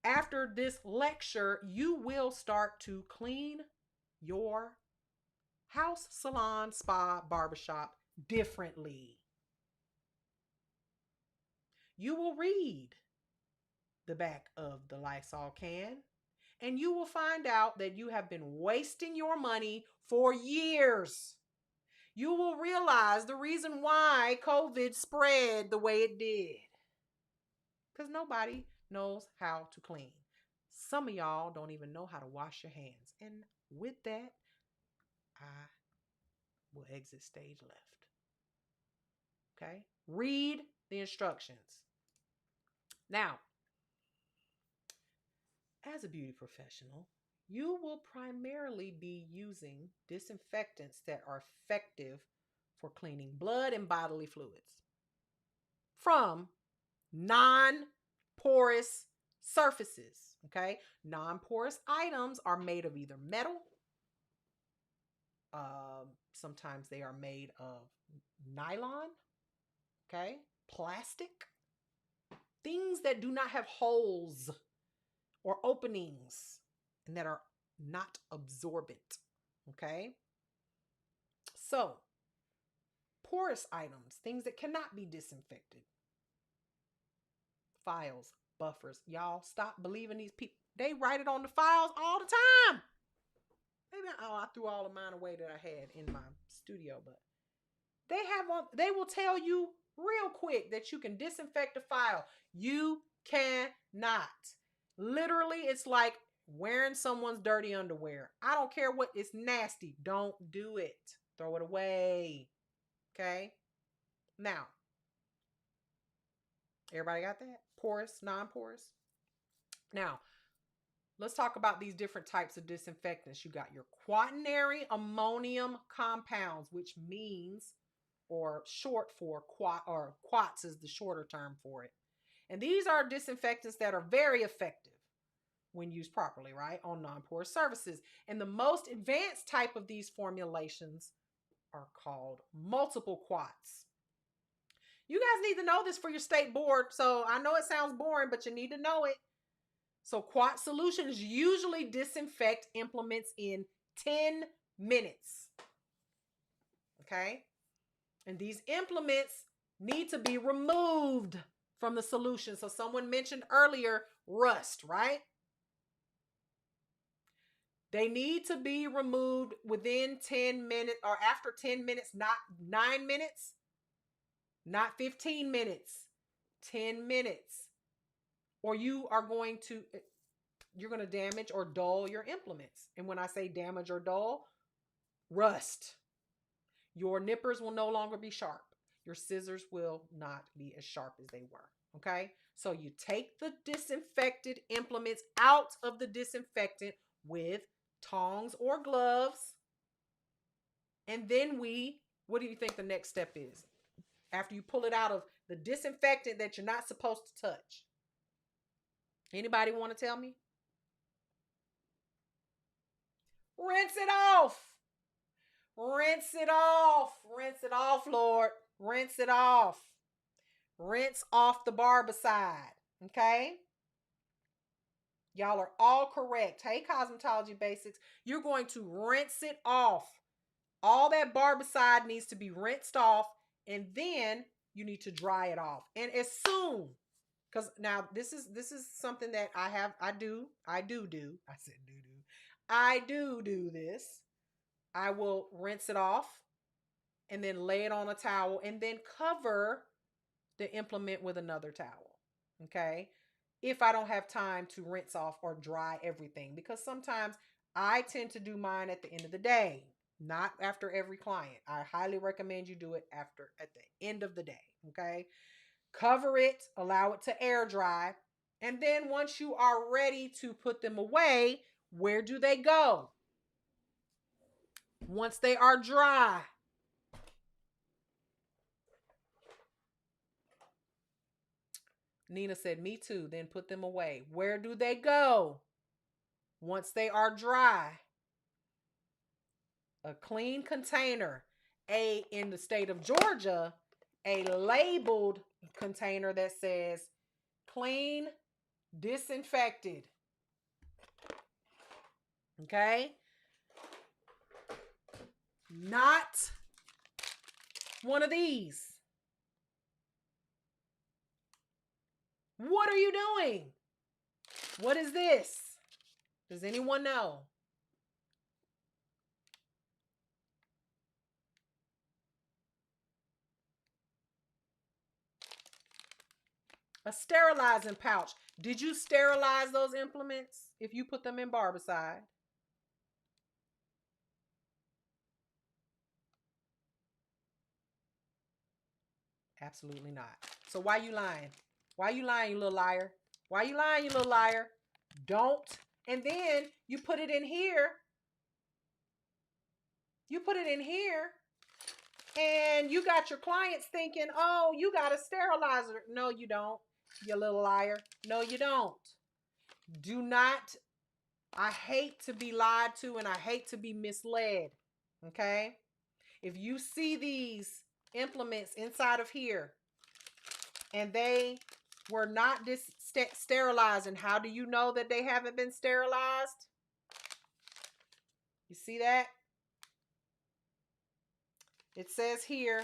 After this lecture, you will start to clean your house, salon, spa, barbershop differently. You will read the back of the Lysol can, and you will find out that you have been wasting your money for years. you will realize the reason why COVID spread the way it did. Because nobody knows how to clean. Some of y'all don't even know how to wash your hands. And with that, I will exit stage left. Okay? Read the instructions. Now, as a beauty professional, you will primarily be using disinfectants that are effective for cleaning blood and bodily fluids from non-porous surfaces. Okay? Non-porous items are made of either metal, sometimes they are made of nylon, okay, plastic, things that do not have holes or openings and that are not absorbent, okay? So, porous items, things that cannot be disinfected, files, buffers. Y'all stop believing these people. They write it on the files all the time. Maybe I threw all of mine away that I had in my studio, but they will tell you real quick that you can disinfect a file. You cannot. Literally, it's like wearing someone's dirty underwear. I don't care what, it's nasty. Don't do it. Throw it away. Okay? Now, everybody got that? Porous, non-porous? Now, let's talk about these different types of disinfectants. You got your quaternary ammonium compounds, which means, or short for quats is the shorter term for it. And these are disinfectants that are very effective when used properly, right, on non-porous surfaces. And the most advanced type of these formulations are called multiple quats. You guys need to know this for your state board. So I know it sounds boring, but you need to know it. So quat solutions usually disinfect implements in 10 minutes. Okay? And these implements need to be removed from the solution. So someone mentioned earlier rust, right? They need to be removed within 10 minutes or after 10 minutes, not 9 minutes, not 15 minutes, 10 minutes. Or you're going to damage or dull your implements. And when I say damage or dull, rust. Your nippers will no longer be sharp. Your scissors will not be as sharp as they were. Okay? So you take the disinfected implements out of the disinfectant with tongs or gloves. And then what do you think the next step is? After you pull it out of the disinfectant that you're not supposed to touch. Anybody want to tell me? Rinse it off. Rinse it off. Rinse it off, Lord. Rinse it off. Rinse off the barbicide. Okay? Y'all are all correct. Hey, cosmetology basics. You're going to rinse it off. All that barbicide needs to be rinsed off, and then you need to dry it off. And as soon, because now this is something that I do this. I will rinse it off and then lay it on a towel and then cover the implement with another towel. Okay? If I don't have time to rinse off or dry everything, because sometimes I tend to do mine at the end of the day, not after every client. I highly recommend you do it at the end of the day. Okay? Cover it, allow it to air dry. And then once you are ready to put them away, where do they go? Once they are dry, Nina said, me too. Then put them away. Where do they go? Once they are dry, a clean container. In the state of Georgia, a labeled container that says clean, disinfected. Okay? Not one of these. What are you doing? What is this? Does anyone know? A sterilizing pouch. Did you sterilize those implements if you put them in barbicide? Absolutely not. So why you lying? Why you lying, you little liar? Why you lying, you little liar? Don't. And then you put it in here. You put it in here and you got your clients thinking, oh, you got a sterilizer. No, you don't, you little liar. No, you don't. Do not. I hate to be lied to and I hate to be misled. Okay? If you see these implements inside of here and they were not sterilized, and how do you know that they haven't been sterilized? You see that? It says here,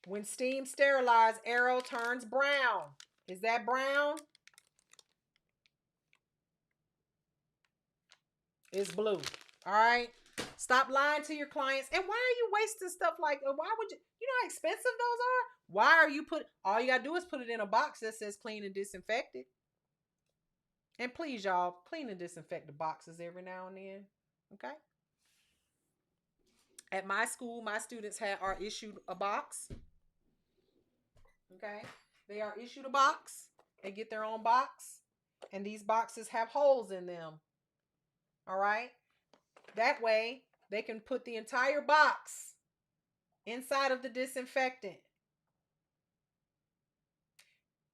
when steam sterilized, arrow turns brown. Is that brown? It's blue. All right? Stop lying to your clients. And why are you wasting stuff like, why would you know how expensive those are? Why are you all you got to do is put it in a box that says clean and disinfected. And please, y'all, clean and disinfect the boxes every now and then. Okay? At my school, my students are issued a box. Okay? They are issued a box. They get their own box. And these boxes have holes in them. All right? That way, they can put the entire box inside of the disinfectant.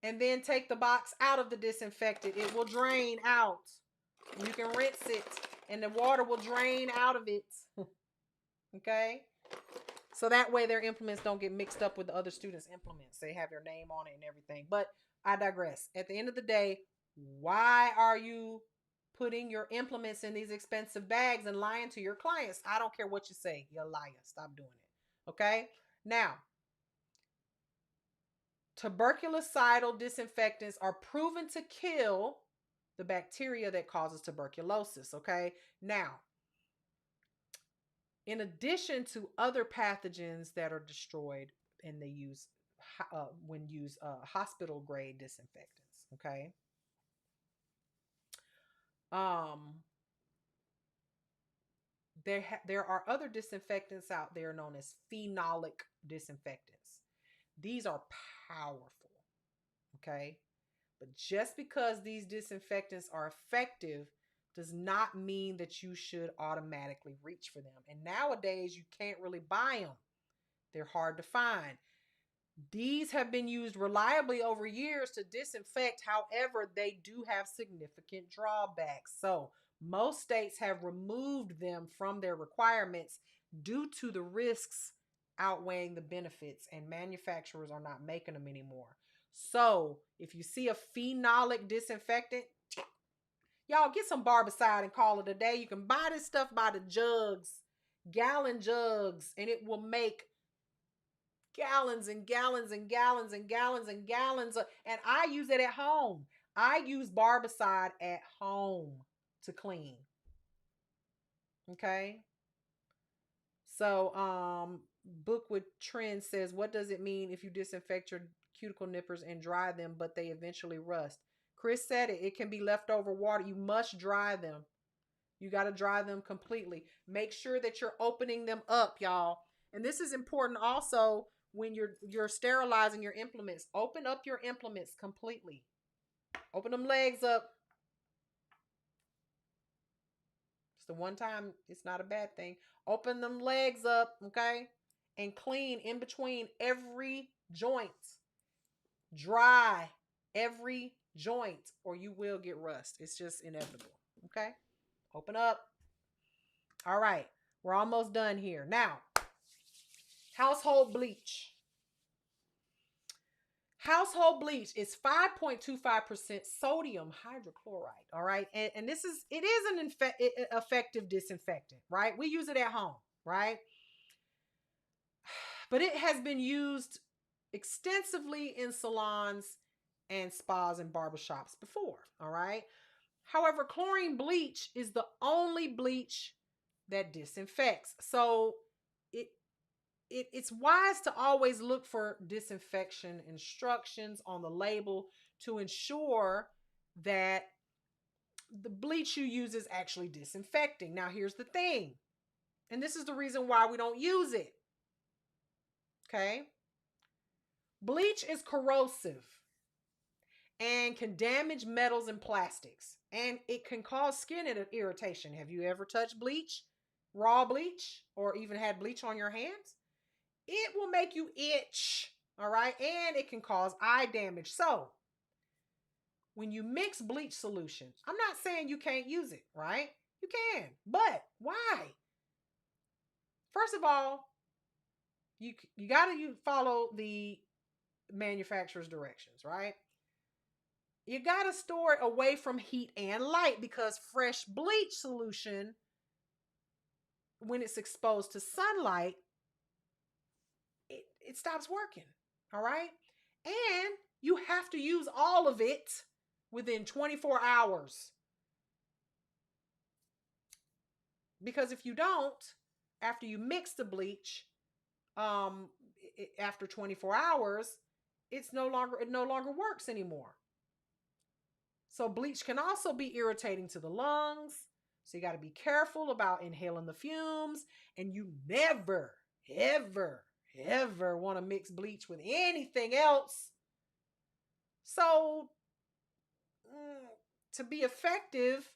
And then take the box out of the disinfectant. It will drain out. You can rinse it and the water will drain out of it. Okay? So that way their implements don't get mixed up with the other students' implements. They have their name on it and everything. But I digress. At the end of the day, why are you putting your implements in these expensive bags and lying to your clients? I don't care what you say. You're a liar. Stop doing it. Okay? Now, tuberculocidal disinfectants are proven to kill the bacteria that causes tuberculosis. Okay? Now, in addition to other pathogens that are destroyed and they use when used hospital grade disinfectants. Okay? There are other disinfectants out there known as phenolic disinfectants. These are powerful, okay? But just because these disinfectants are effective does not mean that you should automatically reach for them. And nowadays, you can't really buy them. They're hard to find. These have been used reliably over years to disinfect. However, they do have significant drawbacks. So most states have removed them from their requirements due to the risks outweighing the benefits, and manufacturers are not making them anymore. So if you see a phenolic disinfectant, y'all get some barbicide and call it a day. You can buy this stuff by the jugs, gallon jugs, and it will make gallons and gallons and gallons and gallons and gallons and I use it at home. I use barbicide at home to clean. Okay? So Book with Trend says, what does it mean if you disinfect your cuticle nippers and dry them but they eventually rust? Chris said it. It can be leftover water. You must dry them. You got to dry them completely. Make sure that you're opening them up, y'all. And this is important also when you're sterilizing your implements. Open up your implements completely. Open them legs up. It's the one time, it's not a bad thing. Open them legs up, okay? And clean in between every joint. Dry every joint or you will get rust. It's just inevitable, okay? Open up. All right. We're almost done here. Now, household bleach. Household bleach is 5.25% sodium hydrochloride. All right. And it is an effective disinfectant, right? We use it at home, right? But it has been used extensively in salons and spas and barbershops before. All right. However, chlorine bleach is the only bleach that disinfects. So it's wise to always look for disinfection instructions on the label to ensure that the bleach you use is actually disinfecting. Now, here's the thing, and this is the reason why we don't use it. Okay? Bleach is corrosive and can damage metals and plastics, and it can cause skin irritation. Have you ever touched bleach, raw bleach, or even had bleach on your hands? It will make you itch, all right? And it can cause eye damage. So, when you mix bleach solutions, I'm not saying you can't use it, right? You can, but why? First of all, you got to follow the manufacturer's directions, right? You got to store it away from heat and light, because fresh bleach solution, when it's exposed to sunlight, it stops working, all right? And you have to use all of it within 24 hours. Because if you don't, after you mix the bleach, after 24 hours, it no longer works anymore. So bleach can also be irritating to the lungs. So you got to be careful about inhaling the fumes, and you never, ever, ever want to mix bleach with anything else. So to be effective,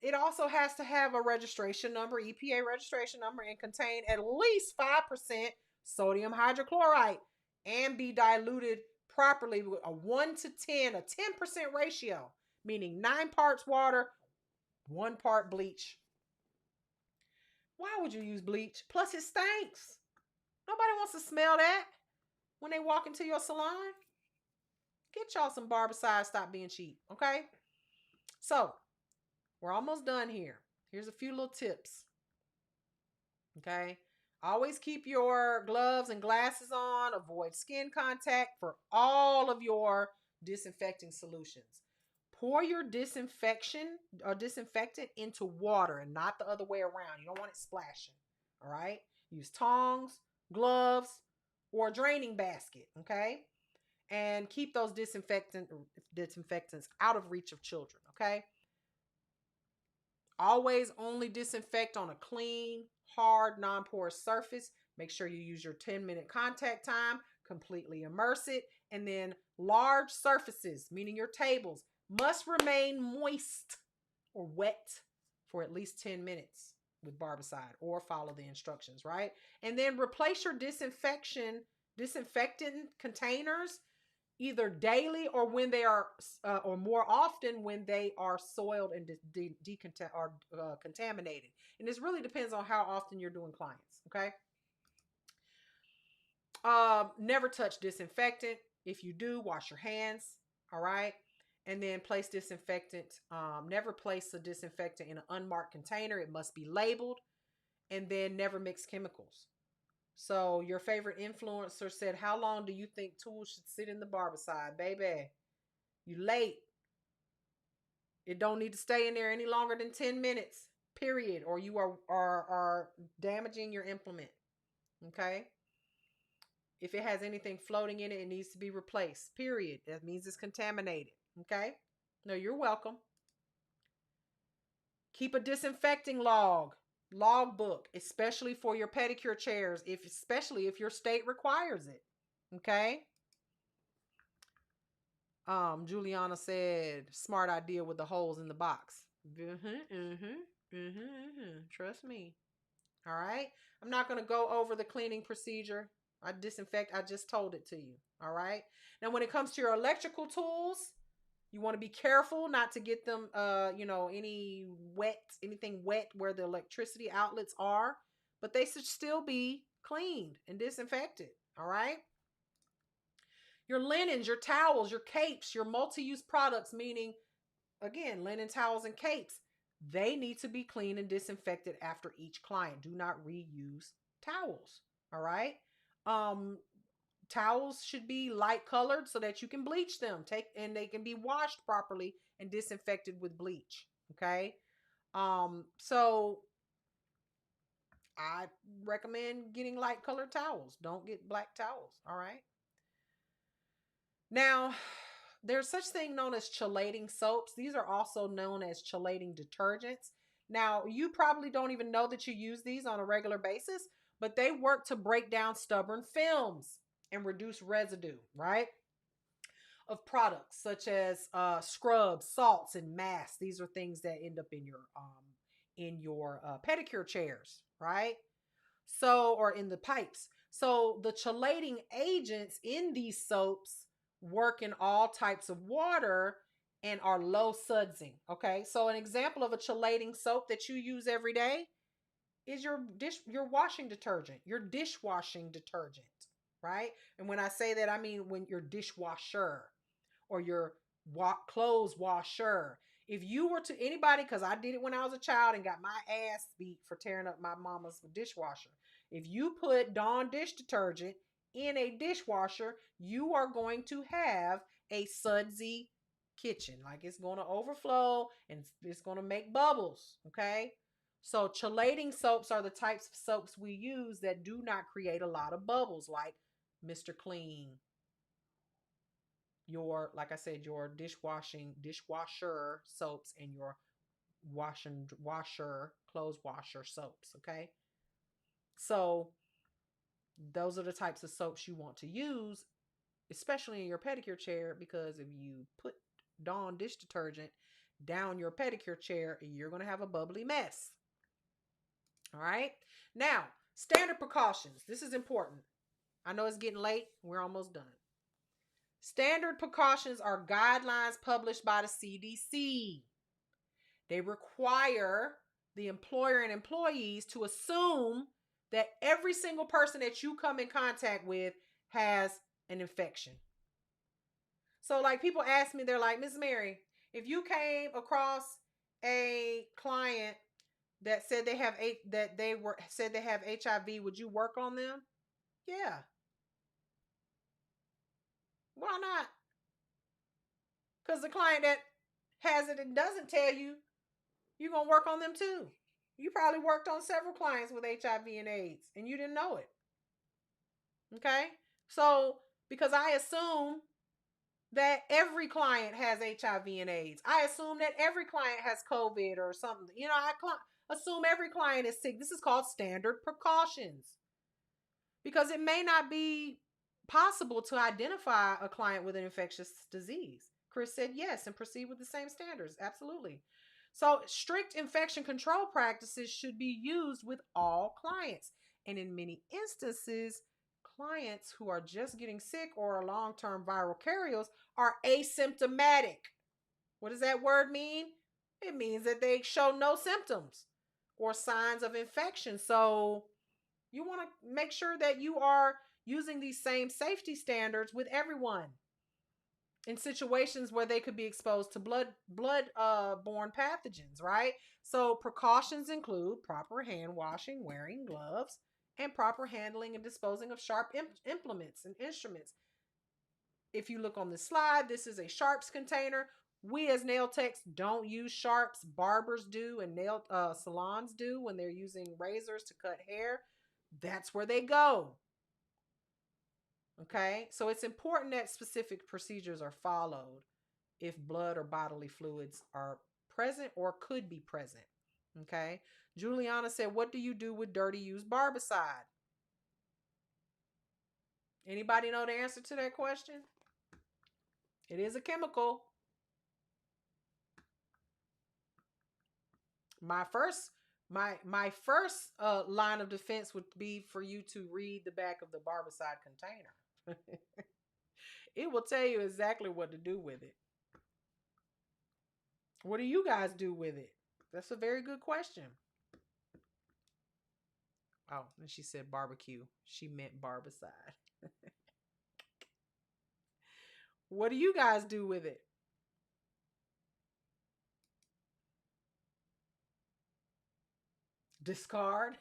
it also has to have a registration number, EPA registration number, and contain at least 5% sodium hydrochloride and be diluted properly with a 1 to 10, a 10% ratio, meaning 9 parts water, 1 part bleach. Why would you use bleach? Plus, it stinks. Nobody wants to smell that when they walk into your salon. Get y'all some Barbicide. Stop being cheap, okay? So, we're almost done here. Here's a few little tips. Okay? Always keep your gloves and glasses on. Avoid skin contact for all of your disinfecting solutions. Pour your disinfection or disinfectant into water and not the other way around. You don't want it splashing. All right? Use tongs, gloves, or a draining basket. Okay? And keep those disinfectants out of reach of children. Okay? Always only disinfect on a clean, hard, non-porous surface. Make sure you use your 10-minute contact time, completely immerse it, and then large surfaces, meaning your tables, must remain moist or wet for at least 10 minutes with Barbicide, or follow the instructions, right? And then replace your disinfectant containers either daily or when they are, or more often when they are soiled and contaminated. And this really depends on how often you're doing clients. Okay. Never touch disinfectant. If you do, wash your hands. All right. And then place disinfectant. Never place a disinfectant in an unmarked container. It must be labeled. And then never mix chemicals. So your favorite influencer said, how long do you think tools should sit in the Barbicide? Baby, you late. It don't need to stay in there any longer than 10 minutes, period. Or you are damaging your implement. Okay? If it has anything floating in it, it needs to be replaced, period. That means it's contaminated. Okay? No, you're welcome. Keep a disinfecting logbook, especially for your pedicure chairs, especially if your state requires it. Okay? Juliana said, smart idea with the holes in the box. Trust me. All right? I'm not going to go over the cleaning procedure. I just told it to you. All right? Now, when it comes to your electrical tools, you want to be careful not to get them, anything wet where the electricity outlets are, but they should still be cleaned and disinfected. All right. Your linens, your towels, your capes, your multi-use products, meaning, again, linen, towels, and capes, they need to be cleaned and disinfected after each client. Do not reuse towels. All right. Towels should be light colored so that you can bleach them. And they can be washed properly and disinfected with bleach. Okay. So I recommend getting light colored towels. Don't get black towels. All right. Now, there's such thing known as chelating soaps. These are also known as chelating detergents. Now, you probably don't even know that you use these on a regular basis, but they work to break down stubborn films and reduce residue, right? Of products such as scrubs, salts, and masks. These are things that end up in your pedicure chairs, right? So, or in the pipes. So the chelating agents in these soaps work in all types of water and are low sudsing. Okay. So an example of a chelating soap that you use every day is your washing detergent, your dishwashing detergent, right? And when I say that, I mean when your dishwasher or your clothes washer. If you were to anybody, because I did it when I was a child and got my ass beat for tearing up my mama's dishwasher. If you put Dawn dish detergent in a dishwasher, you are going to have a sudsy kitchen. Like it's going to overflow and it's going to make bubbles. Okay. So chelating soaps are the types of soaps we use that do not create a lot of bubbles, like Mr. Clean, your, like I said, your dishwasher soaps and your clothes washer soaps. Okay. So those are the types of soaps you want to use, especially in your pedicure chair, because if you put Dawn dish detergent down your pedicure chair, you're going to have a bubbly mess. All right. Now, standard precautions. This is important. I know it's getting late. We're almost done. Standard precautions are guidelines published by the CDC. They require the employer and employees to assume that every single person that you come in contact with has an infection. So, like, people ask me, they're like, Miss Mary, if you came across a client that said they have HIV, would you work on them? Yeah. Why not? Because the client that has it and doesn't tell you, you're going to work on them too. You probably worked on several clients with HIV and AIDS and you didn't know it. Okay? So, because I assume that every client has HIV and AIDS, I assume that every client has COVID or something. You know, I assume every client is sick. This is called standard precautions because it may not be possible to identify a client with an infectious disease. Chris said yes and proceed with the same standards. Absolutely. So strict infection control practices should be used with all clients. And in many instances, clients who are just getting sick or are long-term viral carriers are asymptomatic. What does that word mean? It means that they show no symptoms or signs of infection. So you want to make sure that you are using these same safety standards with everyone in situations where they could be exposed to blood-borne pathogens, right? So precautions include proper hand washing, wearing gloves, and proper handling and disposing of sharp implements and instruments. If you look on the slide, this is a sharps container. We as nail techs don't use sharps. Barbers do and nail salons do when they're using razors to cut hair. That's where they go. Okay, so it's important that specific procedures are followed if blood or bodily fluids are present or could be present. Okay, Juliana said, what do you do with dirty used barbicide? Anybody know the answer to that question? It is a chemical. My first line of defense would be for you to read the back of the barbicide container. It will tell you exactly what to do with it. What do you guys do with it? That's a very good question. Oh, and she said barbecue. She meant barbicide. What do you guys do with it? Discard?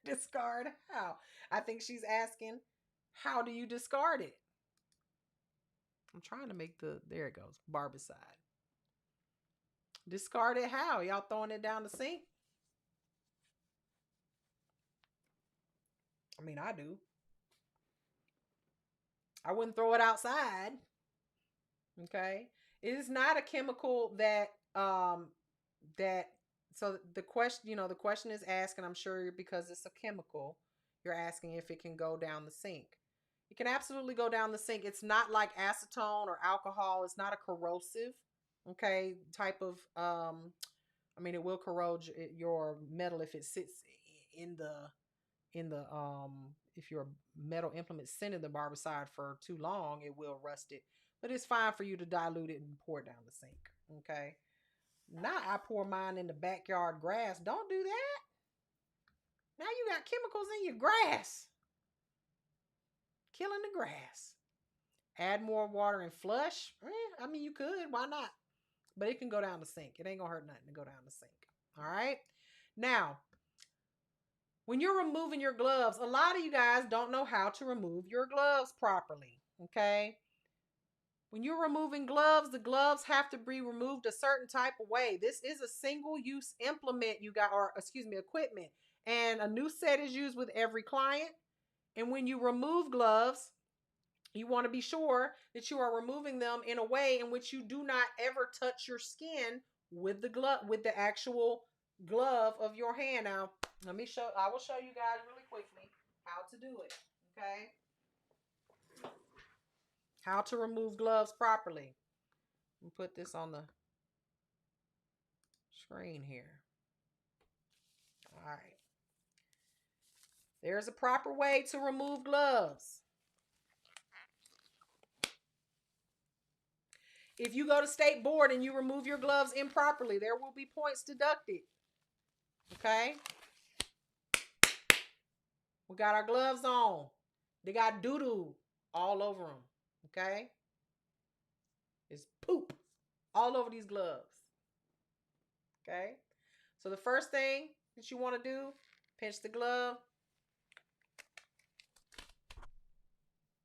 Discard how? I think she's asking, how do you discard it? I'm trying to make there it goes, barbicide. Discard it how? Y'all throwing it down the sink? I mean, I do. I wouldn't throw it outside. Okay. It is not a chemical that so the question, the question is asked, and I'm sure because it's a chemical, you're asking if it can go down the sink. It can absolutely go down the sink. It's not like acetone or alcohol. It's not a corrosive, okay, type of I mean, it will corrode your metal if it sits in the if your metal implement sit in the barbicide for too long, it will rust it. But it's fine for you to dilute it and pour it down the sink. Okay. Now I pour mine in the backyard grass. Don't do that. Now you got chemicals in your grass, killing the grass. Add more water and flush. I mean, you could. Why not? But it can go down the sink. It ain't gonna hurt nothing to go down the sink. All right. Now, when you're removing your gloves, a lot of you guys don't know how to remove your gloves properly. Okay. When you're removing gloves, the gloves have to be removed a certain type of way. This is a single use implement you got, or excuse me, equipment. And a new set is used with every client. And when you remove gloves, you want to be sure that you are removing them in a way in which you do not ever touch your skin with the glove, with the actual glove of your hand. Now, I will show you guys really quickly how to do it. Okay. How to remove gloves properly. I'll put this on the screen here. All right. There's a proper way to remove gloves. If you go to state board and you remove your gloves improperly, there will be points deducted. Okay? We got our gloves on. They got doo-doo all over them. Okay? It's poop all over these gloves. Okay? So the first thing that you want to do, pinch the glove,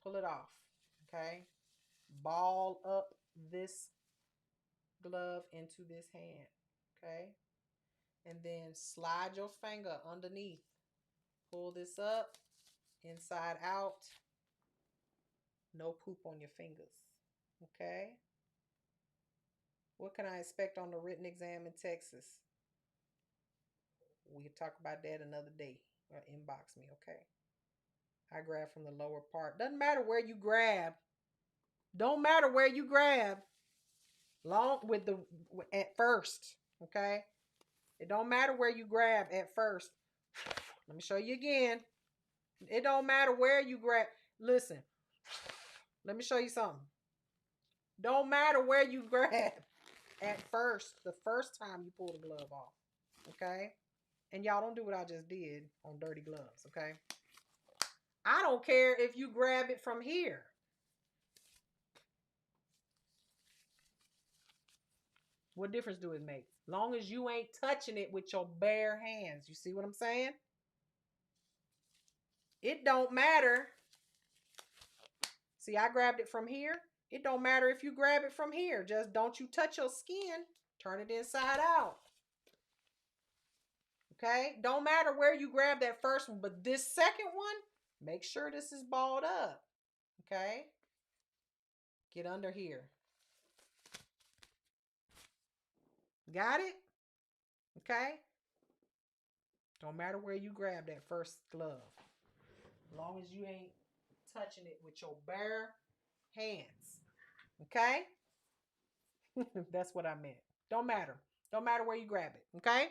pull it off. Okay? Ball up this glove into this hand. Okay? And then slide your finger underneath. Pull this up, inside out. No poop on your fingers. Okay? What can I expect on the written exam in Texas? We can talk about that another day. Or inbox me, okay? I grab from the lower part. Doesn't matter where you grab. Don't matter where you grab. Long with the at first, okay? It don't matter where you grab at first. Let me show you again. It don't matter where you grab. Listen. Let me show you something. Don't matter where you grab at first. The first time you pull the glove off, okay? And y'all don't do what I just did on dirty gloves, okay? I don't care if you grab it from here. What difference do it make? Long as you ain't touching it with your bare hands. You see what I'm saying? It don't matter. See, I grabbed it from here. It don't matter if you grab it from here. Just don't you touch your skin. Turn it inside out. Okay? Don't matter where you grab that first one, but this second one, make sure this is balled up. Okay? Get under here. Got it? Okay? Don't matter where you grab that first glove. As long as you ain't touching it with your bare hands. Okay? That's what I meant. Don't matter. Don't matter where you grab it. Okay?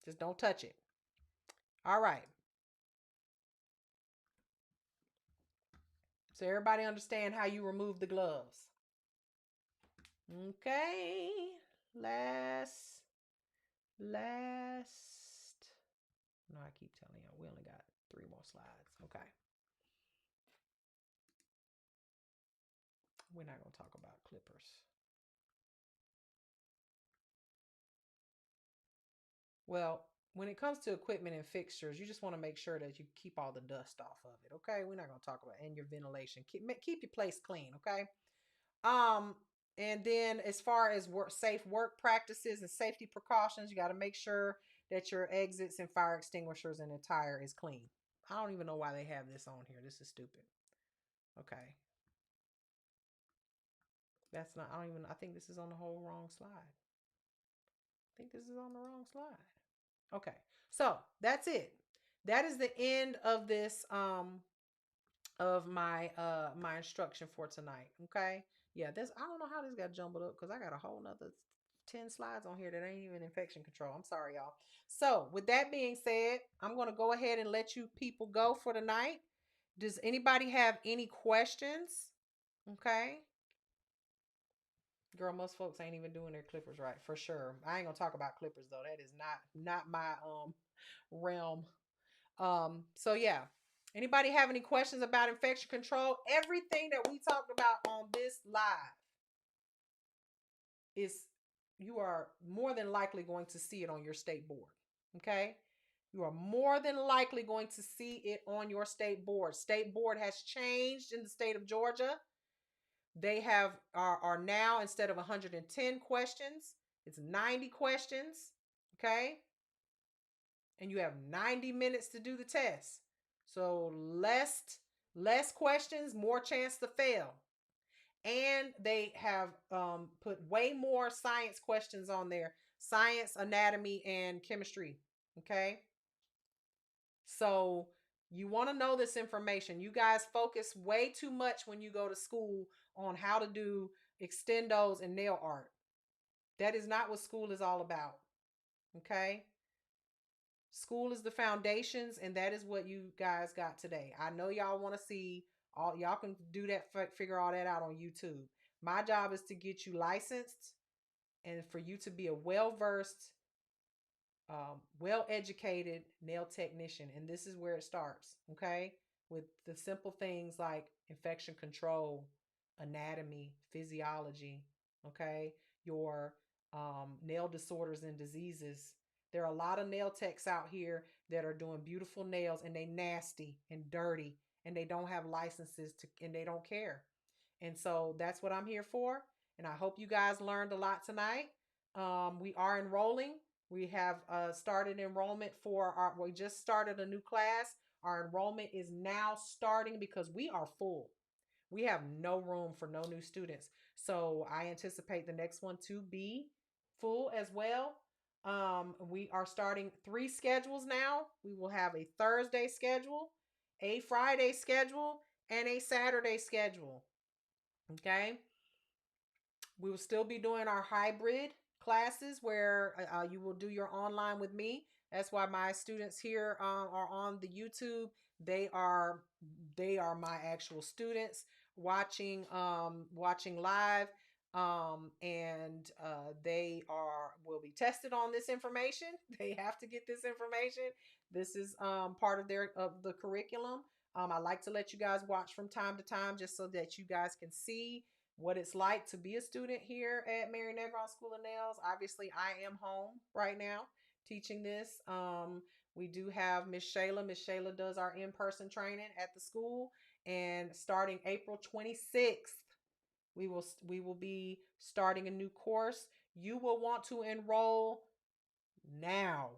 Just don't touch it. All right. So everybody understand how you remove the gloves. Okay. Last. No, I keep telling you, we only got 3 more slides. Okay. We're not going to talk about clippers. Well, when it comes to equipment and fixtures, you just want to make sure that you keep all the dust off of it. Okay. We're not going to talk about and your ventilation. Keep your place clean. Okay. And then as far as safe work practices and safety precautions, you got to make sure that your exits and fire extinguishers and attire is clean. I don't even know why they have this on here. This is stupid. Okay. That's not, I don't even, I think this is on the whole wrong slide. I think this is on the wrong slide. Okay. So that's it. That is the end of this of my instruction for tonight. Okay. Yeah, this I don't know how this got jumbled up because I got a whole nother 10 slides on here that ain't even infection control. I'm sorry, y'all. So with that being said, I'm gonna go ahead and let you people go for the night. Does anybody have any questions? Okay. Girl, most folks ain't even doing their clippers right for sure. I ain't gonna talk about clippers though. That is not my realm. So yeah. Anybody have any questions about infection control? Everything that we talked about on this live is you are more than likely going to see it on your state board. Okay? You are more than likely going to see it on your state board. State board has changed in the state of Georgia. They have are now, instead of 110 questions, it's 90 questions. Okay? And you have 90 minutes to do the test. So less questions, more chance to fail. And they have put way more science questions on there: science, anatomy, and chemistry. Okay. So you want to know this information. You guys focus way too much when you go to school on how to do extendos and nail art. That is not what school is all about. Okay. School is the foundations, and that is what you guys got today. I know y'all want to see all, y'all can do that, figure all that out on YouTube. My job is to get you licensed and for you to be a well-versed, well-educated nail technician. And this is where it starts, okay? With the simple things like infection control, anatomy, physiology, okay? Your nail disorders and diseases. There are a lot of nail techs out here that are doing beautiful nails and they nasty and dirty and they don't have licenses to, and they don't care. And so that's what I'm here for. And I hope you guys learned a lot tonight. We are enrolling. We have started enrollment for our, we just started a new class. Our enrollment is now starting because we are full. We have no room for no new students. So I anticipate the next one to be full as well. We are starting 3 schedules now. We will have a Thursday schedule, a Friday schedule, and a Saturday schedule. Okay. We will still be doing our hybrid classes where you will do your online with me. That's why my students here are on the YouTube. They are my actual students watching live, and they are will be tested on this information. They have to get this information. This is part of the curriculum. I like to let you guys watch from time to time just so that you guys can see what it's like to be a student here at Mary Negron School of Nails. Obviously, I am home right now teaching this. We do have Miss Shayla. Miss Shayla does our in-person training at the school, and starting April 26th, we will be starting a new course. You will want to enroll now.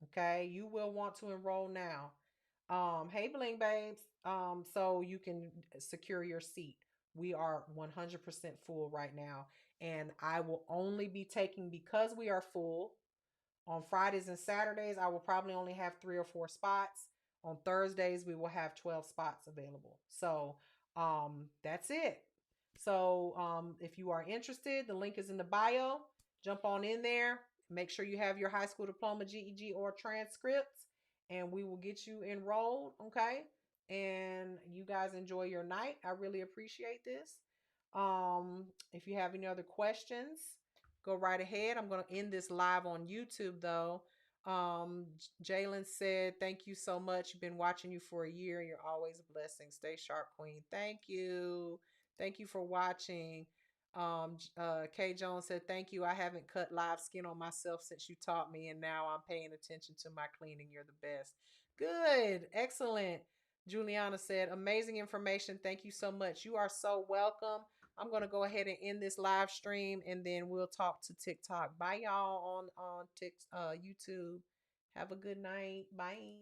Okay, you will want to enroll now. Hey Bling Babes. So you can secure your seat. We are 100% full right now, and I will only be taking, because we are full, on Fridays and Saturdays, I will probably only have 3 or 4 spots. On Thursdays, we will have 12 spots available. So, that's it. So, if you are interested, the link is in the bio. Jump on in there. Make sure you have your high school diploma, GED, or transcripts, and we will get you enrolled. Okay. And you guys enjoy your night. I really appreciate this. If you have any other questions, go right ahead. I'm going to end this live on YouTube though. Jalen said, "Thank you so much. Been watching you for a year. You're always a blessing. Stay sharp, Queen." Thank you. Thank you for watching. Kay Jones said, "Thank you. I haven't cut live skin on myself since you taught me, and now I'm paying attention to my cleaning. You're the best." Good. Excellent. Juliana said, "Amazing information. Thank you so much." You are so welcome. I'm going to go ahead and end this live stream, and then we'll talk to TikTok. Bye, y'all, on YouTube. Have a good night. Bye.